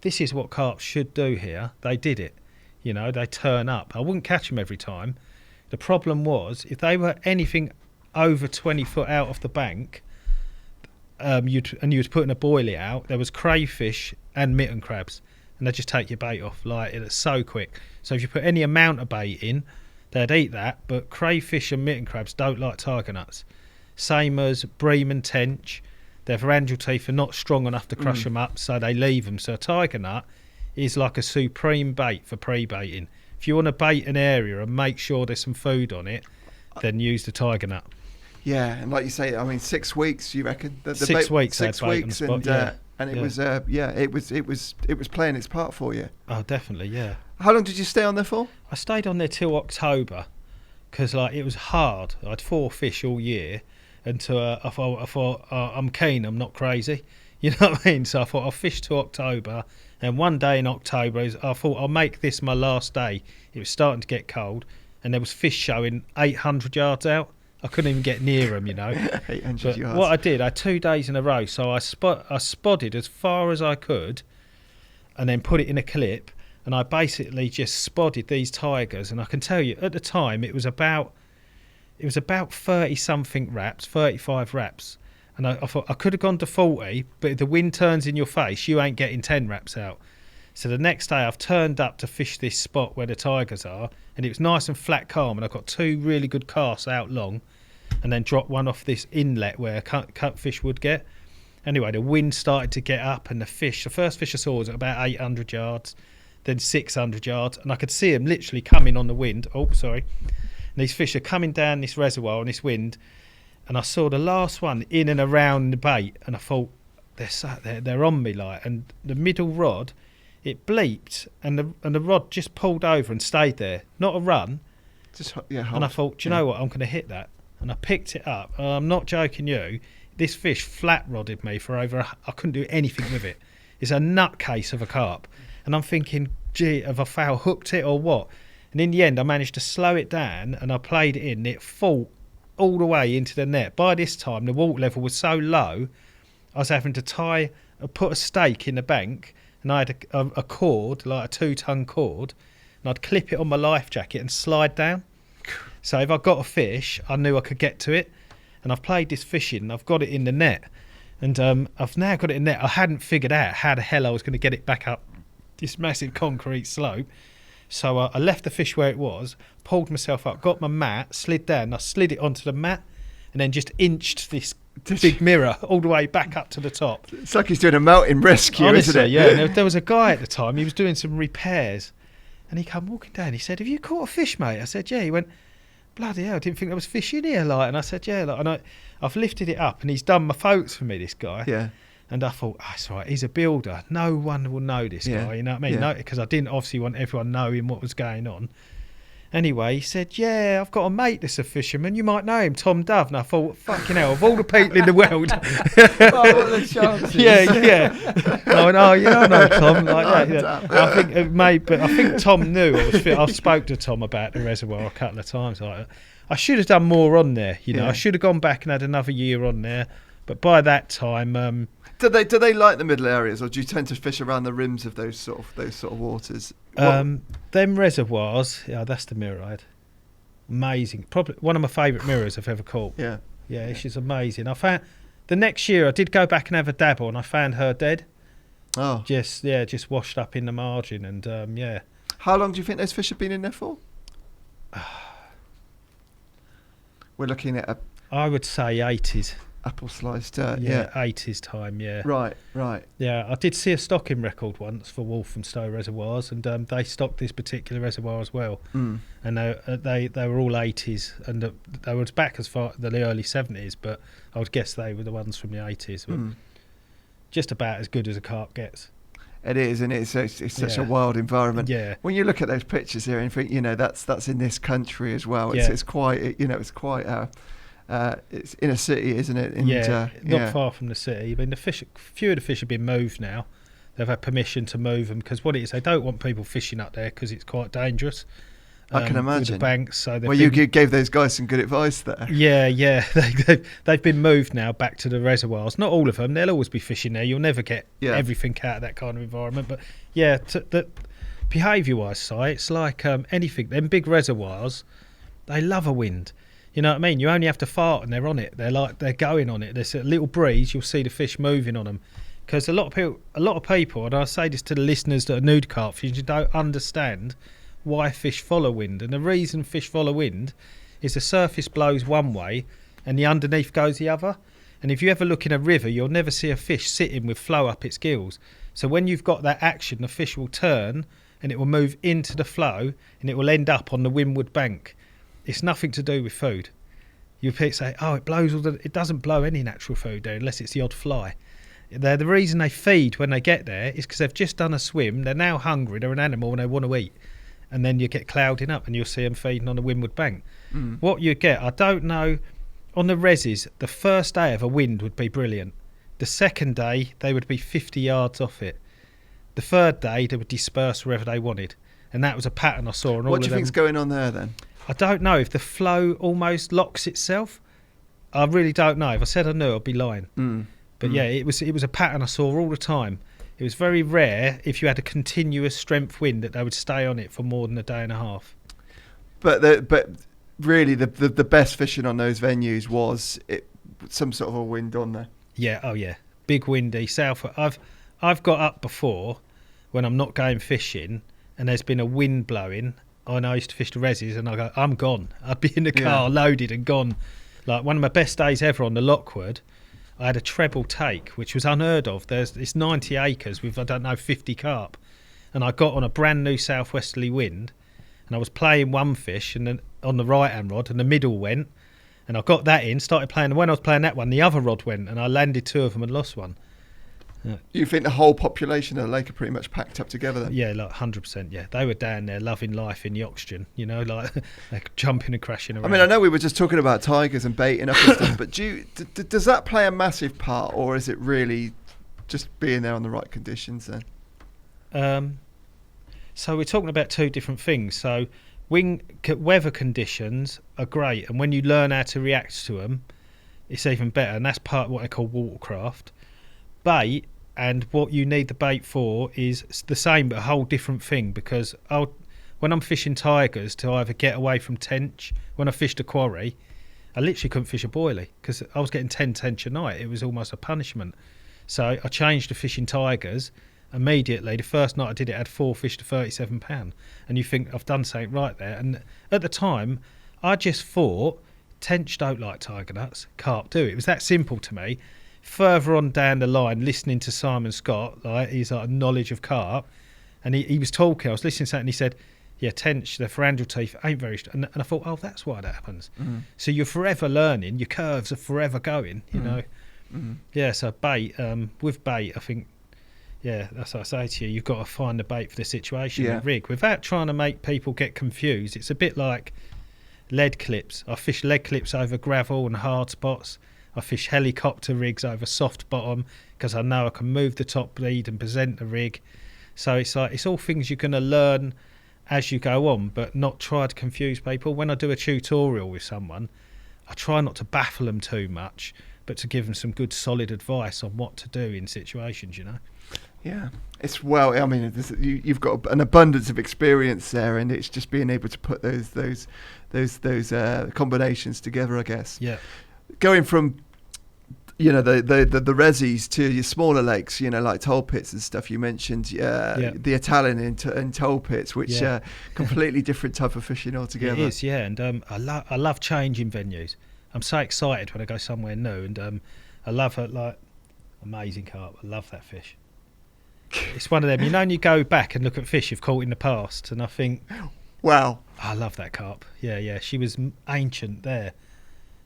this is what carp should do here, they did it. You know, they turn up. I wouldn't catch them every time. The problem was if they were anything over 20 foot out of the bank, you was putting a boilie out, there was crayfish and mitten crabs, and they just take your bait off. Like, it's so quick. So if you put any amount of bait in, they'd eat that. But crayfish and mitten crabs don't like tiger nuts. Same as bream and tench. Their pharyngeal teeth are not strong enough to crush them up, so they leave them. So a tiger nut is like a supreme bait for pre-baiting. If you want to bait an area and make sure there's some food on it, then use the tiger nut. Yeah, and like you say, I mean, 6 weeks. You reckon? 6 weeks. 6 weeks, and it was playing its part for you. Oh, definitely, yeah. How long did you stay on there for? I stayed on there till October, because like it was hard. I had 4 fish all year, and I thought I'm keen. I'm not crazy. You know what I mean? So I thought I'll fish till October, and one day in October, I thought I'll make this my last day. It was starting to get cold, and there was fish showing 800 yards out. I couldn't even get near them, you know. 800 yards. What I did, I had 2 days in a row, so I spotted as far as I could, and then put it in a clip, and I basically just spotted these tigers. And I can tell you, at the time, it was about 30 something wraps, 35 wraps, and I thought I could have gone to 40, but if the wind turns in your face, you ain't getting 10 wraps out. So the next day I've turned up to fish this spot where the tigers are, and it was nice and flat calm, and I got 2 really good casts out long, and then dropped one off this inlet where cut fish would get. Anyway, the wind started to get up, and the first fish I saw was at about 800 yards, then 600 yards, and I could see them literally coming on the wind. Oh, sorry. And these fish are coming down this reservoir on this wind, and I saw the last one in and around the bait, and I thought, they're sat there, they're on me, like, and the middle rod, it bleeped, and the rod just pulled over and stayed there, not a run. And I thought, do you know what? I'm going to hit that, and I picked it up. I'm not joking you. This fish flat rodded me for over. I couldn't do anything with it. It's a nutcase of a carp, and I'm thinking, gee, have I foul hooked it or what? And in the end, I managed to slow it down, and I played it in. It fought all the way into the net. By this time, the water level was so low, I was having to put a stake in the bank. And I had a cord, like a 2-ton cord, and I'd clip it on my life jacket and slide down. So if I got a fish, I knew I could get to it. And I've played this fishing, and I've got it in the net. And I've now got it in the net. I hadn't figured out how the hell I was going to get it back up this massive concrete slope. So I left the fish where it was, pulled myself up, got my mat, slid down. I slid it onto the mat, and then just inched this big mirror all the way back up to the top. It's like he's doing a mountain rescue, Honestly, isn't it? yeah. There was a guy at the time. He was doing some repairs, and he come walking down. He said, "Have you caught a fish, mate?" I said, "Yeah." He went, "Bloody hell! I didn't think there was fish in here." Like, and I said, "Yeah." Like, and I've lifted it up, and he's done my photos for me. This guy. Yeah. And I thought, that's right, he's a builder. No one will know this guy, you know what I mean? Yeah. Because I didn't obviously want everyone knowing what was going on. Anyway, he said, "Yeah, I've got a mate that's a fisherman. You might know him, Tom Dove." And I thought, fucking hell, of all the people in the world. Oh, what are the chances? yeah. I went, "Oh, yeah, I know Tom." Like that, yeah. I think but I think Tom knew. I spoke to Tom about the reservoir a couple of times. Like, I should have done more on there, you know. Yeah. I should have gone back and had another year on there. But by that time... Do they like the middle areas, or do you tend to fish around the rims of those sort of waters? them reservoirs, yeah, that's the mirror I had. Amazing. Probably one of my favourite mirrors I've ever caught. Yeah. Yeah, she's amazing. I found the next year I did go back and have a dabble, and I found her dead. Oh. Just washed up in the margin, and yeah. How long do you think those fish have been in there for? We're looking at a I would say 80s. apple sliced dirt. Yeah, Yeah. 80s time, yeah. Right. Yeah, I did see a stocking record once for Walthamstow reservoirs, and they stocked this particular reservoir as well. Mm. And they were all 80s, and they were back as far the early 70s, but I would guess they were the ones from the 80s. But just about as good as a carp gets. It is, and it's such a Yeah. wild environment. Yeah. When you look at those pictures here and think, that's in this country as well. Yeah. It's quite it's in a city, isn't it? And, not far from the city. I mean, few of the fish have been moved now. They've had permission to move them because what it is, they don't want people fishing up there because it's quite dangerous. I can imagine. With the banks, so you gave those guys some good advice there. Yeah. They've been moved now back to the reservoirs. Not all of them. They'll always be fishing there. You'll never get everything out of that kind of environment. But yeah, the behaviour-wise, it's like anything. Them big reservoirs, they love a wind. You know what I mean? You only have to fart and they're on it. They're going on it. There's a little breeze, you'll see the fish moving on them. Because a lot of people, and I say this to the listeners that are nude carp fishers, don't understand why fish follow wind. And the reason fish follow wind is the surface blows one way and the underneath goes the other. And if you ever look in a river, you'll never see a fish sitting with flow up its gills. So when you've got that action, the fish will turn and it will move into the flow and it will end up on the windward bank. It's nothing to do with food. You say, "Oh, it blows it doesn't blow any natural food there unless it's the odd fly." The reason they feed when they get there is because they've just done a swim. They're now hungry. They're an animal and they want to eat. And then you get clouding up and you'll see them feeding on the windward bank. What you get, I don't know, on the reses, the first day of a wind would be brilliant. The second day, they would be 50 yards off it. The third day, they would disperse wherever they wanted. And that was a pattern I saw on all of them. What do you think's going on there then? I don't know if the flow almost locks itself. I really don't know. If I said I knew, I'd be lying. But yeah, it was a pattern I saw all the time. It was very rare if you had a continuous strength wind that they would stay on it for more than a day and a half. But really, the best fishing on those venues was some sort of a wind on there. Yeah, oh yeah, big windy south. I've got up before when I'm not going fishing and there's been a wind blowing. I used to fish the reses and I go, I'm gone. I'd be in the car loaded and gone. Like one of my best days ever on the Lockwood, I had a treble take, which was unheard of. It's 90 acres with, 50 carp. And I got on a brand new southwesterly wind and I was playing one fish and then on the right-hand rod and the middle went. And I got that in, started playing. And when I was playing that one, the other rod went and I landed two of them and lost one. You think the whole population of the lake are pretty much packed up together then? Yeah, like 100%, yeah. They were down there loving life in the oxygen, like they're jumping and crashing around. I mean, I know we were just talking about tigers and baiting up and stuff, but does that play a massive part, or is it really just being there on the right conditions then? So we're talking about two different things. So weather conditions are great, and when you learn how to react to them, it's even better, and that's part of what I call watercraft. Bait and what you need the bait for is the same but a whole different thing, because when I'm fishing tigers to either get away from tench, when I fished a quarry I literally couldn't fish a boilie because I was getting 10 tench a night. It was almost a punishment. So I changed to fishing tigers immediately, the first night I did it, I had 4 fish to £37. And you think, I've done something right there. And at the time, I just thought, tench don't like tiger nuts, carp do. It was that simple to me. Further on down the line, listening to Simon Scott, like, he's like a knowledge of carp, and he was talking, I was listening to that, and he said, yeah, tench, the pharyngeal teeth ain't very and I thought, oh, that's why that happens. So you're forever learning, your curves are forever going, you know. Yeah, so bait, with bait, I think, yeah, that's what I say to you, you've got to find the bait for the situation. Yeah. The rig, without trying to make people get confused. It's a bit like lead clips. I fish lead clips over gravel and hard spots. I fish helicopter rigs over soft bottom because I know I can move the top lead and present the rig. So it's like, it's all things you're going to learn as you go on, but not try to confuse people. When I do a tutorial with someone, I try not to baffle them too much, but to give them some good solid advice on what to do in situations, you know. Yeah, it's I mean, you've got an abundance of experience there, and it's just being able to put those combinations together, I guess. Yeah. Going from, you know, the resis to your smaller lakes, you know, like toll pits and stuff. You mentioned the Italian in toll pits, which completely different type of fishing altogether. It is, yeah, and I love changing venues. I'm so excited when I go somewhere new, and I love it, like, amazing carp. I love that fish. It's one of them, you know, and you go back and look at fish you've caught in the past, and I think, wow, I love that carp. Yeah, she was ancient there.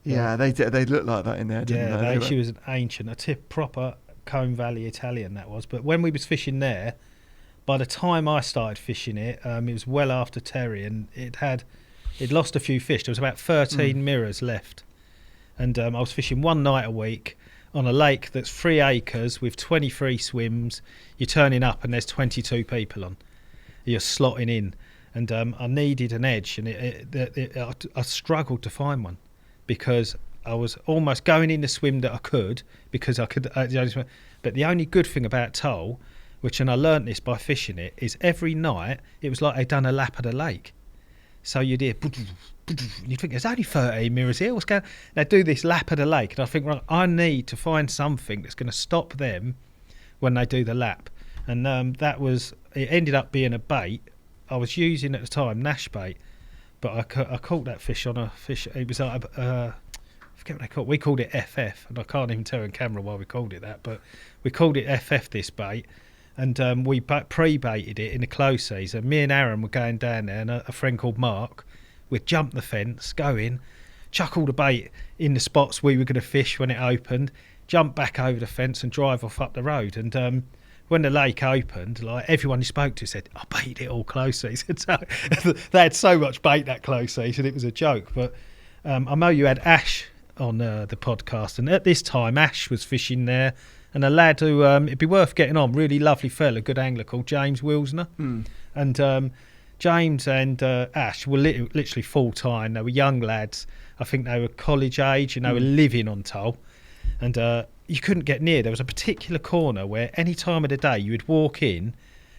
Yeah, they look like that in there, didn't they? Yeah, she was an ancient, proper Combe Valley Italian, that was. But when we was fishing there, by the time I started fishing it, it was well after Terry, and it lost a few fish. There was about 13 mirrors left, and I was fishing one night a week on a lake that's 3 acres with 23 swims. You're turning up and there's 22 people on. You're slotting in, and I needed an edge, and I struggled to find one, because I was almost going in the swim that I could, because I could. But the only good thing about Toll, and I learnt this by fishing it, is every night it was like they'd done a lap of the lake. So you'd hear, you'd think, there's only 13 mirrors here, what's going on? They do this lap of the lake, and I think, right, I need to find something that's going to stop them when they do the lap. And it ended up being a bait. I was using at the time Nash bait, but I caught that fish on a fish. It was like I forget what they called. We called it FF, and I can't even tell on camera why we called it that, but we called it FF, this bait, and we pre-baited it in the close season. Me and Aaron were going down there, and a friend called Mark, we'd jump the fence, go in, chuck all the bait in the spots we were going to fish when it opened, jump back over the fence and drive off up the road. And when the lake opened, like, everyone you spoke to said, I baited it all close season. So they had so much bait that close season, it was a joke. But I know you had Ash on the podcast, and at this time Ash was fishing there, and a lad who it'd be worth getting on, really lovely fella, good angler, called James Wilsner. And James and Ash were literally full time. They were young lads. I think they were college age, and they were living on Toll. And you couldn't get near. There was a particular corner where any time of the day you would walk in,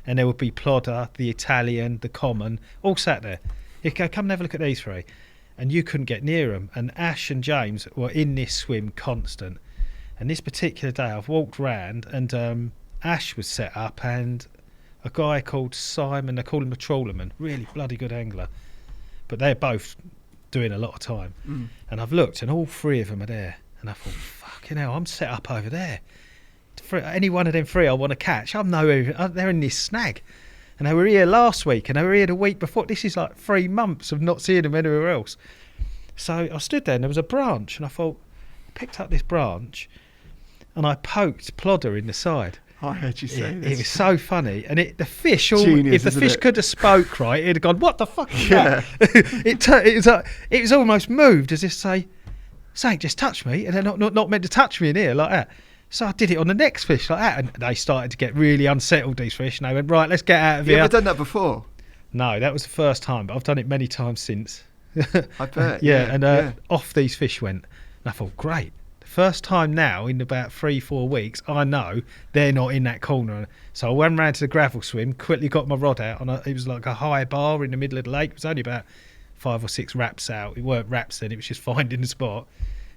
and there would be Plodder, the Italian, the Common, all sat there. You'd go, come and have a look at these three. And you couldn't get near them. And Ash and James were in this swim constant. And this particular day I've walked round, and Ash was set up, and a guy called Simon, they call him a trawlerman, really bloody good angler. But they're both doing a lot of time. And I've looked, and all three of them are there. And I thought, fucking hell, I'm set up over there. For any one of them three I want to catch, I'm nowhere. They're in this snag. And they were here last week, and they were here the week before. This is like 3 months of not seeing them anywhere else. So I stood there, and there was a branch, and I thought, I picked up this branch, and I poked Plodder in the side. I heard you say this. It was so funny, and the fish. Genius, if the fish could have spoke right, it'd have gone, "What the fuck is that?" It was almost moved as if to say, "Something just touched me," and they're not meant to touch me in here like that. So I did it on the next fish like that, and they started to get really unsettled, these fish, and they went, right, let's get out of here. You ever done that before? No, that was the first time, but I've done it many times since. I bet. Off these fish went. And I thought, great. The first time now in about 3-4 weeks, I know they're not in that corner. So I went round to the gravel swim, quickly got my rod out, and it was like a high bar in the middle of the lake. It was only about 5 or 6 wraps out. It weren't wraps then, it was just finding the spot.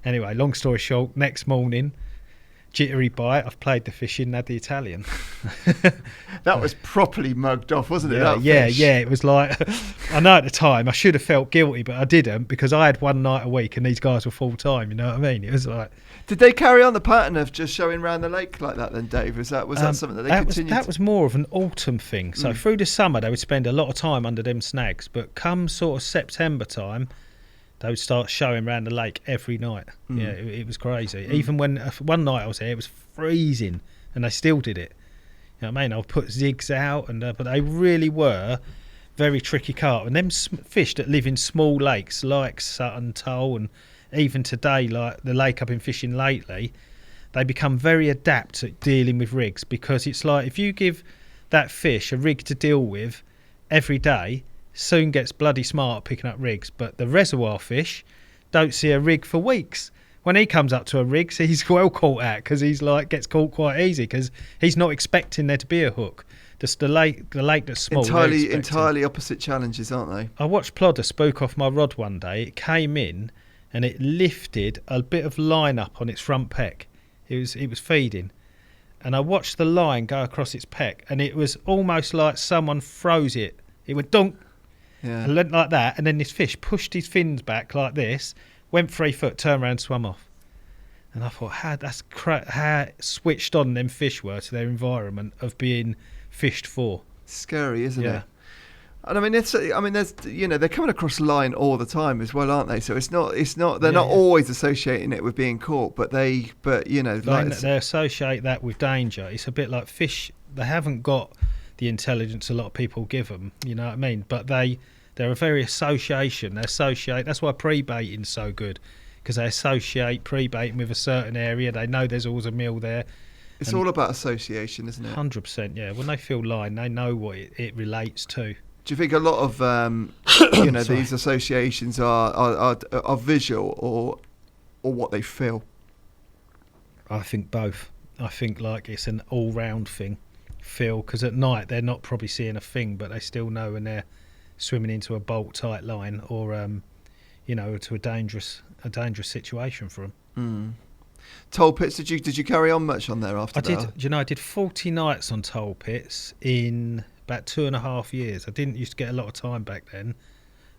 Anyway, long story short, next morning, jittery bite. I've played the fishing, had the Italian. That was properly mugged off, wasn't it? Yeah. It was like, I know at the time I should have felt guilty, but I didn't, because I had one night a week and these guys were full time. You know what I mean? It was like. Did they carry on the pattern of just showing around the lake like that then, Dave? Was that something that they continued? That was more of an autumn thing. So through the summer they would spend a lot of time under them snags, but come sort of September time, they would start showing around the lake every night. Yeah, it was crazy. Even when one night I was there, it was freezing, and they still did it. You know what I mean? I'll put zigs out, and but they really were very tricky carp. And them fish that live in small lakes like Sutton, Tull, and even today, like the lake I've been fishing lately, they become very adept at dealing with rigs, because it's like if you give that fish a rig to deal with every day, soon gets bloody smart at picking up rigs. But the reservoir fish don't see a rig for weeks. When he comes up to a rig, so he's well caught out, because he's like gets caught quite easy, because he's not expecting there to be a hook. Just the lake that's small. Entirely opposite challenges, aren't they? I watched Plodder spook off my rod one day. It came in and it lifted a bit of line up on its front peck. It was feeding, and I watched the line go across its peck, and it was almost like someone froze it. It went dunk. Yeah. And went like that, and then this fish pushed his fins back like this, went 3 foot, turned around, swam off. And I thought, how switched on them fish were to their environment of being fished for. Scary, isn't it? And I mean, there's they're coming across the line all the time as well, aren't they? So it's not they're not always associating it with being caught, but they associate that with danger. It's a bit like fish. They haven't got the intelligence a lot of people give them, you know what I mean? But they're a very association. They associate. That's why pre-baiting's so good, because they associate pre-baiting with a certain area. They know there's always a meal there. It's all about association, isn't it? 100%, yeah. When they feel line, they know what it relates to. Do you think a lot of these associations are visual or what they feel? I think both. I think like it's an all-round thing. Feel, because at night they're not probably seeing a thing, but they still know when they're swimming into a bolt tight line or to a dangerous situation for them. Toll pits, did you carry on much on there after that? I did 40 nights on toll pits in about 2.5 years. I didn't used to get a lot of time back then,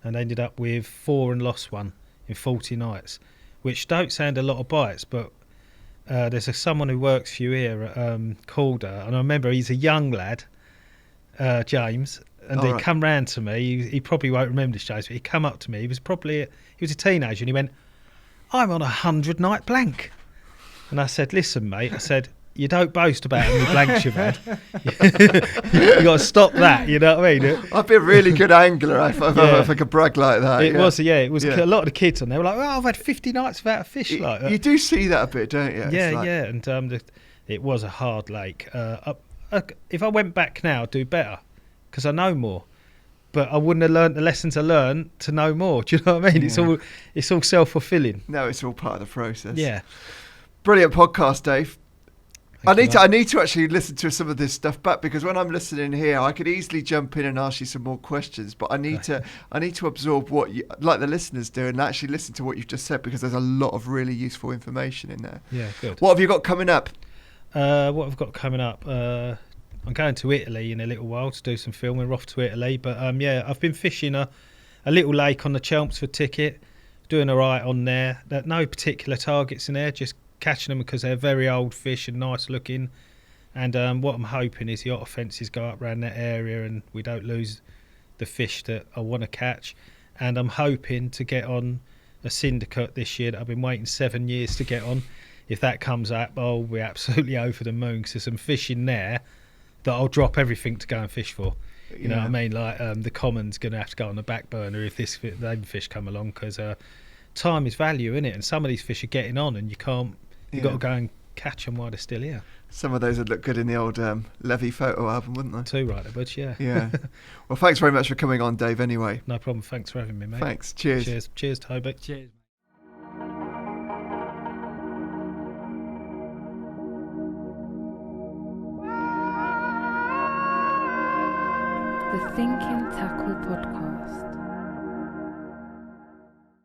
and ended up with 4 and lost 1 in 40 nights, which don't sound a lot of bites, but there's someone who works for you here at Korda, and I remember he's a young lad, James, and he come round to me. He probably won't remember this, James, but he come up to me. He was a teenager, and he went, "I'm on 100 night blank." And I said, "Listen, mate," I said, "you don't boast about how many blanks you've had. You got to stop that, you know what I mean?" I'd be a really good angler if I could brag like that. It was a lot of the kids on there were like, "Oh, I've had 50 nights without a fish like that." You do see that a bit, don't you? And it was a hard lake. If I went back now, I'd do better, because I know more. But I wouldn't have learnt the lessons I learned to know more. Do you know what I mean? Yeah. It's all self-fulfilling. No, it's all part of the process. Yeah. Brilliant podcast, Dave. I Thank need to actually listen to some of this stuff back, because when I'm listening here, I could easily jump in and ask you some more questions, but I need to absorb what you, like the listeners do, and actually listen to what you've just said, because there's a lot of really useful information in there. Yeah, good. What have you got coming up? What I've got coming up, I'm going to Italy in a little while to do some filming. We're off to Italy, but I've been fishing a little lake on the Chelmsford ticket, doing all right on there. No particular targets in there, just catching them because they're very old fish and nice looking. And what I'm hoping is the otter fences go up around that area and we don't lose the fish that I want to catch. And I'm hoping to get on a syndicate this year that I've been waiting 7 years to get on. If that comes up, I'll be absolutely over the moon, because there's some fish in there that I'll drop everything to go and fish for. You know what I mean? Like the common's going to have to go on the back burner if them fish come along, because time is value, isn't it? And some of these fish are getting on, and you've got to go and catch them while they're still here. Some of those would look good in the old Levy photo album, wouldn't they? Too right, but yeah. Well, thanks very much for coming on, Dave, anyway. No problem. Thanks for having me, mate. Thanks. Cheers. Cheers, Toby. Cheers. The Thinking Tackle Podcast.